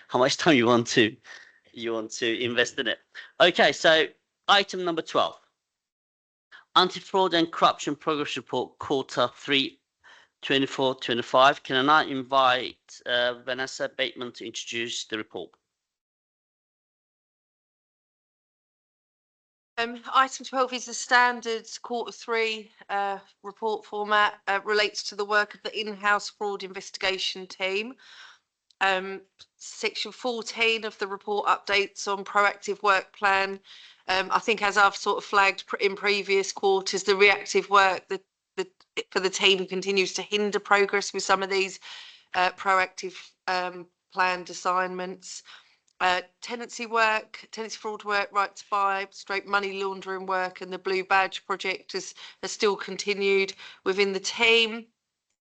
how much time you want to invest in it. Okay, so item number 12. Anti-fraud and corruption progress report quarter 3 24-25. Can I now invite Vanessa Bateman to introduce the report? Item 12 is the standard quarter 3 report format, relates to the work of the in-house fraud investigation team. Section 14 of the report updates on proactive work plan. I think as I've sort of flagged in previous quarters, the reactive work that for the team continues to hinder progress with some of these proactive planned assignments. Tenancy fraud work, right to buy, straight money laundering work, and the Blue Badge project has still continued within the team.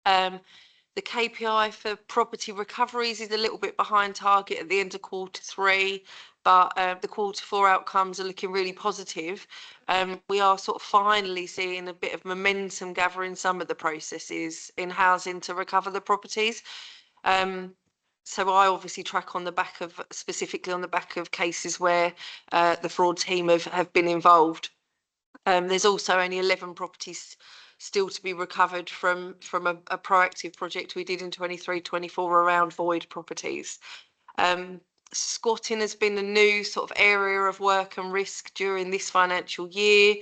The KPI for property recoveries is a little bit behind target at the end of quarter 3, but the quarter 4 outcomes are looking really positive. We are sort of finally seeing a bit of momentum gathering some of the processes in housing to recover the properties. So I obviously track on the back of, specifically on the back of cases where the fraud team have been involved. There's also only 11 properties still to be recovered from a proactive project we did in 23-24 around void properties. Squatting has been a new sort of area of work and risk during this financial year.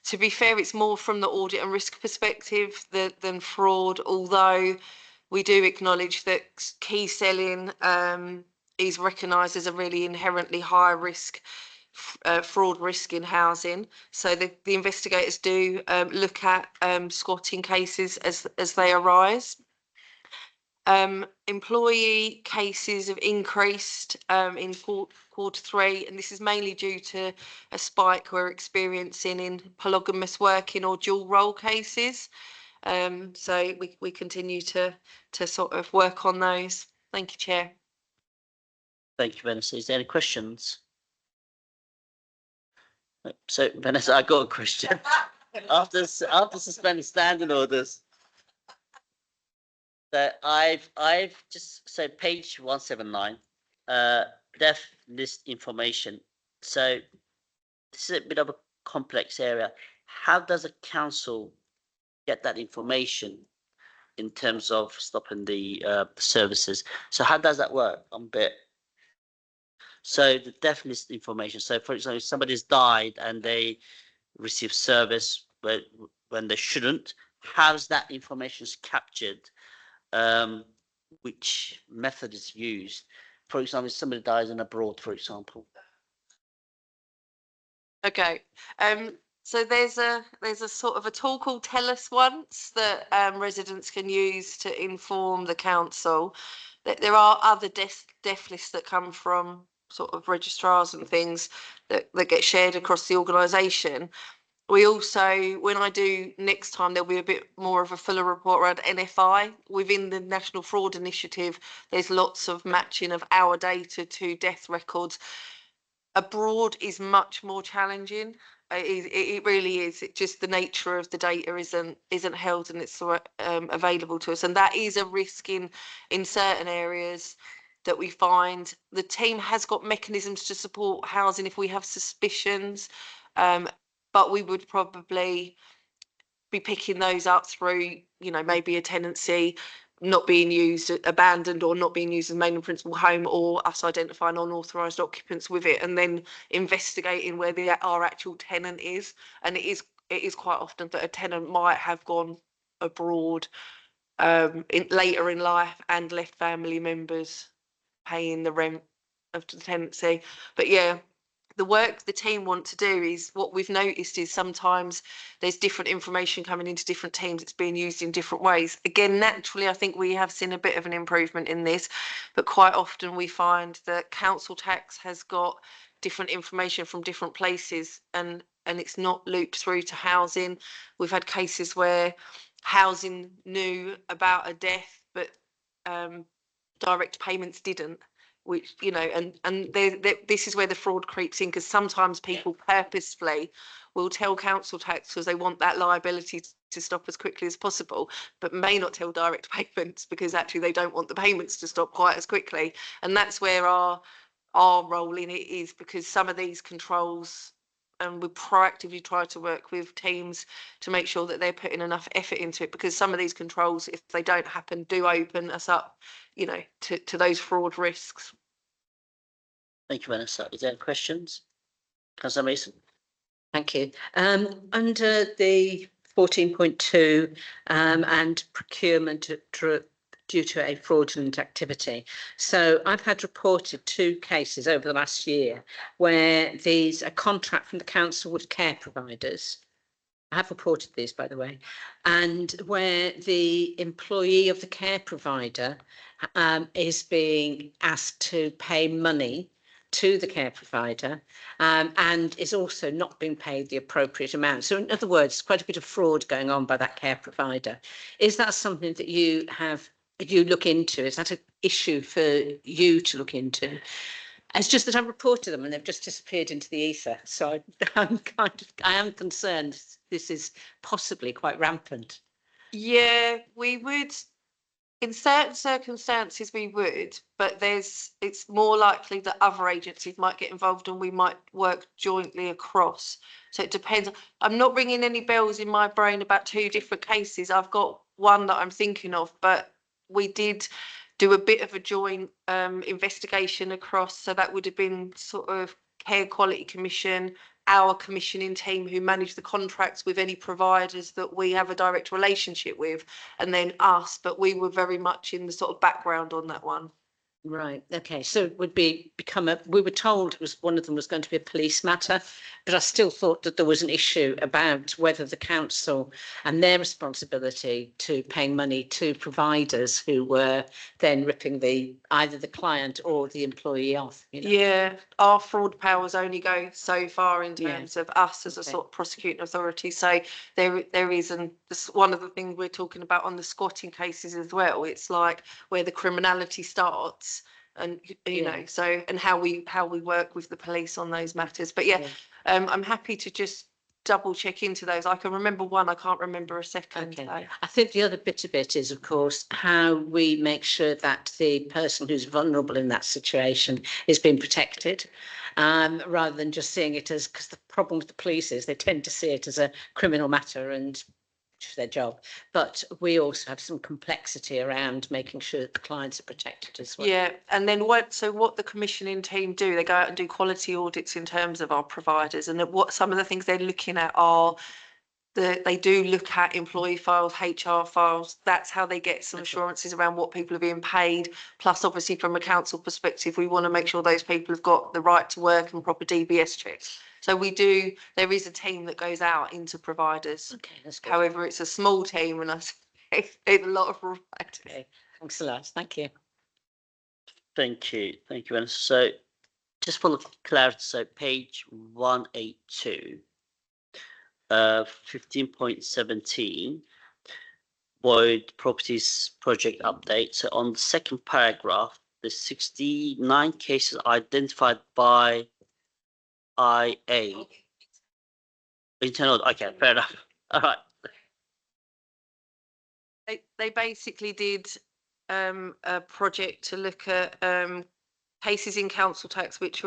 To be fair, it's more from the audit and risk perspective than fraud, although we do acknowledge that key selling is recognised as a really inherently high risk fraud risk in housing. So the investigators do look at squatting cases as they arise. Employee cases have increased in quarter 3, and this is mainly due to a spike we're experiencing in polygamous working or dual role cases. So we continue to sort of work on those. Thank you, Chair. Thank you, Vanessa. Is there any questions? So Vanessa, I got a question. After suspending standing orders, that I've just so page 179, death list information. So this is a bit of a complex area. How does a council get that information in terms of stopping the services? So how does that work? So the death list information. So for example, if somebody's died and they receive service when they shouldn't, how's that information captured? Which method is used? For example, if somebody dies in abroad, for example. Okay. So there's a sort of a tool called Tell Us Once that residents can use to inform the council. There are other death lists that come from sort of registrars and things that get shared across the organisation. We also, when I do next time, there'll be a bit more of a fuller report around NFI. Within the National Fraud Initiative, there's lots of matching of our data to death records. Abroad is much more challenging. It really is. It just the nature of the data isn't held and it's available to us, and that is a risk in certain areas that we find. The team has got mechanisms to support housing if we have suspicions, but we would probably be picking those up through, you know, maybe a tenancy not being used, abandoned, or not being used as main and principal home, or us identifying unauthorised occupants with it, and then investigating where our actual tenant is. And it is quite often that a tenant might have gone abroad later in life and left family members paying the rent of the tenancy. But yeah, the work the team want to do is, what we've noticed is sometimes there's different information coming into different teams. It's being used in different ways. Again, naturally, I think we have seen a bit of an improvement in this, but quite often we find that council tax has got different information from different places, and it's not looped through to housing. We've had cases where housing knew about a death, but direct payments didn't, which, you know, and this is where the fraud creeps in, because sometimes people purposefully will tell council tax because they want that liability to stop as quickly as possible, but may not tell direct payments because actually they don't want the payments to stop quite as quickly. And that's where our role in it is, because some of these controls, and we proactively try to work with teams to make sure that they're putting enough effort into it, because some of these controls, if they don't happen, do open us up, you know, to those fraud risks. Thank you, Vanessa. Is there any questions? Councillor Mason? Thank you. Under the 14.2 and procurement due to a fraudulent activity. So I've had reported 2 cases over the last year where there's a contract from the council with care providers. I have reported these, by the way, and where the employee of the care provider is being asked to pay money to the care provider and is also not being paid the appropriate amount. So in other words, quite a bit of fraud going on by that care provider. Is that something that you look into? Is that an issue for you to look into? It's just that I've reported them and they've just disappeared into the ether. So I am concerned this is possibly quite rampant. Yeah, we would, in certain circumstances we would, but it's more likely that other agencies might get involved and we might work jointly across. So it depends. I'm not ringing any bells in my brain about 2 different cases. I've got one that I'm thinking of, but we did do a bit of a joint investigation across. So that would have been sort of Care Quality Commission, our commissioning team who manage the contracts with any providers that we have a direct relationship with, and then us, but we were very much in the sort of background on that one. Right. Okay. So it would we were told it was one of them was going to be a police matter, but I still thought that there was an issue about whether the council and their responsibility to paying money to providers who were then ripping either the client or the employee off. You know? Yeah, our fraud powers only go so far in terms of us as a sort of prosecuting authority. So there is, and this one of the things we're talking about on the squatting cases as well. It's like where the criminality starts, and you know, so, and how we work with the police on those matters. But I'm happy to just double check into those. I can remember one, I can't remember a second. Okay. I think the other bit of it is, of course, how we make sure that the person who's vulnerable in that situation is being protected, rather than just seeing it as, because the problem with the police is they tend to see it as a criminal matter and which is their job. But we also have some complexity around making sure that the clients are protected as well. Yeah, and then what the commissioning team do, they go out and do quality audits in terms of our providers, and what some of the things they're looking at are they do look at employee files, HR files. That's how they get some assurances around what people are being paid. Plus, obviously, from a council perspective, we want to make sure those people have got the right to work and proper DBS checks. So there is a team that goes out into providers. Okay, that's good. However, it's a small team and it's a lot of providers. Okay, thanks a lot. Thank you. Thank you. Thank you, Vanessa. So just for clarity, so page 182, 15.17, Void Properties Project Update. So on the second paragraph, there's 69 cases identified by IA. Internal, okay, fair enough. All right. They basically did a project to look at cases in council tax which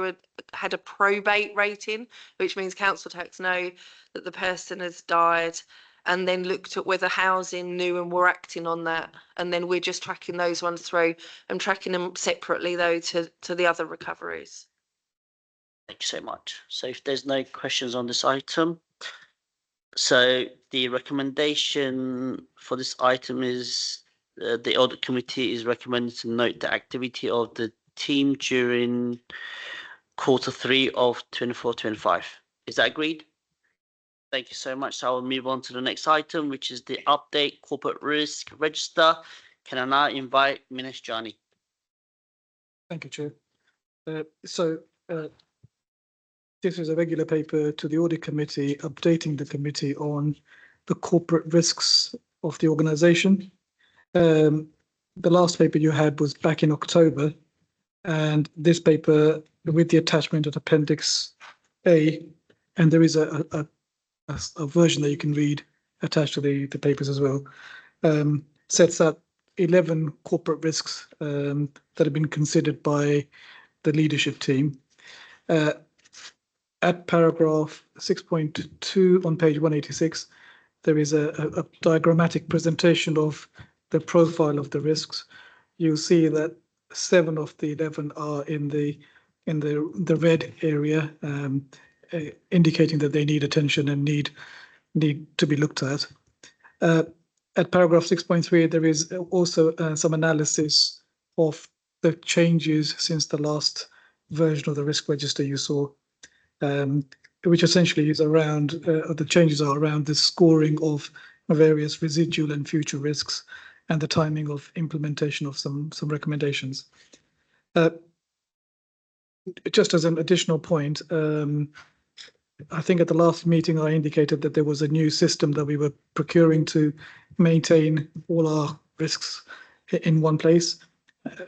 had a probate rating, which means council tax know that the person has died and then looked at whether housing knew and were acting on that. And then we're just tracking those ones through and tracking them separately though to the other recoveries. Thank you so much. So if there's no questions on this item, so the recommendation for this item is the audit committee is recommended to note the activity of the team during Q3 of 24-25. Is that agreed? Thank you so much. So I will move on to the next item, which is the update corporate risk register. Can I now invite Minesh Jani? Thank you, Chair. This is a regular paper to the audit committee, updating the committee on the corporate risks of the organisation. The last paper you had was back in October, and this paper with the attachment of Appendix A, and there is a version that you can read attached to the papers as well, sets out 11 corporate risks that have been considered by the leadership team. At paragraph 6.2 on page 186, there is a diagrammatic presentation of the profile of the risks. You'll see that 7 of the 11 are in the red area, indicating that they need attention and need to be looked at. At paragraph 6.3, there is also some analysis of the changes since the last version of the risk register you saw, which essentially is around, the changes are around the scoring of various residual and future risks and the timing of implementation of some recommendations. Just as an additional point, I think at the last meeting I indicated that there was a new system that we were procuring to maintain all our risks in one place.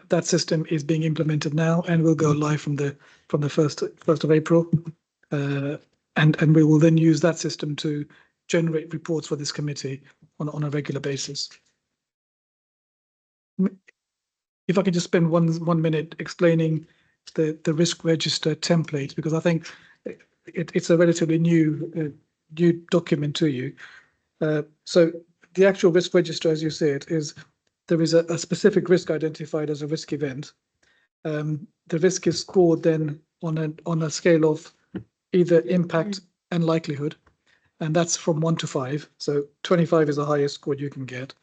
That system is being implemented now and will go live from the 1st of April. And we will then use that system to generate reports for this committee on a regular basis. If I could just spend one minute explaining the risk register template, because I think it's a relatively new document to you. So the actual risk register, as you see it, is there is a specific risk identified as a risk event. The risk is scored then on a scale of either impact and likelihood, and that's from 1 to 5. So 25 is the highest score you can get.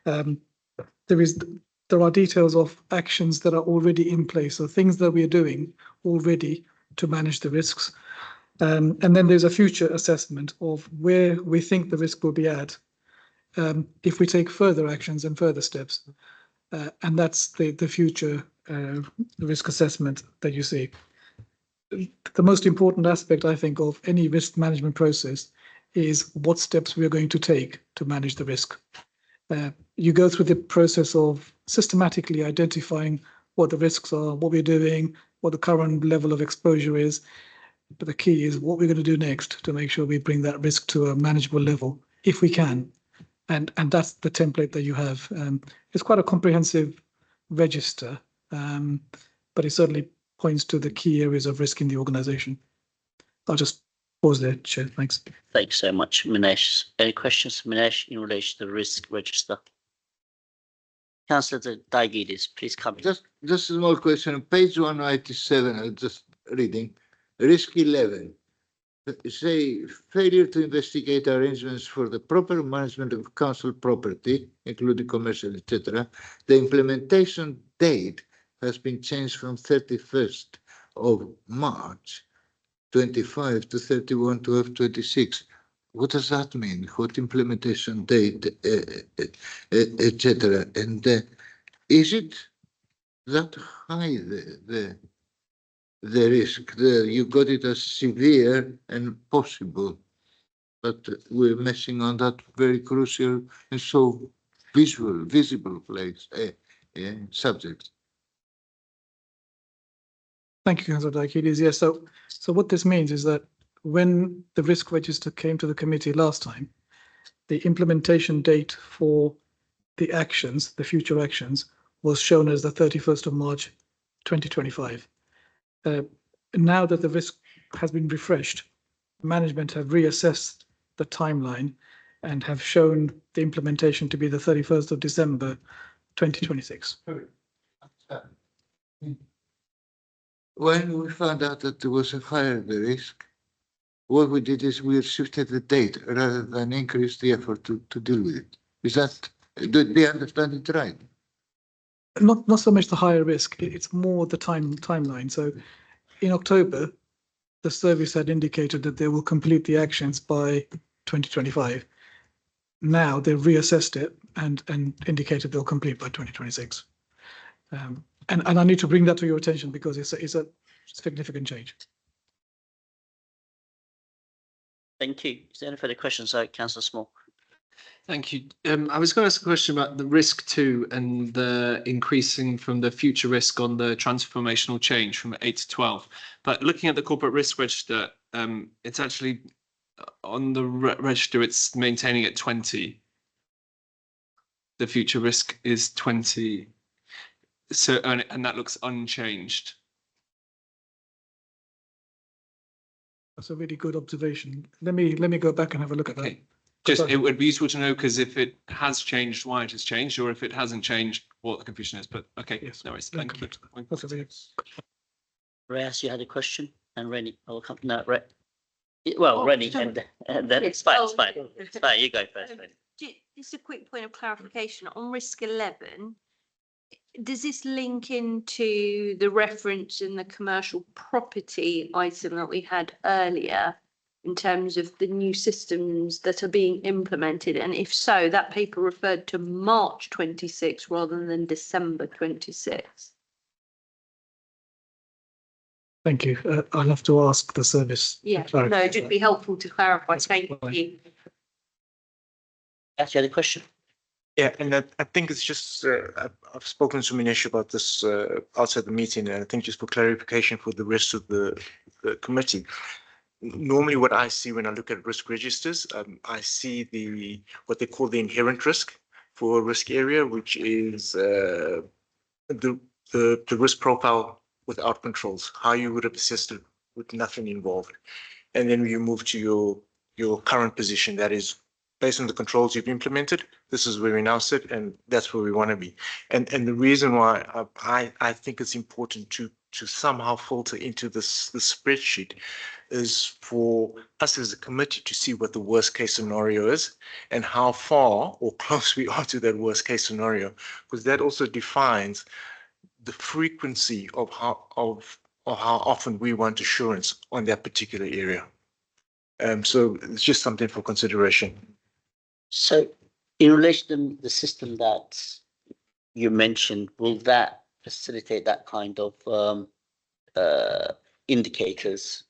There are details of actions that are already in place, so things that we are doing already to manage the risks. And then there's a future assessment of where we think the risk will be at if we take further actions and further steps. And that's the future risk assessment that you see. The most important aspect, I think, of any risk management process is what steps we are going to take to manage the risk. You go through the process of systematically identifying what the risks are, what we're doing, what the current level of exposure is. But the key is what we're going to do next to make sure we bring that risk to a manageable level, if we can. And that's the template that you have. It's quite a comprehensive register, but it certainly points to the key areas of risk in the organisation. I'll just pause there, Chair. Thanks. Thanks so much, Minesh. Any questions, Minesh, in relation to the risk register? Councillor Diagides, please come in. Just a small question. Page 197, I'm just reading. Risk 11. Say failure to investigate arrangements for the proper management of council property, including commercial, etc. The implementation date has been changed from 31st of March 25 to 31 to 26. What does that mean? What implementation date, etc. And is it that high, the risk? You got it as severe and possible, but we're messing on that very crucial and so visible place, subject. Thank you, Councillor Diakides. Yes, so what this means is that when the risk register came to the committee last time, the implementation date for the actions, the future actions, was shown as the 31st of March 2025. Now that the risk has been refreshed, management have reassessed the timeline and have shown the implementation to be the 31st of December 2026. When we found out that there was a fire risk, what we did is we shifted the date rather than increase the effort to deal with it. Is that, do they understand it right? Not so much the higher risk, it's more the timeline. So in October, the service had indicated that they will complete the actions by 2025. Now they've reassessed it and indicated they'll complete by 2026. And I need to bring that to your attention because it's a significant change. Thank you. Is there any further questions? Councillor Small. Thank you. I was going to ask a question about the risk 2 and the increasing from the future risk on the transformational change from 8 to 12. But looking at the corporate risk register, it's actually on the register, it's maintaining at 20. The future risk is 20. So, and that looks unchanged. That's a really good observation. Let me go back and have a look at that. Just, it would be useful to know because if it has changed, why it has changed, or if it hasn't changed, what the confusion is. But okay, Yes, no worries. Thank you. That's a really Reyes, you had a question, and Rennie. I'll come. No, well, Rennie, sorry. and then it's fine. It's fine. It's fine. You go first, Rennie. Just a quick point of clarification on risk 11. Does this link into the reference in the commercial property item that we had earlier in terms of the new systems that are being implemented? And if so, that paper referred to March 26 rather than December 26. Thank you. I'll have to ask the service. to Yeah, clarify no, it'd that. be helpful to clarify. Thank fine. you. Yes, you had a question. Yeah, and I think it's just, I've spoken to Manish about this outside the meeting, and I think just for clarification for the rest of the committee. Normally what I see when I look at risk registers, I see what they call the inherent risk for a risk area, which is the risk profile without controls, how you would have assessed it with nothing involved. And then you move to your current position, that is based on the controls you've implemented, this is where we now sit, and that's where we want to be. And the reason why I think it's important to somehow filter into this spreadsheet is for us as a committee to see what the worst case scenario is and how far or close we are to that worst case scenario, because that also defines the frequency of how often we want assurance on that particular area. So it's just something for consideration. So, in relation to the system that you mentioned, will that facilitate that kind of indicators,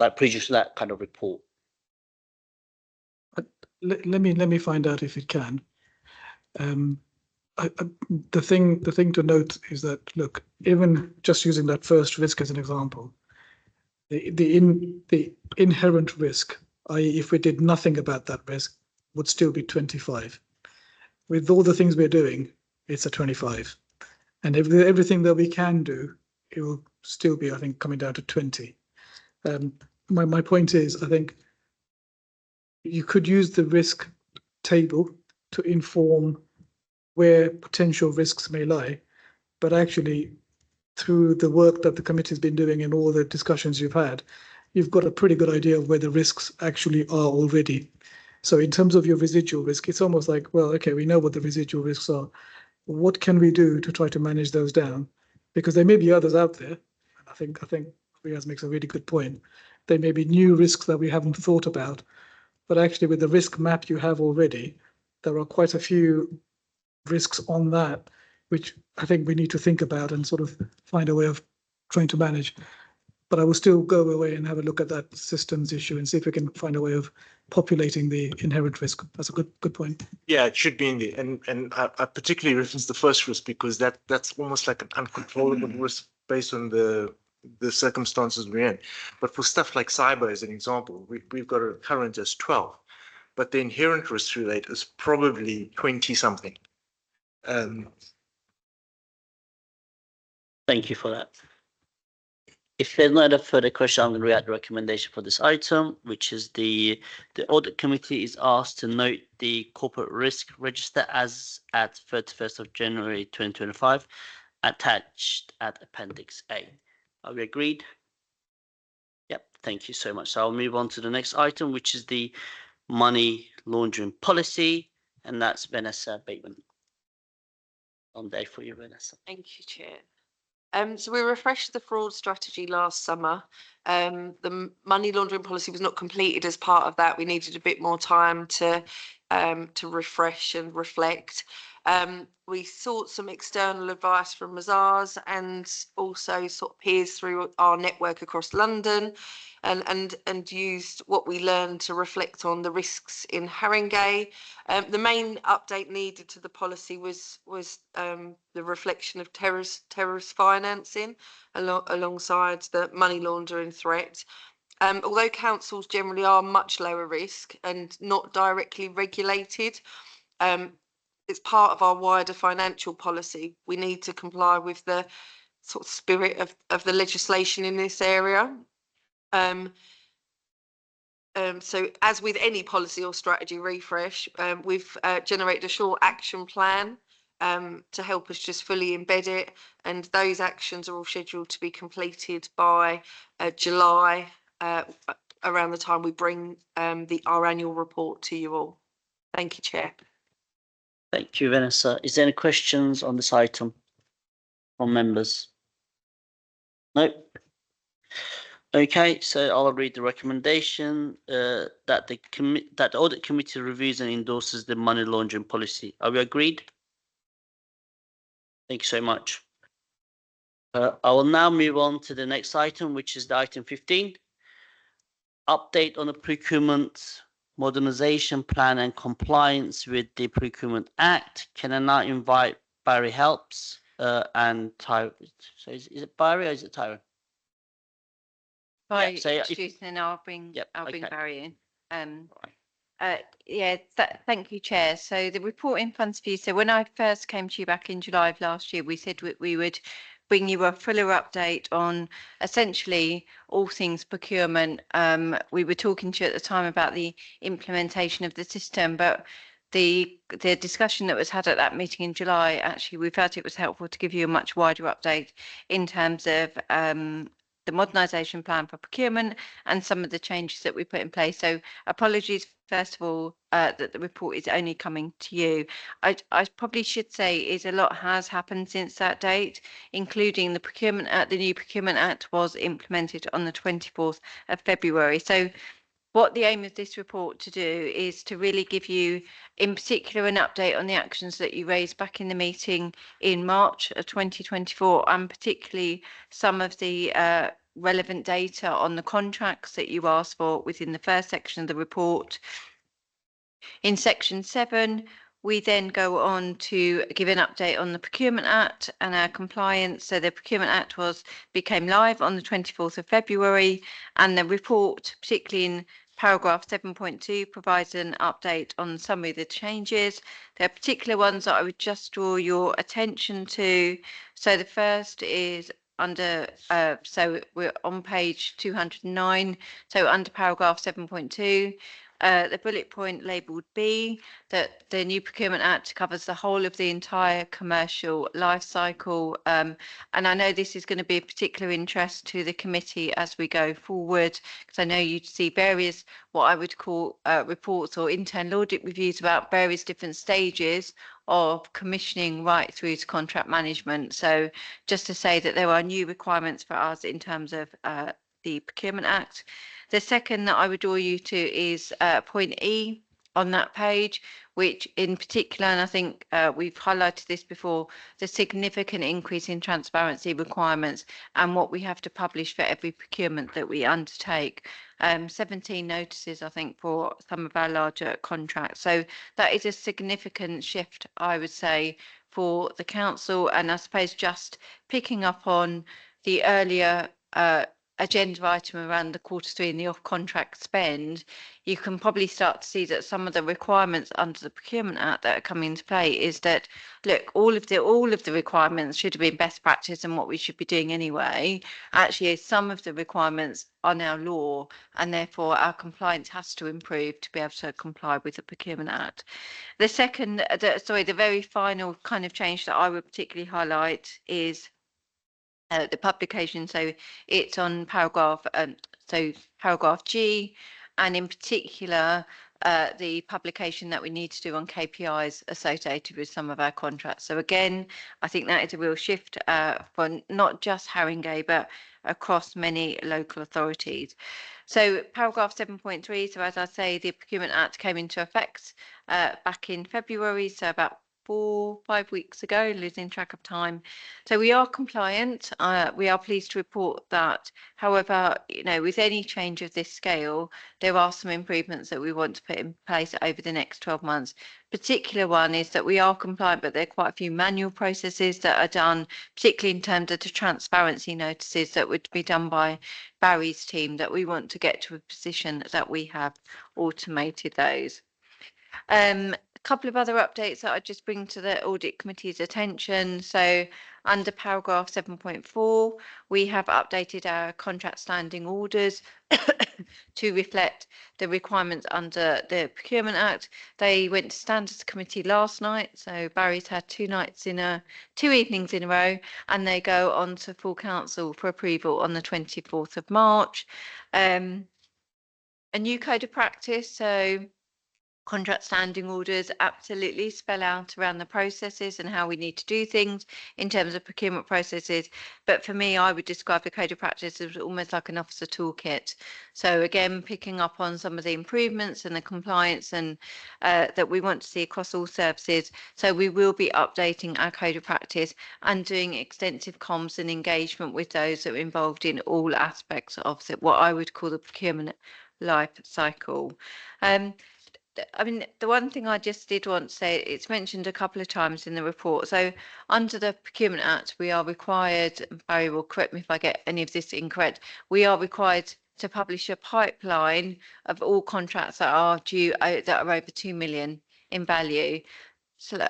like produce that kind of report? Let me find out if it can. The thing to note is that, look, even just using that first risk as an example, the inherent risk, i.e. if we did nothing about that risk, would still be 25. With all the things we're doing, it's a 25. And everything that we can do, it will still be, I think, coming down to 20. My point is, I think you could use the risk table to inform where potential risks may lie, but actually through the work that the committee has been doing and all the discussions you've had, you've got a pretty good idea of where the risks actually are already. So in terms of your residual risk, it's almost like, well, okay, we know what the residual risks are. What can we do to try to manage those down? Because there may be others out there. I think Riaz makes a really good point. There may be new risks that we haven't thought about, but actually with the risk map you have already, there are quite a few risks on that, which I think we need to think about and sort of find a way of trying to manage. But I will still go away and have a look at that systems issue and see if we can find a way of populating the inherent risk. That's a good point. Yeah, it should be in there. And I particularly reference the first risk because that's almost like an uncontrollable risk based on the circumstances we're in. But for stuff like cyber, as an example, we've got a current as 12, but the inherent risk rate is probably 20 something. Thank you for that. If there's no other further question, I'm going to read the recommendation for this item, which is the audit committee is asked to note the corporate risk register as at 31st of January 2025, attached at Appendix A. Are we agreed? Yep, thank you so much. So I'll move on to the next item, which is the money laundering policy, and that's Vanessa Bateman. On day for you, Vanessa. Thank you, Chair. So we refreshed the fraud strategy last summer. The money laundering policy was not completed as part of that. We needed a bit more time to refresh and reflect. We sought some external advice from Mazars and also sought peers through our network across London, and used what we learned to reflect on the risks in Haringey. The main update needed to the policy was the reflection of terrorist financing alongside the money laundering threat. Although councils generally are much lower risk and not directly regulated, it's part of our wider financial policy. We need to comply with the sort of spirit of the legislation in this area. So as with any policy or strategy refresh, we've generated a short action plan to help us just fully embed it. And those actions are all scheduled to be completed by July, around the time we bring our annual report to you all. Thank you, Chair. Thank you, Vanessa. Is there any questions on this item from members? Nope. Okay, so I'll read the recommendation that the audit committee reviews and endorses the money laundering policy. Are we agreed? Thank you so much. I will now move on to the next item, which is the item 15. Update on the procurement modernization plan and compliance with the Procurement Act. Can I now invite Barry Helps and Tyron? So is it Barry or is it Tyron? By so if- introducing, I'll bring okay. Barry in. Thank you, Chair. So the report in front of you. So when I first came to you back in July of last year, we said we would bring you a fuller update on essentially all things procurement. We were talking to you at the time about the implementation of the system, but the discussion that was had at that meeting in July, actually, we felt it was helpful to give you a much wider update in terms of the modernisation plan for procurement and some of the changes that we put in place. So apologies, first of all, that the report is only coming to you. I probably should say is a lot has happened since that date, including the Procurement Act. The new Procurement Act was implemented on the 24th of February. So what the aim of this report to do is to really give you, in particular, an update on the actions that you raised back in the meeting in March of 2024, and particularly some of the relevant data on the contracts that you asked for within the first section of the report. In section 7, we then go on to give an update on the Procurement Act and our compliance. So the Procurement Act became live on the 24th of February, and the report, particularly in paragraph 7.2, provides an update on some of the changes. There are particular ones that I would just draw your attention to. So the first is under, so we're on page 209. So under paragraph 7.2, the bullet point labelled B, that the new Procurement Act covers the whole of the entire commercial life cycle. And I know this is going to be of particular interest to the committee as we go forward, because I know you see various, what I would call reports or internal audit reviews about various different stages of commissioning right through to contract management. So just to say that there are new requirements for us in terms of the Procurement Act. The second that I would draw you to is point E on that page, which in particular, and I think we've highlighted this before, the significant increase in transparency requirements and what we have to publish for every procurement that we undertake. 17 notices, I think, for some of our larger contracts. So that is a significant shift, I would say, for the council. And I suppose just picking up on the earlier agenda item around the Q3 and the off-contract spend, you can probably start to see that some of the requirements under the Procurement Act that are coming into play is that, look, all of the requirements should have been best practice and what we should be doing anyway. Actually, some of the requirements are now law, and therefore our compliance has to improve to be able to comply with the Procurement Act. The second, the very final kind of change that I would particularly highlight is the publication. So it's on paragraph G, and in particular the publication that we need to do on KPIs associated with some of our contracts. So again, I think that is a real shift for not just Haringey but across many local authorities. So paragraph 7.3, so as I say, the Procurement Act came into effect back in February, so about 4-5 weeks ago, losing track of time. So we are compliant. We are pleased to report that. However, with any change of this scale, there are some improvements that we want to put in place over the next 12 months. Particular one is that we are compliant, but there are quite a few manual processes that are done, particularly in terms of the transparency notices that would be done by Barry's team, that we want to get to a position that we have automated those. A couple of other updates that I just bring to the Audit Committee's attention. So under paragraph 7.4, we have updated our contract standing orders to reflect the requirements under the Procurement Act. They went to Standards Committee last night, so Barry's had 2 evenings in a row, and they go on to full council for approval on the 24th of March. A new code of practice, so contract standing orders absolutely spell out around the processes and how we need to do things in terms of procurement processes. But for me, I would describe the code of practice as almost like an officer toolkit. So again, picking up on some of the improvements and the compliance and that we want to see across all services. So we will be updating our code of practice and doing extensive comms and engagement with those that are involved in all aspects of what I would call the procurement life cycle. I mean, the one thing I just did want to say, it's mentioned a couple of times in the report. So under the Procurement Act, we are required, Barry will correct me if I get any of this incorrect, we are required to publish a pipeline of all contracts that are due, that are over 2 million in value. So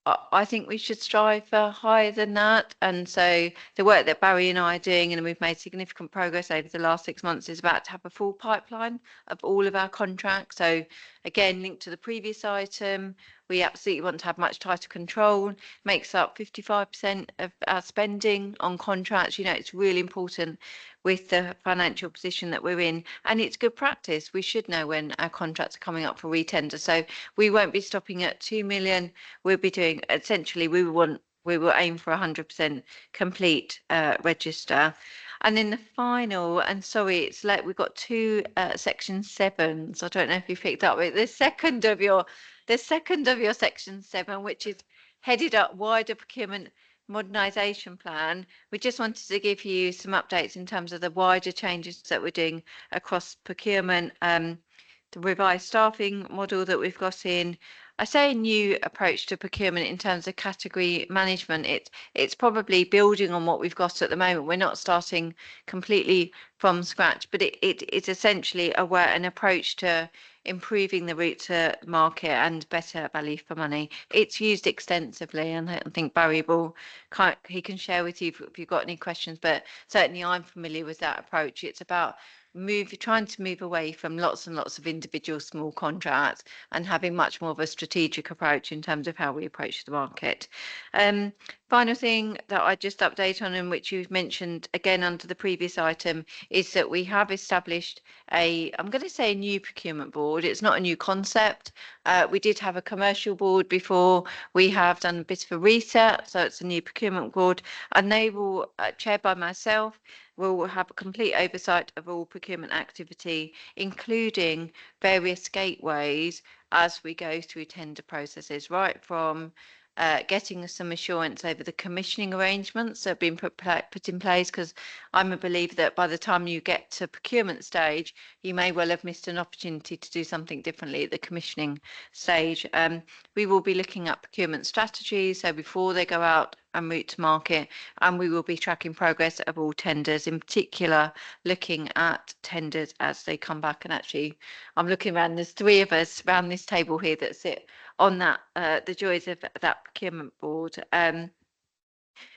I think we should strive for higher than that. And so the work that Barry and I are doing, and we've made significant progress over the last 6 months, is about to have a full pipeline of all of our contracts. So again, linked to the previous item, we absolutely want to have much tighter control. Makes up 55% of our spending on contracts. It's really important with the financial position that we're in, and it's good practice. We should know when our contracts are coming up for retender. So we won't be stopping at 2 million. We'll be doing, essentially, we will aim for 100% complete register. And then the final, and sorry, it's like we've got 2 section 7s. I don't know if you picked up it. The second of your section 7, which is headed up wider procurement modernisation plan. We just wanted to give you some updates in terms of the wider changes that we're doing across procurement, the revised staffing model that we've got in. I say a new approach to procurement in terms of category management. It's probably building on what we've got at the moment. We're not starting completely from scratch, but it's essentially an approach to improving the route to market and better value for money. It's used extensively, and I think Barry he can share with you if you've got any questions, but certainly I'm familiar with that approach. It's about trying to move away from lots and lots of individual small contracts and having much more of a strategic approach in terms of how we approach the market. Final thing that I just update on, and which you've mentioned again under the previous item, is that we have established I'm going to say a new procurement board. It's not a new concept. We did have a commercial board before. We have done a bit of a reset, so it's a new procurement board, and they will, chaired by myself, will have a complete oversight of all procurement activity, including various gateways as we go through tender processes, right from getting some assurance over the commissioning arrangements that have been put in place, because I'm a believer that by the time you get to procurement stage, you may well have missed an opportunity to do something differently at the commissioning stage. We will be looking at procurement strategies, so before they go out and route to market. And we will be tracking progress of all tenders, in particular looking at tenders as they come back. And actually, I'm looking around, there's 3 of us around this table here that sit on that, the joys of that procurement board.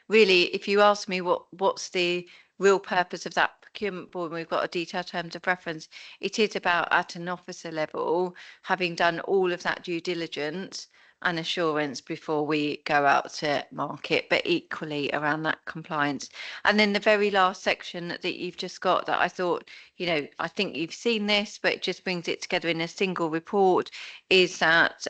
Really, if you ask me what's the real purpose of that procurement board, and we've got a detailed terms of reference, it is about at an officer level, having done all of that due diligence and assurance before we go out to market, but equally around that compliance. And then the very last section that you've just got that I thought, you know, I think you've seen this, but it just brings it together in a single report, is that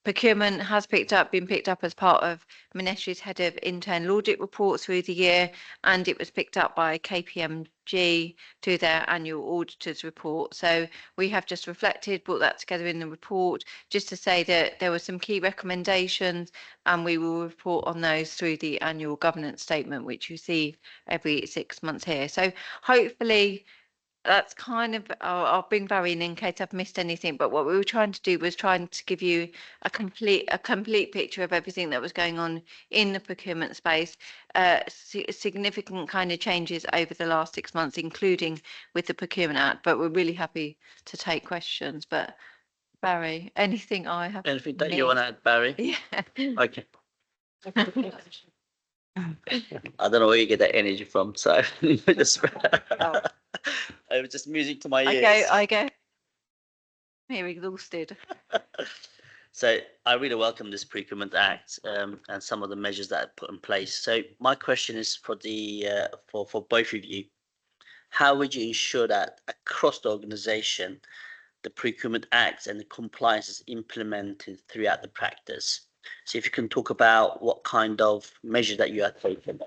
procurement has been picked up as part of Mineshri's head of internal audit report through the year, and it was picked up by KPMG through their annual auditors report. So we have just reflected, brought that together in the report, just to say that there were some key recommendations, and we will report on those through the annual governance statement, which you see every 6 months here. So hopefully that's kind of, I'll bring Barry in case I've missed anything, but what we were trying to do was trying to give you a complete picture of everything that was going on in the procurement space. Significant kind of changes over the last 6 months, including with the Procurement Act, but we're really happy to take questions. But Barry, anything I have Anything that you want to add, Barry? Yeah. Okay. I don't know where you get that energy from, so just, it was just music to my ears. I go. Here, exhausted. So I really welcome this Procurement Act and some of the measures that are put in place. So my question is for the for both of you. How would you ensure that across the organisation, the Procurement Act and the compliance is implemented throughout the practice? So if you can talk about what kind of measures that you are taking.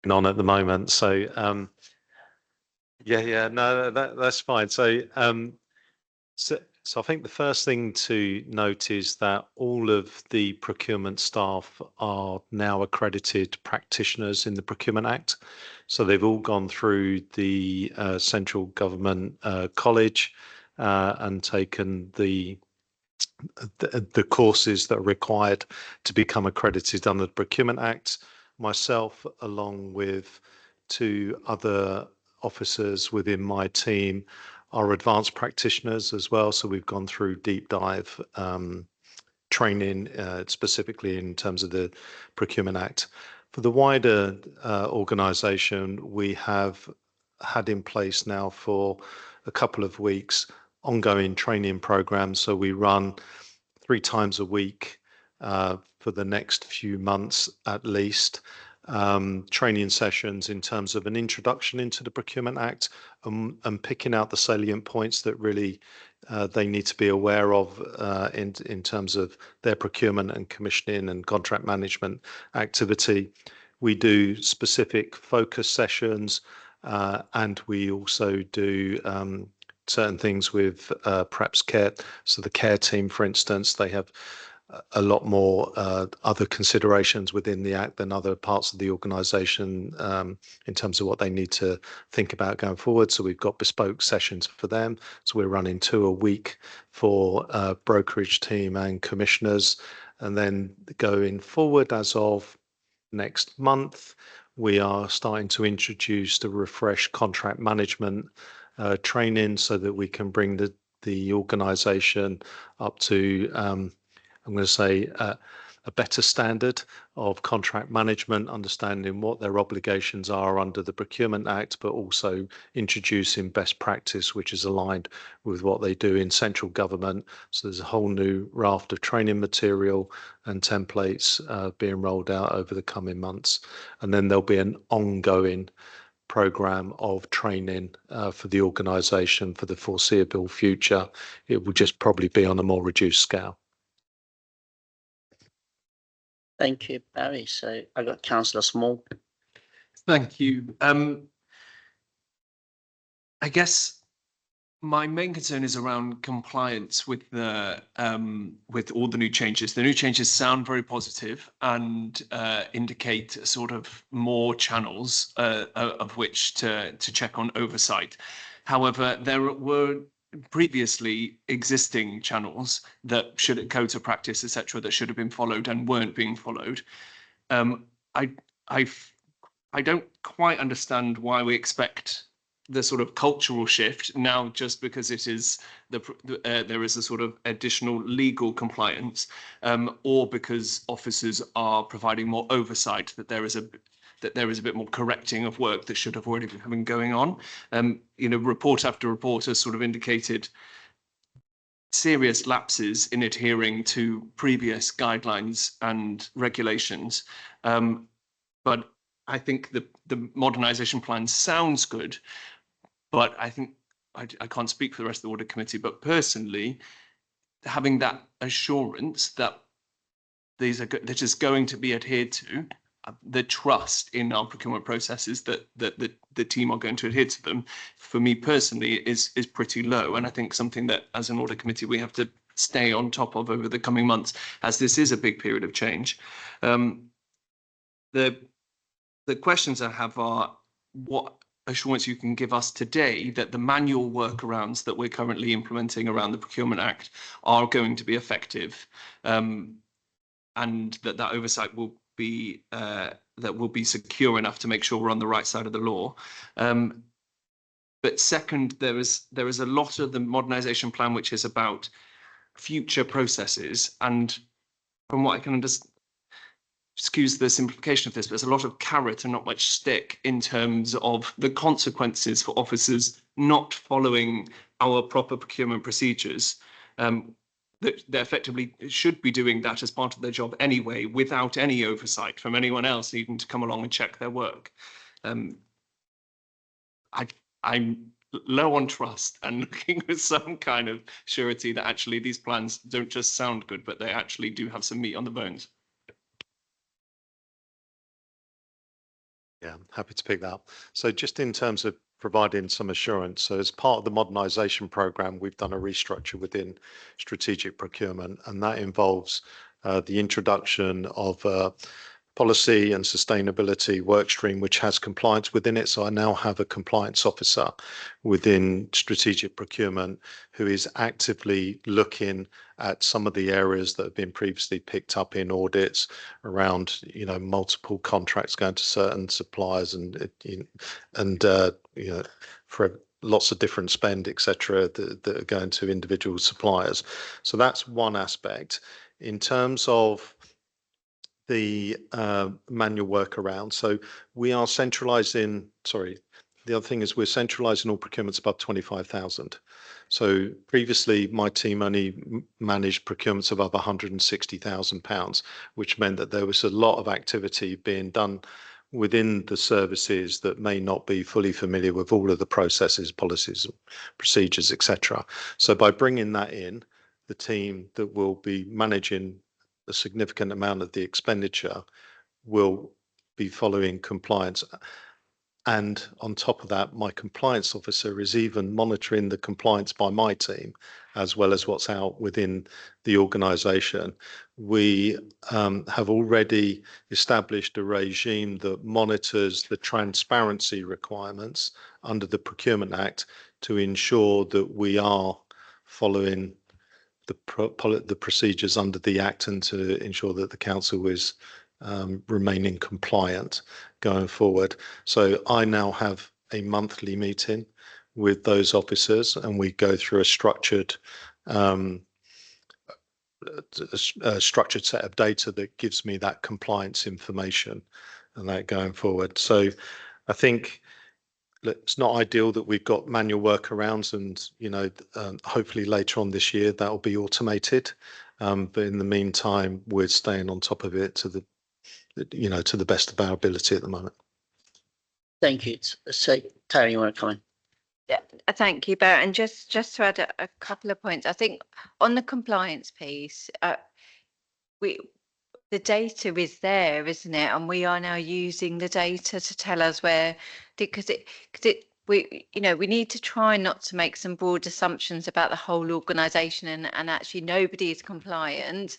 On at the moment. So no, that's fine. So I think the first thing to note is that all of the procurement staff are now accredited practitioners in the Procurement Act. So they've all gone through the central government college and taken the courses that are required to become accredited under the Procurement Act. Myself, along with 2 other officers within my team, are advanced practitioners as well. So we've gone through deep dive training, specifically in terms of the Procurement Act. For the wider organisation, we have had in place now for a couple of weeks ongoing training programs. So we run 3 times a week for the next few months at least, training sessions in terms of an introduction into the Procurement Act and picking out the salient points that really they need to be aware of in terms of their procurement and commissioning and contract management activity. We do specific focus sessions and we also do certain things with perhaps care. So the care team, for instance, they have a lot more other considerations within the Act than other parts of the organisation in terms of what they need to think about going forward. So we've got bespoke sessions for them. So we're running 2 a week for brokerage team and commissioners. And then going forward, as of next month, we are starting to introduce the refresh contract management training so that we can bring the organisation up to I'm going to say a better standard of contract management, understanding what their obligations are under the Procurement Act, but also introducing best practice, which is aligned with what they do in central government. So there's a whole new raft of training material and templates being rolled out over the coming months. And then there'll be an ongoing program of training for the organisation for the foreseeable future. It will just probably be on a more reduced scale. Thank you, Barry. So I got Councillor Small. Thank you. I guess my main concern is around compliance with the with all the new changes. The new changes sound very positive and indicate sort of more channels of which to check on oversight. However, there were previously existing channels that should code of practice, etc., that should have been followed and weren't being followed. I don't quite understand why we expect the sort of cultural shift now just because it is there is a sort of additional legal compliance, or because officers are providing more oversight that there is a bit more correcting of work that should have already been going on. Report after report has sort of indicated serious lapses in adhering to previous guidelines and regulations. But I think the modernisation plan sounds good, but I think I can't speak for the rest of the audit committee, but personally, having that assurance that that is going to be adhered to, the trust in our procurement processes that the team are going to adhere to them, for me personally, is pretty low. And I think something that as an audit committee we have to stay on top of over the coming months, as this is a big period of change. The questions I have are, what assurance you can give us today that the manual workarounds that we're currently implementing around the Procurement Act are going to be effective, and that oversight will be secure enough to make sure we're on the right side of the law. But second, there is a lot of the modernisation plan which is about future processes, and from what I can understand, excuse the simplification of this, but there's a lot of carrot and not much stick in terms of the consequences for officers not following our proper procurement procedures. That they effectively should be doing that as part of their job anyway, without any oversight from anyone else needing to come along and check their work. I'm low on trust and looking for some kind of surety that actually these plans don't just sound good, but they actually do have some meat on the bones. Yeah, I'm happy to pick that up. So just in terms of providing some assurance, so as part of the modernisation programme, we've done a restructure within strategic procurement, and that involves the introduction of policy and sustainability work stream, which has compliance within it. So I now have a compliance officer within strategic procurement who is actively looking at some of the areas that have been previously picked up in audits around, multiple contracts going to certain suppliers and for lots of different spend, etc., that are going to individual suppliers. So that's one aspect. In terms of the manual workaround. So we are centralising, the other thing is we're centralising all procurements above 25,000. So previously my team only managed procurements above £160,000, which meant that there was a lot of activity being done within the services that may not be fully familiar with all of the processes, policies, procedures, etc. So by bringing that in, the team that will be managing a significant amount of the expenditure will be following compliance. And on top of that, my compliance officer is even monitoring the compliance by my team, as well as what's out within the organisation. We have already established a regime that monitors the transparency requirements under the Procurement Act to ensure that we are following the procedures under the Act and to ensure that the council is remaining compliant going forward. So I now have a monthly meeting with those officers, and we go through a structured set of data that gives me that compliance information and that going forward. So I think it's not ideal that we've got manual workarounds, and hopefully later on this year that will be automated. But in the meantime, we're staying on top of it to the best of our ability at the moment. Thank you. So, Tara, you want to comment? Yeah, thank you, Barrett. And just to add a couple of points, I think on the compliance piece, the data is there, isn't it? And we are now using the data to tell us where, because we need to try not to make some broad assumptions about the whole organisation and actually nobody is compliant,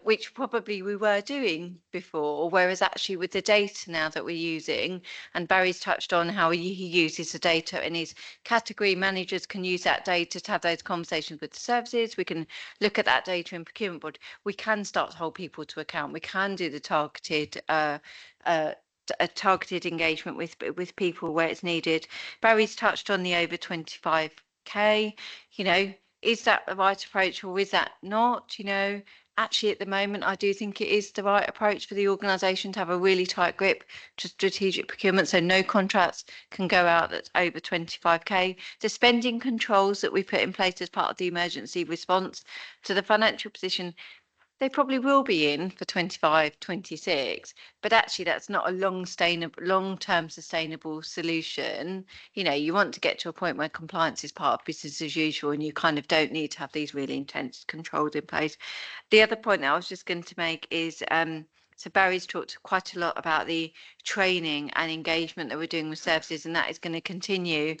which probably we were doing before, whereas actually with the data now that we're using, and Barry's touched on how he uses the data and his category managers can use that data to have those conversations with the services. We can look at that data in procurement board. We can start to hold people to account. We can do the targeted a targeted engagement with people where it's needed. Barry's touched on the over 25k. Is that the right approach or is that not? Actually at the moment I do think it is the right approach for the organisation to have a really tight grip to strategic procurement, so no contracts can go out that's over 25k. The spending controls that we put in place as part of the emergency response to the financial position, they probably will be in for 25, 26, but actually that's not a long-term sustainable solution. You want to get to a point where compliance is part of business as usual and you kind of don't need to have these really intense controls in place. The other point that I was just going to make is, so Barry's talked quite a lot about the training and engagement that we're doing with services, and that is going to continue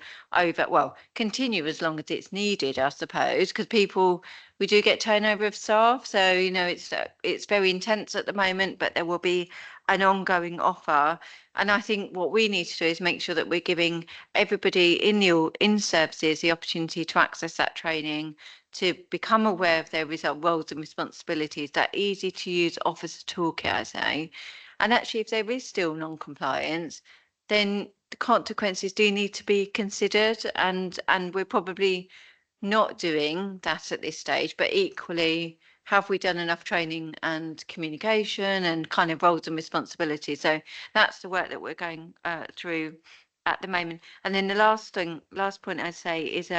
continue as long as it's needed, I suppose, because we do get turnover of staff. So, it's very intense at the moment, but there will be an ongoing offer. And I think what we need to do is make sure that we're giving everybody in services the opportunity to access that training, to become aware of their roles and responsibilities, that easy to use officer toolkit, I say. And actually, if there is still non-compliance, then the consequences do need to be considered. And we're probably not doing that at this stage, but equally, have we done enough training and communication and kind of roles and responsibilities? So that's the work that we're going through at the moment. And then the last point I'd say is,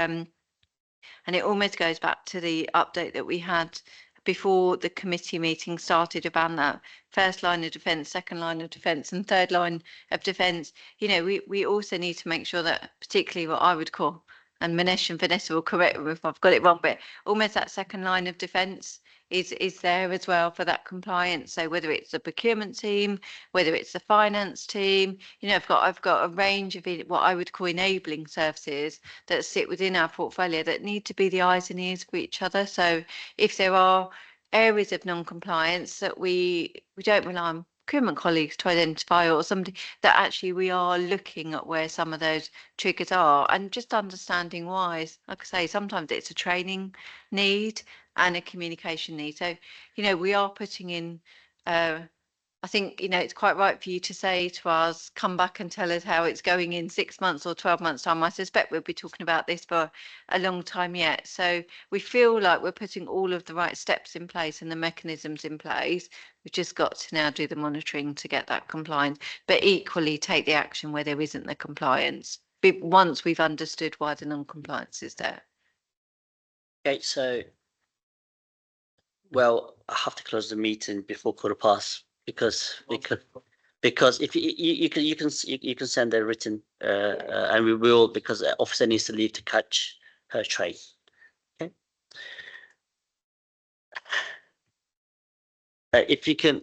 and it almost goes back to the update that we had before the committee meeting started about that first line of defence, second line of defence and third line of defence. We also need to make sure that, particularly what I would call, and Manesh and Vanessa will correct me if I've got it wrong, but almost that second line of defence is there as well for that compliance. So whether it's the procurement team, whether it's the finance team, I've got a range of what I would call enabling services that sit within our portfolio that need to be the eyes and ears for each other. So if there are areas of non-compliance that we don't rely on procurement colleagues to identify, or somebody, that actually we are looking at where some of those triggers are and just understanding why. Like I say, sometimes it's a training need and a communication need. So, we are putting in, I think, it's quite right for you to say to us, come back and tell us how it's going in 6 months or 12 months time. I suspect we'll be talking about this for a long time yet. So we feel like we're putting all of the right steps in place and the mechanisms in place. We've just got to now do the monitoring to get that compliance, but equally take the action where there isn't the compliance, once we've understood why the non-compliance is there. Okay, so, well, I have to close the meeting before 15:15 because if you can send a written and we will, because the officer needs to leave to catch her train. Okay. If you can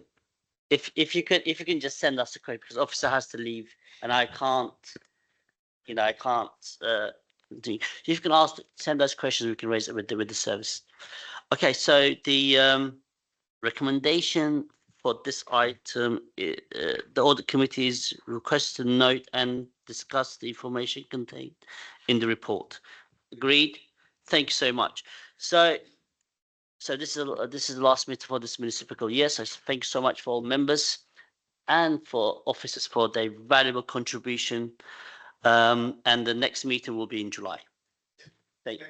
just send us a quote, because officer has to leave and I can't do. If you can send us questions, we can raise it with the service. Okay, so the recommendation for this item, the audit committee is requested to note and discuss the information contained in the report. Agreed. Thank you so much. So this is the last meeting for this municipal year. So thank you so much for all members and for officers for their valuable contribution. And the next meeting will be in July. Thank you.